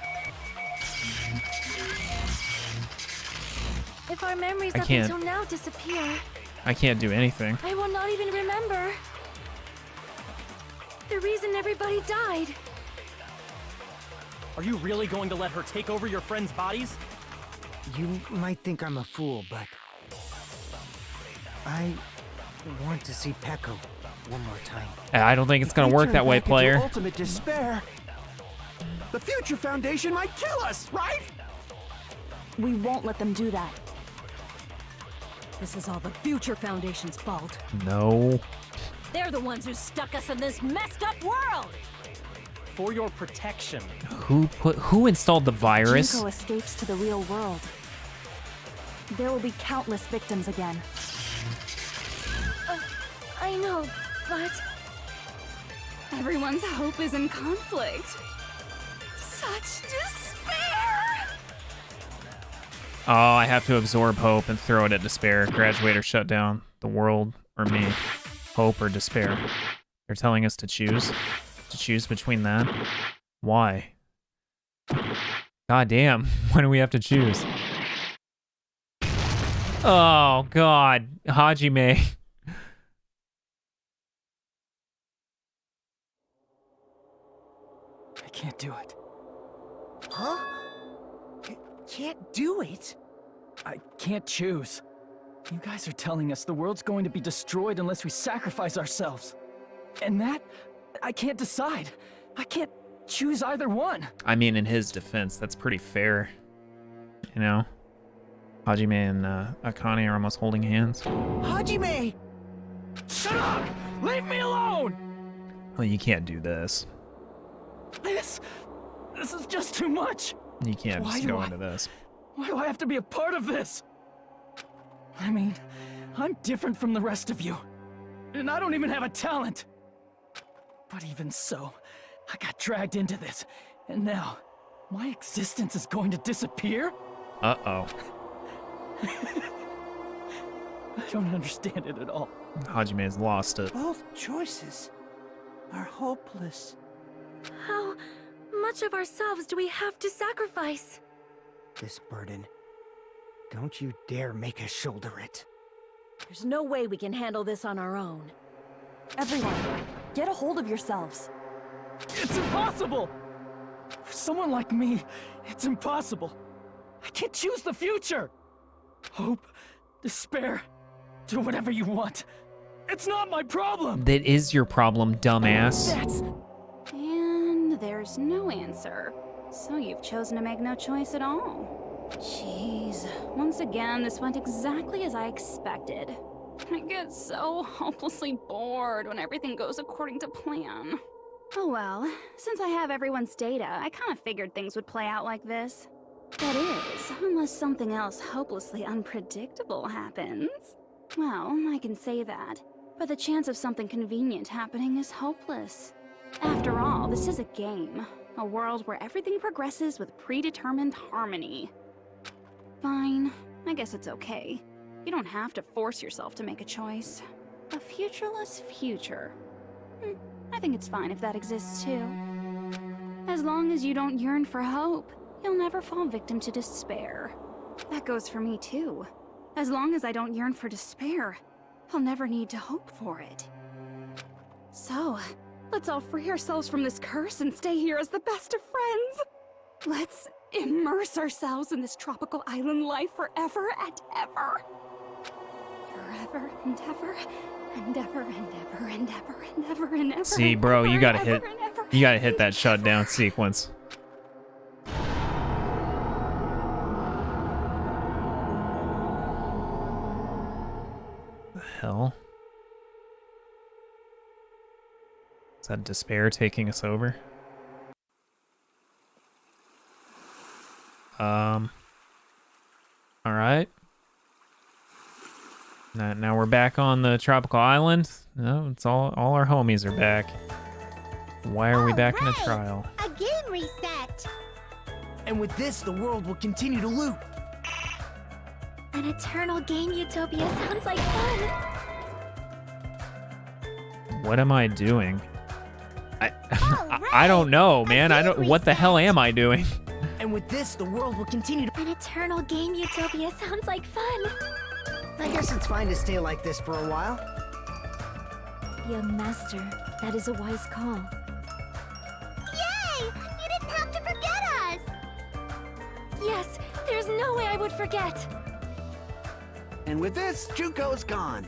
If our memories
I
up
can't.
until now disappear,
I can't do anything.
I will not even remember the reason everybody died.
Are you really going to let her take over your friends' bodies?
You might think I'm a fool, but... I want to see Peko one more time.
I don't think it's gonna work that way, player.
Ultimate despair. The Future Foundation might kill us, right?
We won't let them do that.
This is all the Future Foundation's fault.
No.
They're the ones who stuck us in this messed up world!
For your protection.
Who installed the virus?
Junko escapes to the real world. There will be countless victims again.
I know, but...
Everyone's hope is in conflict. Such despair!
Oh, I have to absorb hope and throw it at despair. Graduate or shut down the world or me. Hope or despair. They're telling us to choose. To choose between that. Why? God damn. When do we have to choose? Oh, God. Hajime.
I can't do it.
Huh? Can't do it?
I can't choose. You guys are telling us the world's going to be destroyed unless we sacrifice ourselves. And that, I can't decide. I can't choose either one.
I mean, in his defense, that's pretty fair. You know? Hajime and Akane are almost holding hands.
Hajime!
Shut up! Leave me alone!
Well, you can't do this.
This is just too much.
You can't
Why
just
do
go
I-
into this.
Why do I have to be a part of this? I mean, I'm different from the rest of you. And I don't even have a talent. But even so, I got dragged into this. And now, my existence is going to disappear?
Uh-oh.
I don't understand it at all.
Hajime has lost it.
Both choices are hopeless.
How much of ourselves do we have to sacrifice?
This burden. Don't you dare make us shoulder it.
There's no way we can handle this on our own.
Everyone, get a hold of yourselves.
It's impossible! For someone like me, it's impossible. I can't choose the future! Hope, despair, do whatever you want. It's not my problem!
That is your problem, dumbass.
And there's no answer. So you've chosen to make no choice at all. Jeez, once again, this went exactly as I expected. I get so hopelessly bored when everything goes according to plan. Oh well, since I have everyone's data, I kind of figured things would play out like this. That is, unless something else hopelessly unpredictable happens. Well, I can say that, but the chance of something convenient happening is hopeless. After all, this is a game. A world where everything progresses with predetermined harmony. Fine, I guess it's okay. You don't have to force yourself to make a choice. A futureless future. I think it's fine if that exists too. As long as you don't yearn for hope, you'll never fall victim to despair. That goes for me too. As long as I don't yearn for despair, I'll never need to hope for it. So, let's all free ourselves from this curse and stay here as the best of friends. Let's immerse ourselves in this tropical island life forever and ever. Forever and ever and ever and ever and ever and ever and ever.
See, bro, you gotta hit that shutdown sequence. The hell? Is that despair taking us over? All right. Now we're back on the tropical island. No, it's all our homies are back. Why are we back in a trial?
A game reset.
And with this, the world will continue to loop.
An eternal game utopia sounds like fun.
What am I doing? I don't know, man. What the hell am I doing?
And with this, the world will continue to...
An eternal game utopia sounds like fun.
I guess it's fine to stay like this for a while.
Young master, that is a wise call.
Yay! You didn't have to forget us!
Yes, there's no way I would forget.
And with this, Juko's gone.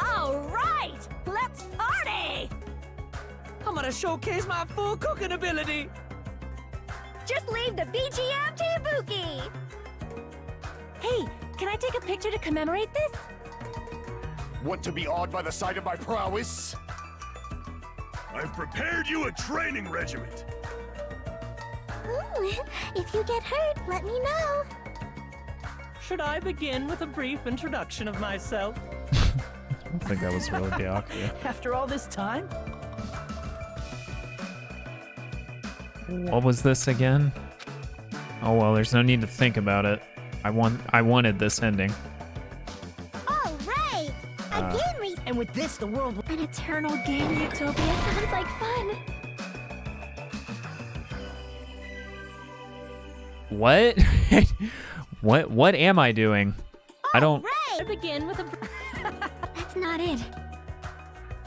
All right, let's party!
I'm gonna showcase my full cooking ability.
Just leave the BGM to Ibuki!
Hey, can I take a picture to commemorate this?
Want to be awed by the sight of my prowess? I've prepared you a training regiment.
Ooh, if you get hurt, let me know.
Should I begin with a brief introduction of myself?
I don't think that was really Byakuya.
After all this time?
What was this again? Oh well, there's no need to think about it. I wanted this ending.
All right, a game reset.
And with this, the world will...
An eternal game utopia sounds like fun.
What? What am I doing? I don't...
I begin with a...
That's not it.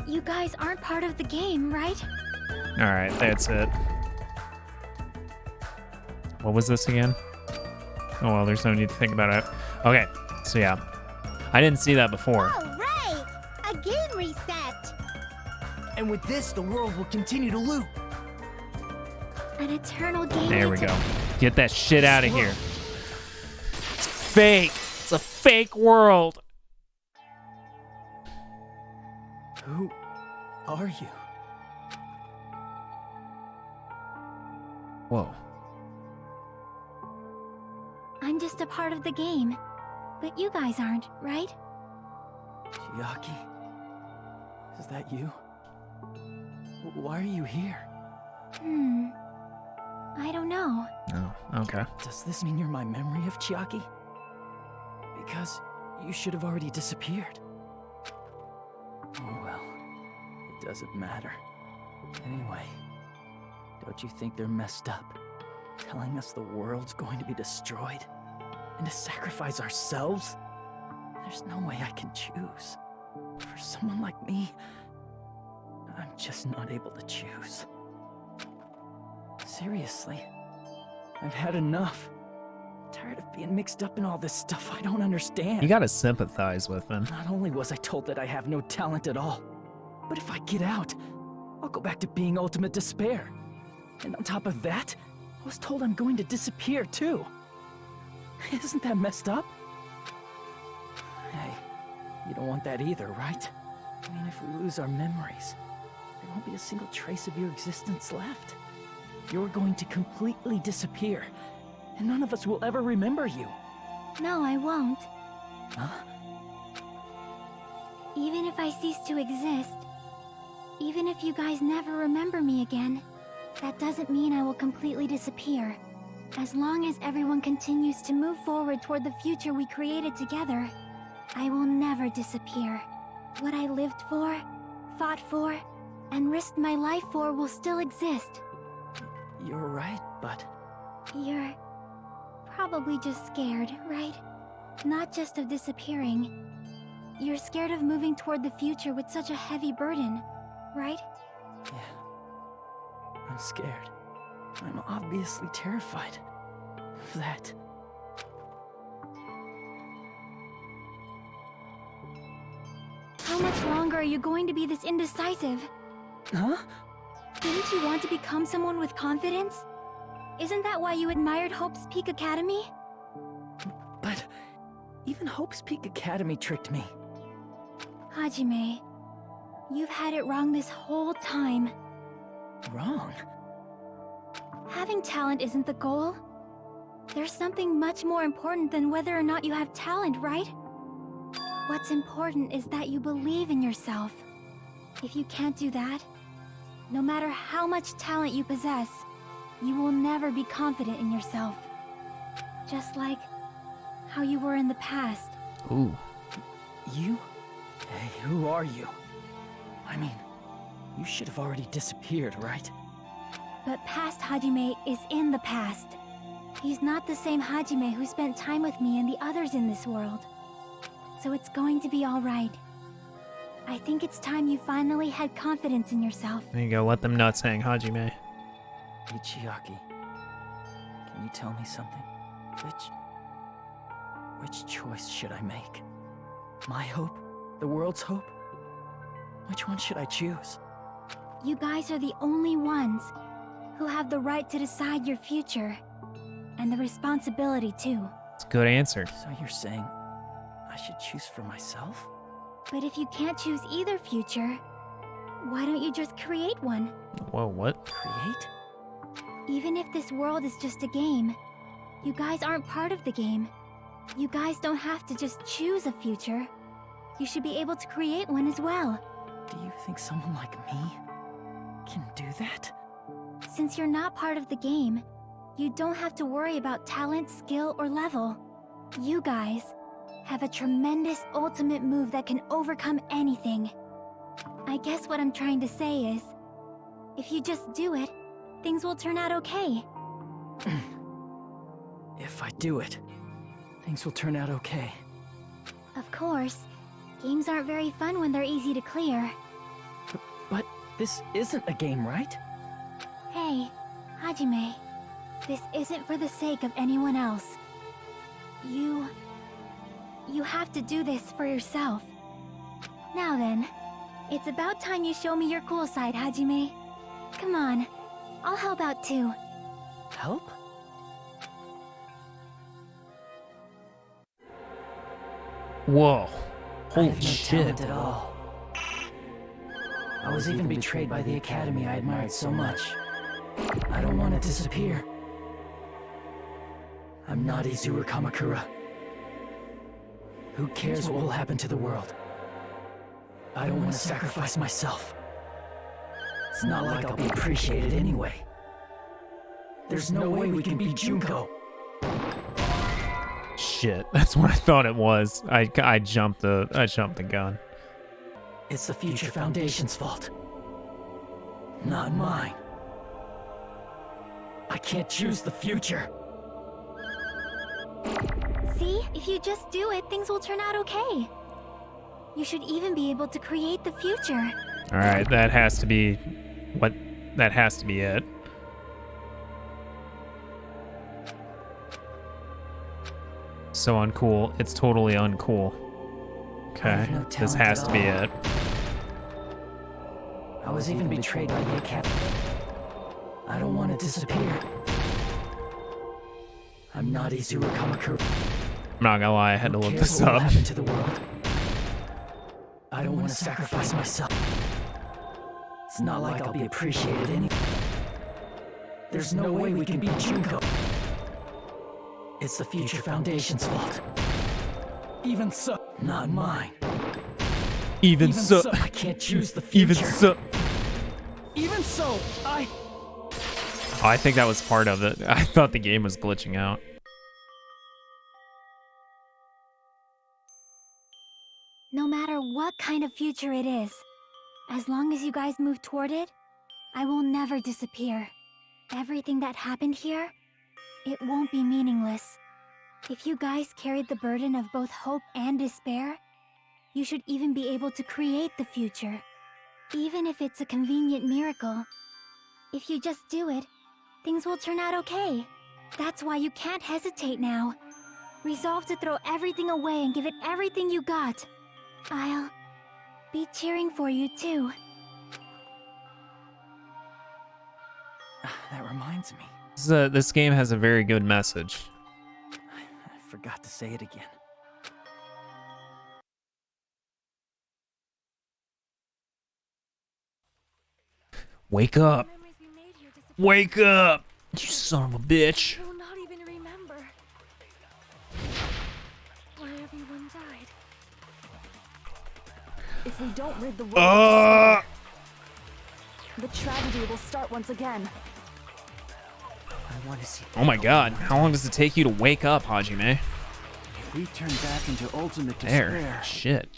You guys aren't part of the game, right?
Alright, that's it. What was this again? Oh well, there's no need to think about it. Okay, so yeah. I didn't see that before.
All right, a game reset.
And with this, the world will continue to loop.
An eternal game.
There we go. Get that shit out of here. It's fake. It's a fake world.
Who are you?
Whoa.
I'm just a part of the game. But you guys aren't, right?
Chiaki? Is that you? Why are you here?
I don't know.
Oh, okay.
Does this mean you're my memory of Chiaki? Because you should have already disappeared. Oh well, it doesn't matter. Anyway, don't you think they're messed up? Telling us the world's going to be destroyed? And to sacrifice ourselves? There's no way I can choose. For someone like me, I'm just not able to choose. Seriously, I've had enough. Tired of being mixed up in all this stuff I don't understand.
You gotta sympathize with him.
Not only was I told that I have no talent at all, but if I get out, I'll go back to being ultimate despair. And on top of that, I was told I'm going to disappear too. Isn't that messed up? Hey, you don't want that either, right? I mean, if we lose our memories, there won't be a single trace of your existence left. You're going to completely disappear, and none of us will ever remember you.
No, I won't.
Huh?
Even if I cease to exist, even if you guys never remember me again, that doesn't mean I will completely disappear. As long as everyone continues to move forward toward the future we created together, I will never disappear. What I lived for, fought for, and risked my life for will still exist.
You're right, but...
You're probably just scared, right? Not just of disappearing. You're scared of moving toward the future with such a heavy burden, right?
Yeah. I'm scared. I'm obviously terrified of that.
How much longer are you going to be this indecisive?
Huh?
Didn't you want to become someone with confidence? Isn't that why you admired Hope's Peak Academy?
But even Hope's Peak Academy tricked me.
Hajime, you've had it wrong this whole time.
Wrong?
Having talent isn't the goal. There's something much more important than whether or not you have talent, right? What's important is that you believe in yourself. If you can't do that, no matter how much talent you possess, you will never be confident in yourself. Just like how you were in the past.
Ooh.
You? Hey, who are you? I mean, you should have already disappeared, right?
But past Hajime is in the past. He's not the same Hajime who spent time with me and the others in this world. So it's going to be alright. I think it's time you finally had confidence in yourself.
There you go, let them nuts hang, Hajime.
Ichiaki, can you tell me something? Which choice should I make? My hope? The world's hope? Which one should I choose?
You guys are the only ones who have the right to decide your future. And the responsibility, too.
It's a good answer.
So you're saying I should choose for myself?
But if you can't choose either future, why don't you just create one?
Whoa, what?
Create?
Even if this world is just a game, you guys aren't part of the game. You guys don't have to just choose a future. You should be able to create one as well.
Do you think someone like me can do that?
Since you're not part of the game, you don't have to worry about talent, skill, or level. You guys have a tremendous ultimate move that can overcome anything. I guess what I'm trying to say is, if you just do it, things will turn out okay.
If I do it, things will turn out okay.
Of course, games aren't very fun when they're easy to clear.
But this isn't a game, right?
Hey, Hajime, this isn't for the sake of anyone else. You have to do this for yourself. Now then, it's about time you show me your cool side, Hajime. Come on, I'll help out too.
Help?
Whoa. Holy
I have no
shit.
talent at all. I was even betrayed by the academy I admired so much. I don't want to disappear. I'm not Izuru Kamakura. Who cares what will happen to the world? I don't want to sacrifice myself. It's not like I'll be appreciated anyway. There's no way we can beat Junko.
Shit, that's what I thought it was. I jumped the gun.
It's the Future Foundation's fault. Not mine. I can't choose the future.
See, if you just do it, things will turn out okay. You should even be able to create the future.
Alright, that has to be it. so uncool. It's totally uncool. Okay,
no
this
talent
has
at
to be
all.
it.
I was even betrayed by the Academy. I don't want to disappear. I'm not Izuru Kamakura.
I'm not gonna lie, I had to look this
What will
up.
happen to the world? I don't want to sacrifice myself. It's not like I'll be appreciated anyway. There's no way we can beat Junko. It's the Future Foundation's fault. Even so, not mine.
Even so,
I can't choose the future.
even so.
Even so,
Oh, I think that was part of it. I thought the game was glitching out.
No matter what kind of future it is, as long as you guys move toward it, I will never disappear. Everything that happened here, it won't be meaningless. If you guys carried the burden of both hope and despair, you should even be able to create the future. Even if it's a convenient miracle. If you just do it, things will turn out okay. That's why you can't hesitate now. Resolve to throw everything away and give it everything you got. I'll be cheering for you too.
that reminds me.
This game has a very good message.
I forgot to say it again.
Wake up. Wake up, you son of a bitch.
I will not even remember why everyone died.
If we don't rid the world of despair, the tragedy will start once again.
I want to see.
Oh my god, how long does it take you to wake up, Hajime?
If we turn back into ultimate
There,
despair,
shit.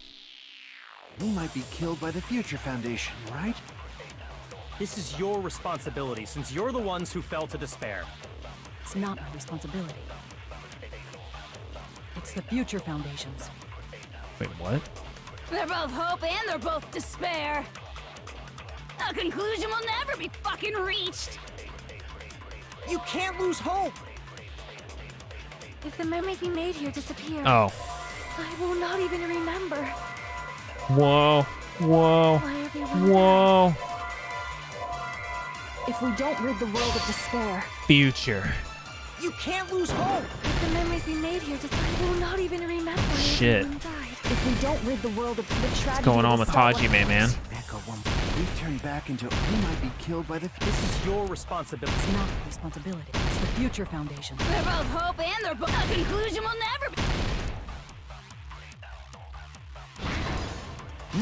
we might be killed by the Future Foundation, right?
This is your responsibility, since you're the ones who fell to despair.
It's not my responsibility. It's the Future Foundation's.
Wait, what?
They're both hope and they're both despair. A conclusion will never be fucking reached.
You can't lose hope!
If the memories we made here disappear,
Oh.
I will not even remember
Whoa. Whoa.
why everyone
Whoa.
If we don't rid the world of despair,
Future.
You can't lose hope!
If the memories we made here I will not even remember why
Shit.
everyone died.
if we don't rid the world of the tragedy,
What's going on with Hajime, man?
If we turn back into, we might be killed by the.
This is your responsibility.
It's not my responsibility. It's the Future Foundation.
They're both hope and they're both. A conclusion will never be.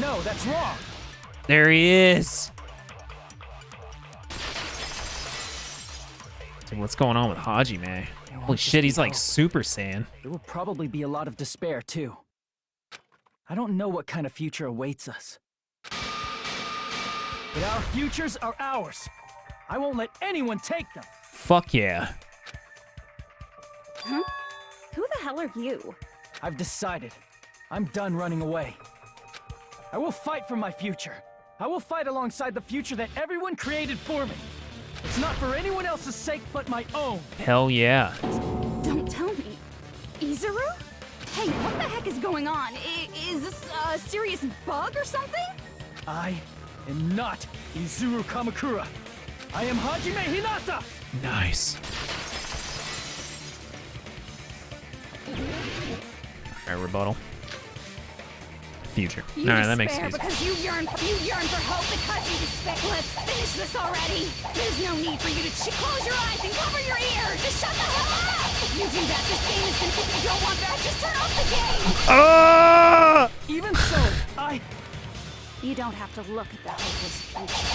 No, that's wrong.
There he is. Dude, what's going on with Hajime? Holy shit, he's like Super Saiyan.
There will probably be a lot of despair, too. I don't know what kind of future awaits us. But our futures are ours. I won't let anyone take them.
Fuck yeah.
Huh? Who the hell are you?
I've decided. I'm done running away. I will fight for my future. I will fight alongside the future that everyone created for me. It's not for anyone else's sake but my own.
Hell yeah.
Don't tell me. Izuru? Hey, what the heck is going on? Is this a serious bug or something?
I am not Izuru Kamakura. I am Hajime Hinata!
Nice. Alright, rebuttal. Future.
You
Alright, that makes
despair
sense.
because you yearn for hope because you despair. Let's finish this already. There's no need for you to close your eyes and cover your ears. Just shut the hell up. If you do that, this game is gonna. If you don't want that, just turn off the game.
Even so,
You don't have to look at the hopeless future.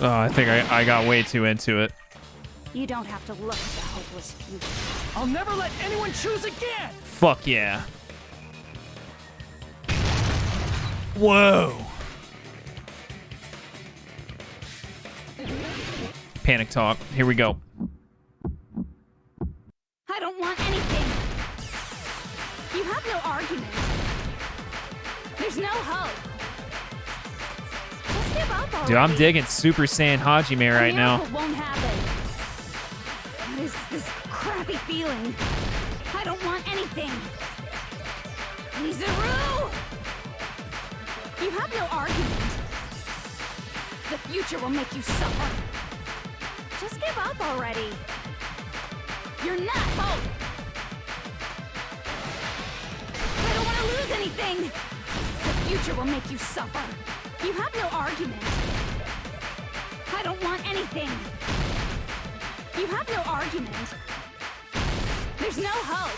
Oh, I think I got way too into it.
You don't have to look at the hopeless future.
I'll never let anyone choose again!
Fuck yeah. Whoa. Panic talk. Here we go.
I don't want anything. You have no argument. There's no hope. Just give up already.
Dude, I'm digging Super Saiyan Hajime right now.
It won't happen. What is this crappy feeling? I don't want anything! Izuru! You have no argument. The future will make you suffer. Just give up already. You're not hope. I don't want to lose anything. The future will make you suffer. You have no argument. I don't want anything. You have no argument. There's no hope.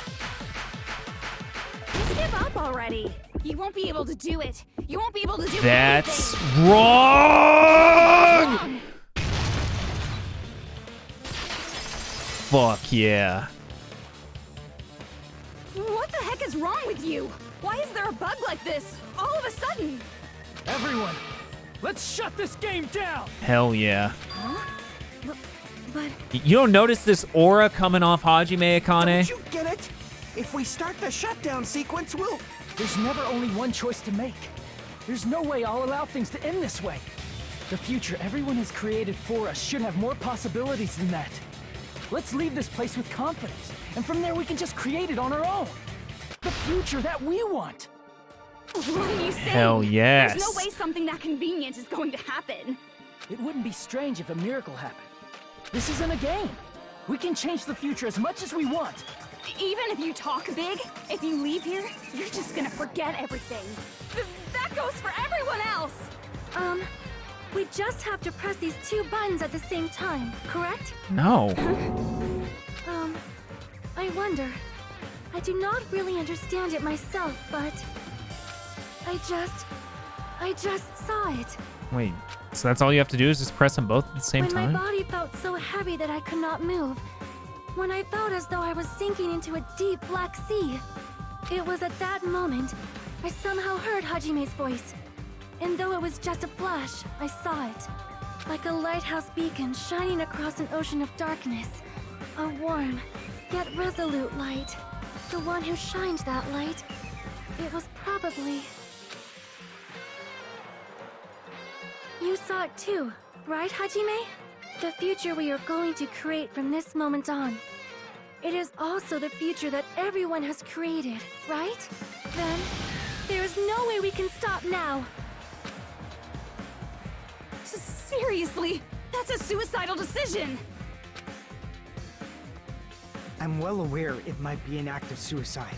Just give up already. You won't be able to do it. You won't be able to do
That's
anything.
wrong! Fuck yeah.
What the heck is wrong with you? Why is there a bug like this all of a sudden?
Everyone, let's shut this game down!
Hell yeah.
Huh? But
You don't notice this aura coming off Hajime Akane?
Don't you get it? If we start the shutdown sequence, we'll...
There's never only one choice to make. There's no way I'll allow things to end this way. The future everyone has created for us should have more possibilities than that. Let's leave this place with confidence, and from there we can just create it on our own. The future that we want.
what are you saying?
Hell yes.
There's no way something that convenient is going to happen.
It wouldn't be strange if a miracle happened. This isn't a game. We can change the future as much as we want.
Even if you talk big, if you leave here, you're just gonna forget everything. That goes for everyone else!
We just have to press these 2 buttons at the same time, correct?
No.
I wonder. I do not really understand it myself, but... I just saw it.
Wait, so that's all you have to do is just press them both at the same
When
time?
my body felt so heavy that I could not move. When I felt as though I was sinking into a deep black sea. It was at that moment I somehow heard Hajime's voice. And though it was just a flash, I saw it. Like a lighthouse beacon shining across an ocean of darkness. A warm, yet resolute light. The one who shined that light. It was probably... You saw it too, right, Hajime? The future we are going to create from this moment on. It is also the future that everyone has created, right? Then, there is no way we can stop now.
Seriously, that's a suicidal decision!
I'm well aware it might be an act of suicide.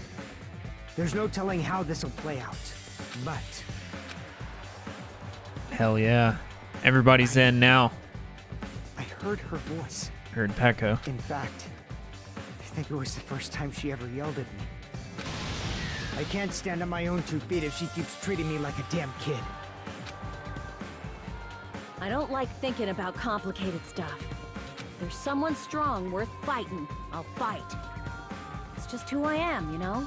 There's no telling how this will play out, but...
Hell yeah. Everybody's in now.
I heard her voice.
Heard Pekko.
In fact, I think it was the first time she ever yelled at me. I can't stand on my own 2 feet if she keeps treating me like a damn kid.
I don't like thinking about complicated stuff. If there's someone strong worth fighting, I'll fight. It's just who I am, you know?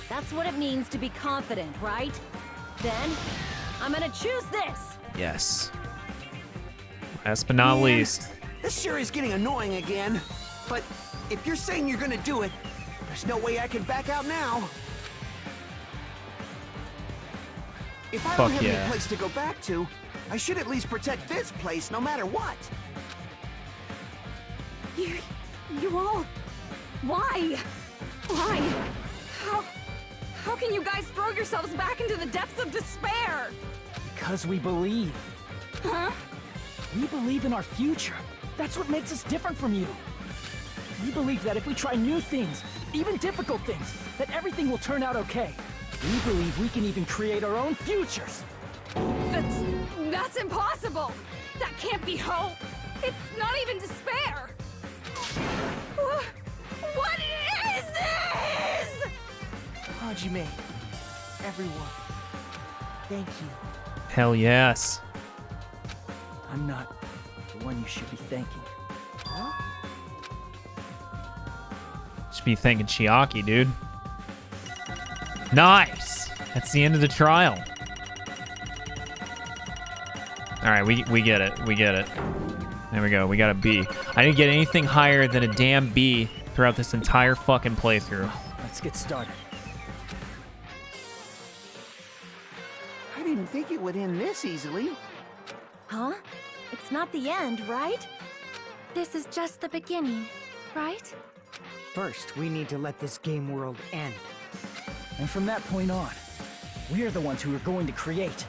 That's what it means to be confident, right? Then, I'm gonna choose this!
Yes. Last but not least.
This sure is getting annoying again. But if you're saying you're gonna do it, there's no way I can back out now. If I don't have any place to go back to, I should at least protect this place no matter what.
You all... Why? Why? How can you guys throw yourselves back into the depths of despair?
Because we believe.
Huh?
We believe in our future. That's what makes us different from you. We believe that if we try new things, even difficult things, that everything will turn out okay. We believe we can even create our own futures.
That's impossible! That can't be hope! It's not even despair! What is this?!
Hajime, everyone, thank you.
Hell yes.
I'm not the one you should be thanking.
Huh?
Should be thanking Chiaki, dude. Nice! That's the end of the trial. Alright, we get it. We get it. There we go. We got a B. I didn't get anything higher than a damn B throughout this entire fucking playthrough.
Let's get started.
I didn't think it would end this easily.
Huh? It's not the end, right?
This is just the beginning.
right?
First, we need to let this game world end.
And from that point on, we're the ones who are going to create.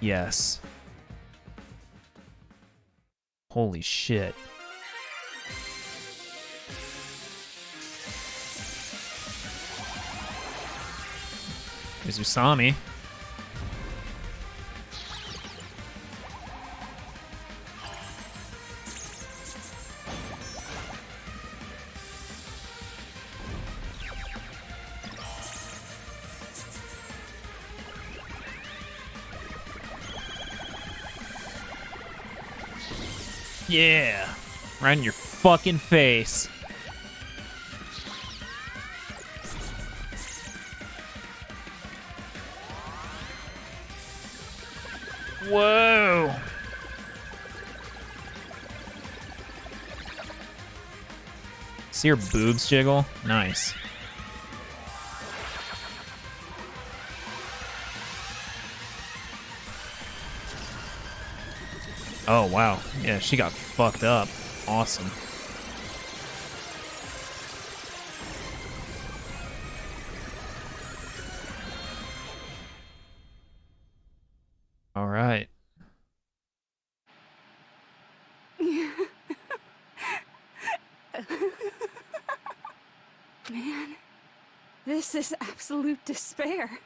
Yes. Holy shit. There's Usami. Yeah, right in your fucking face. Whoa. See her boobs jiggle? Nice. Oh, wow. Yeah, she got fucked up. Awesome. All right.
Man, this is absolute despair.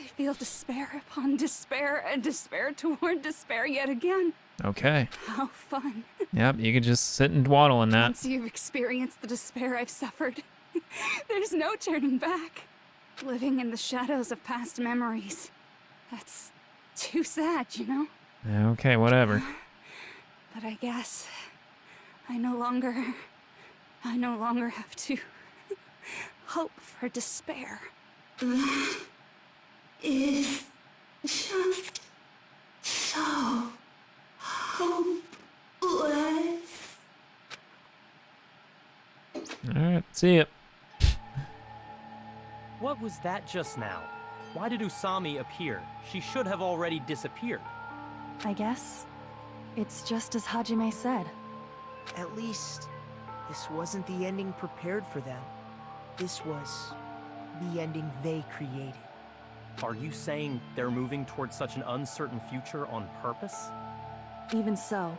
I feel despair upon despair and despair toward despair yet again.
Okay.
How fun.
Yep, you could just sit and dwaddle in that.
Once you've experienced the despair I've suffered, there's no turning back. Living in the shadows of past memories. That's too sad, you know?
Okay, whatever.
But I guess I no longer have to hope for despair.
Is just so hopeless.
Alright, see ya.
What was that just now? Why did Usami appear? She should have already disappeared.
I guess it's just as Hajime said.
At least, this wasn't the ending prepared for them. This was the ending they created.
Are you saying they're moving towards such an uncertain future on purpose?
Even so,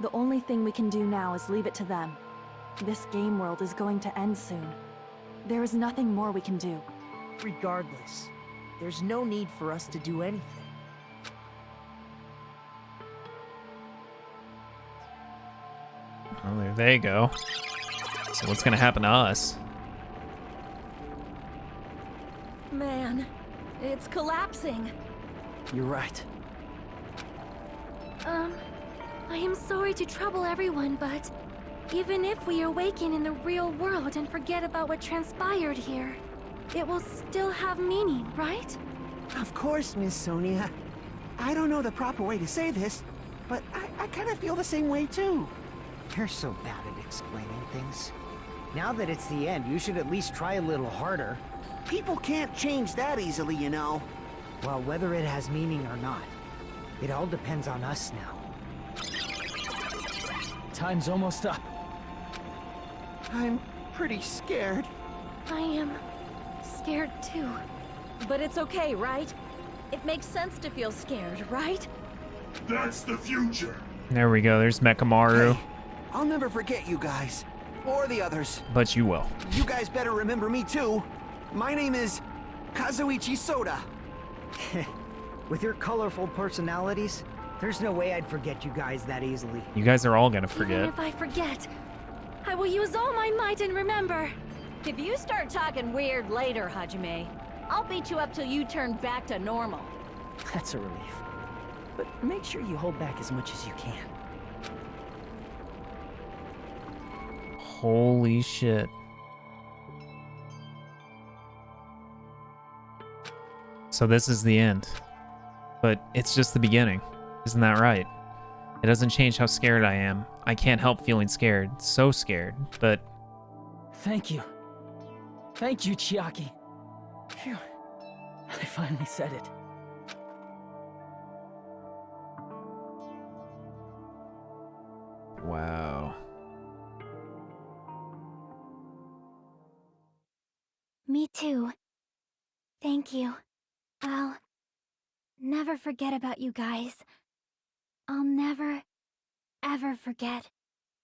the only thing we can do now is leave it to them. This game world is going to end soon. There is nothing more we can do.
Regardless, there's no need for us to do anything.
Well, there they go. So what's gonna happen to us?
Man, it's collapsing.
You're right.
I am sorry to trouble everyone, but even if we awaken in the real world and forget about what transpired here, it will still have meaning, right?
Of course, Miss Sonia. I don't know the proper way to say this, but I kind of feel the same way too.
You're so bad at explaining things. Now that it's the end, you should at least try a little harder.
People can't change that easily, you know.
Well, whether it has meaning or not, it all depends on us now.
Time's almost up.
I'm pretty scared.
I am scared too. But it's okay, right? It makes sense to feel scared, right?
That's the future.
There we go, there's Mekamaru.
Hey, I'll never forget you guys. Or the others.
But you will.
You guys better remember me too. My name is Kazuichi Soda.
With your colorful personalities, there's no way I'd forget you guys that easily.
You guys are all gonna
Even
forget.
if I forget, I will use all my might and remember.
If you start talking weird later, Hajime, I'll beat you up till you turn back to normal.
That's a relief. But make sure you hold back as much as you can.
Holy shit. So this is the end. But it's just the beginning. Isn't that right? It doesn't change how scared I am. I can't help feeling scared. So scared. But
Thank you. Thank you, Chiaki. Phew. I finally said it.
wow.
Me too. Thank you. I'll never forget about you guys. I'll never, ever forget.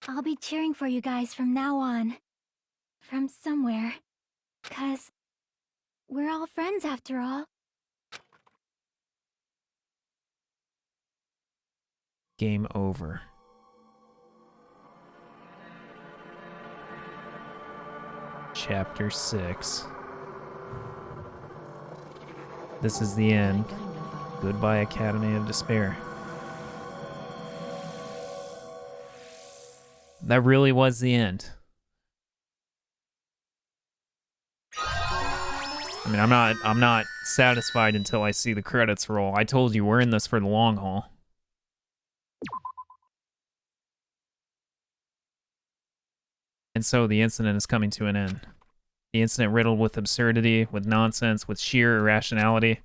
I'll be cheering for you guys from now on. From somewhere. 'Cause we're all friends after all.
Game over. Chapter 6. This is the end. Goodbye, Academy of Despair. That really was the end. I mean, I'm not satisfied until I see the credits roll. I told you we're in this for the long haul. And so the incident is coming to an end. The incident riddled with absurdity, with nonsense, with sheer irrationality,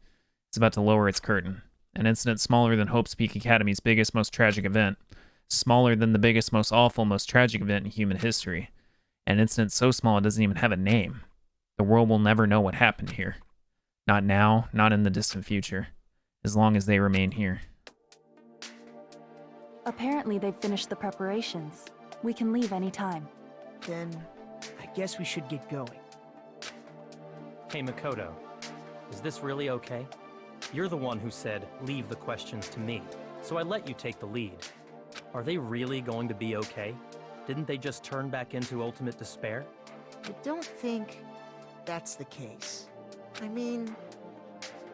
is about to lower its curtain. An incident smaller than Hope's Peak Academy's biggest, most tragic event. Smaller than the biggest, most awful, most tragic event in human history. An incident so small it doesn't even have a name. The world will never know what happened here. Not now, not in the distant future. As long as they remain here.
Apparently they've finished the preparations. We can leave any time.
Then, I guess we should get going.
Hey, Makoto. Is this really okay? You're the one who said, leave the questions to me. So I let you take the lead. Are they really going to be okay? Didn't they just turn back into ultimate despair?
I don't think that's the case. I mean,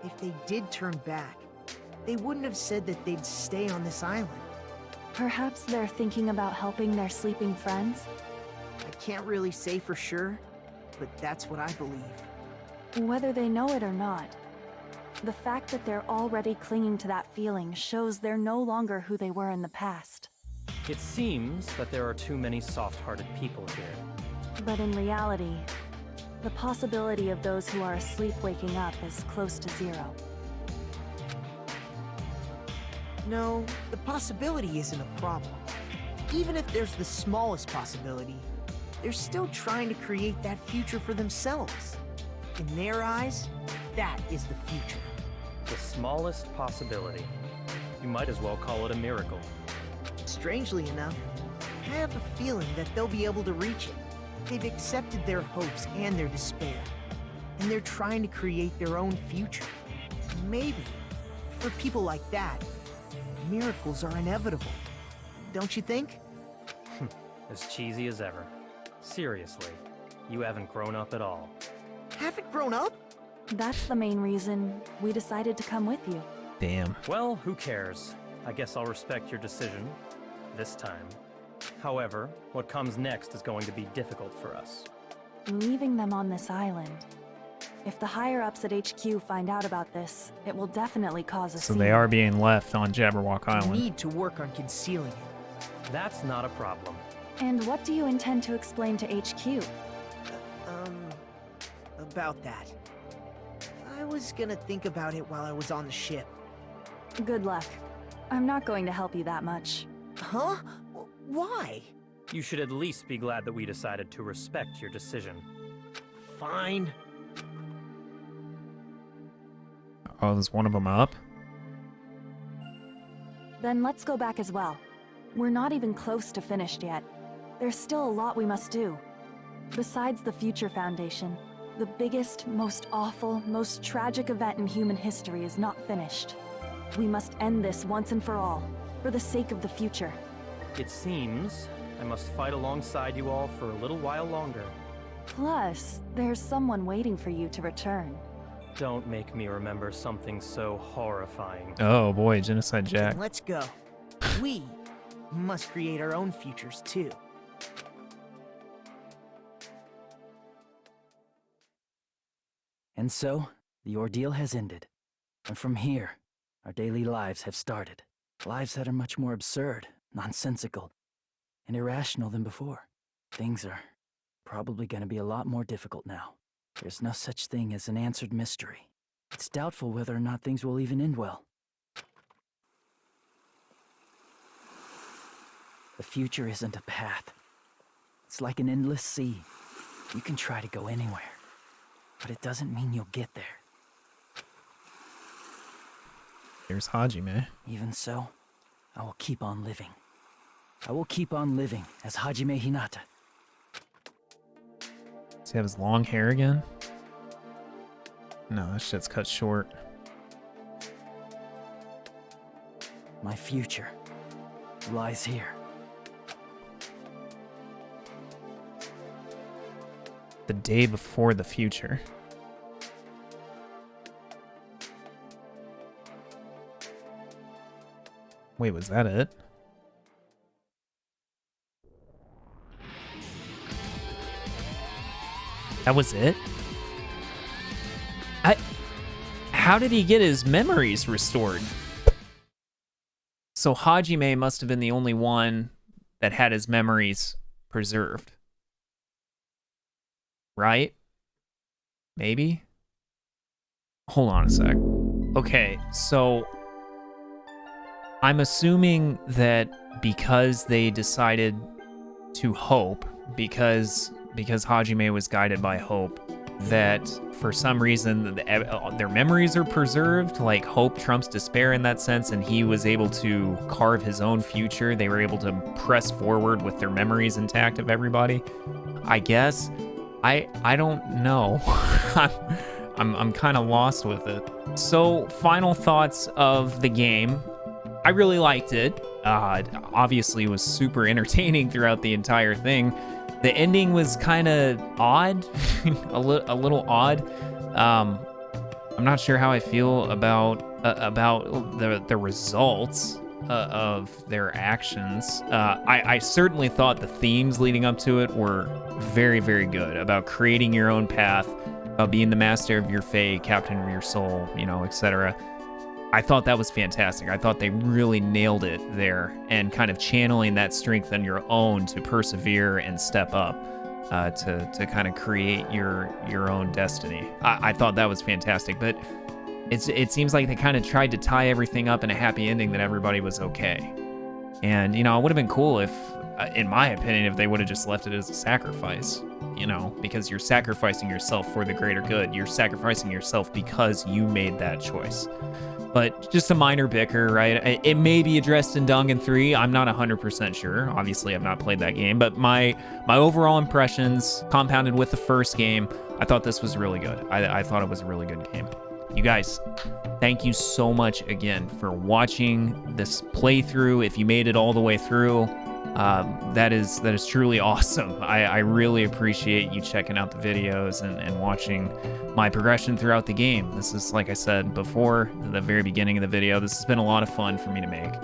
if they did turn back, they wouldn't have said that they'd stay on this island.
Perhaps they're thinking about helping their sleeping friends?
I can't really say for sure, but that's what I believe.
Whether they know it or not, the fact that they're already clinging to that feeling shows they're no longer who they were in the past.
It seems that there are too many soft-hearted people here.
But in reality, the possibility of those who are asleep waking up is close to zero.
No, the possibility isn't a problem. Even if there's the smallest possibility, they're still trying to create that future for themselves. In their eyes, that is the future.
The smallest possibility. You might as well call it a miracle.
Strangely enough, I have a feeling that they'll be able to reach it. They've accepted their hopes and their despair, and they're trying to create their own future. Maybe, for people like that, miracles are inevitable. Don't you think?
As cheesy as ever. Seriously, you haven't grown up at all.
Haven't grown up?
That's the main reason we decided to come with you.
Damn.
Well, who cares? I guess I'll respect your decision. This time. However, what comes next is going to be difficult for us.
Leaving them on this island. If the higher-ups at HQ find out about this, it will definitely cause a
So
scene.
they are being left on Jabberwock
We
Island.
need to work on concealing it.
That's not a problem.
And what do you intend to explain to HQ?
About that. I was gonna think about it while I was on the ship.
Good luck. I'm not going to help you that much.
Huh? Why?
You should at least be glad that we decided to respect your decision.
Fine.
Oh, there's one of them up?
Then let's go back as well. We're not even close to finished yet. There's still a lot we must do. Besides the Future Foundation, the biggest, most awful, most tragic event in human history is not finished. We must end this once and for all, for the sake of the future.
It seems I must fight alongside you all for a little while longer.
Plus, there's someone waiting for you to return.
Don't make me remember something so horrifying.
Oh boy, Genocide Jack.
Then let's go. We must create our own futures too.
And so, the ordeal has ended. And from here, our daily lives have started. Lives that are much more absurd, nonsensical, and irrational than before. Things are probably gonna be a lot more difficult now. There's no such thing as an answered mystery. It's doubtful whether or not things will even end well. The future isn't a path. It's like an endless sea. You can try to go anywhere. but it doesn't mean you'll get there.
There's Hajime.
Even so, I will keep on living. I will keep on living as Hajime Hinata.
Does he have his long hair again? No, that shit's cut short.
My future lies here.
The day before the future. Wait, was that it? That was it? How did he get his memories restored? So Hajime must have been the only one that had his memories preserved. Right? Maybe? Hold on a sec. Okay, so I'm assuming that because they decided to hope, because Hajime was guided by hope, that for some reason their memories are preserved, like hope trumps despair in that sense, and he was able to carve his own future. They were able to press forward with their memories intact of everybody. I guess. I don't know. I'm kind of lost with it. So, final thoughts of the game. I really liked it. Obviously, it was super entertaining throughout the entire thing. The ending was kind of odd, a little odd. I'm not sure how I feel about the results of their actions. I certainly thought the themes leading up to it were very, very good, about creating your own path, about being the master of your fate, captain of your soul, you know, etc. I thought that was fantastic. I thought they really nailed it there, and kind of channeling that strength on your own to persevere and step up, to kind of create your own destiny. I thought that was fantastic, but it seems like they kind of tried to tie everything up in a happy ending that everybody was okay. And, you know, it would have been cool if, in my opinion, if they would have just left it as a sacrifice, you know, because you're sacrificing yourself for the greater good. You're sacrificing yourself because you made that choice. But just a minor bicker, right? It may be addressed in Dangan 3. I'm not 100% sure. Obviously, I've not played that game. But my overall impressions, compounded with the first game, I thought this was really good. I thought it was a really good game. You guys, thank you so much again for watching this playthrough. If you made it all the way through, that is truly awesome. I really appreciate you checking out the videos and watching my progression throughout the game. This is, like I said before, the very beginning of the video, this has been a lot of fun for me to make.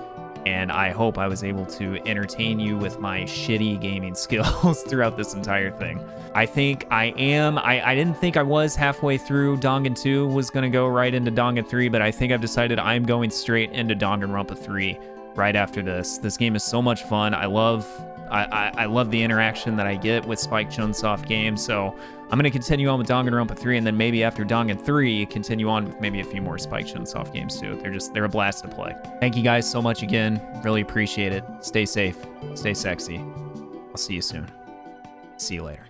And I hope I was able to entertain you with my shitty gaming skills throughout this entire thing. I think I am. I didn't think I was halfway through. Dangan 2 was going to go right into Dangan 3, but I think I've decided I'm going straight into Danganronpa 3 right after this. This game is so much fun. I love the interaction that I get with Spike Chunsoft games, so I'm going to continue on with Danganronpa 3, and then maybe after Dangan 3, continue on with maybe a few more Spike Chunsoft games too. They're a blast to play. Thank you guys so much again. Really appreciate it. Stay safe. Stay sexy. I'll see you soon. See you later.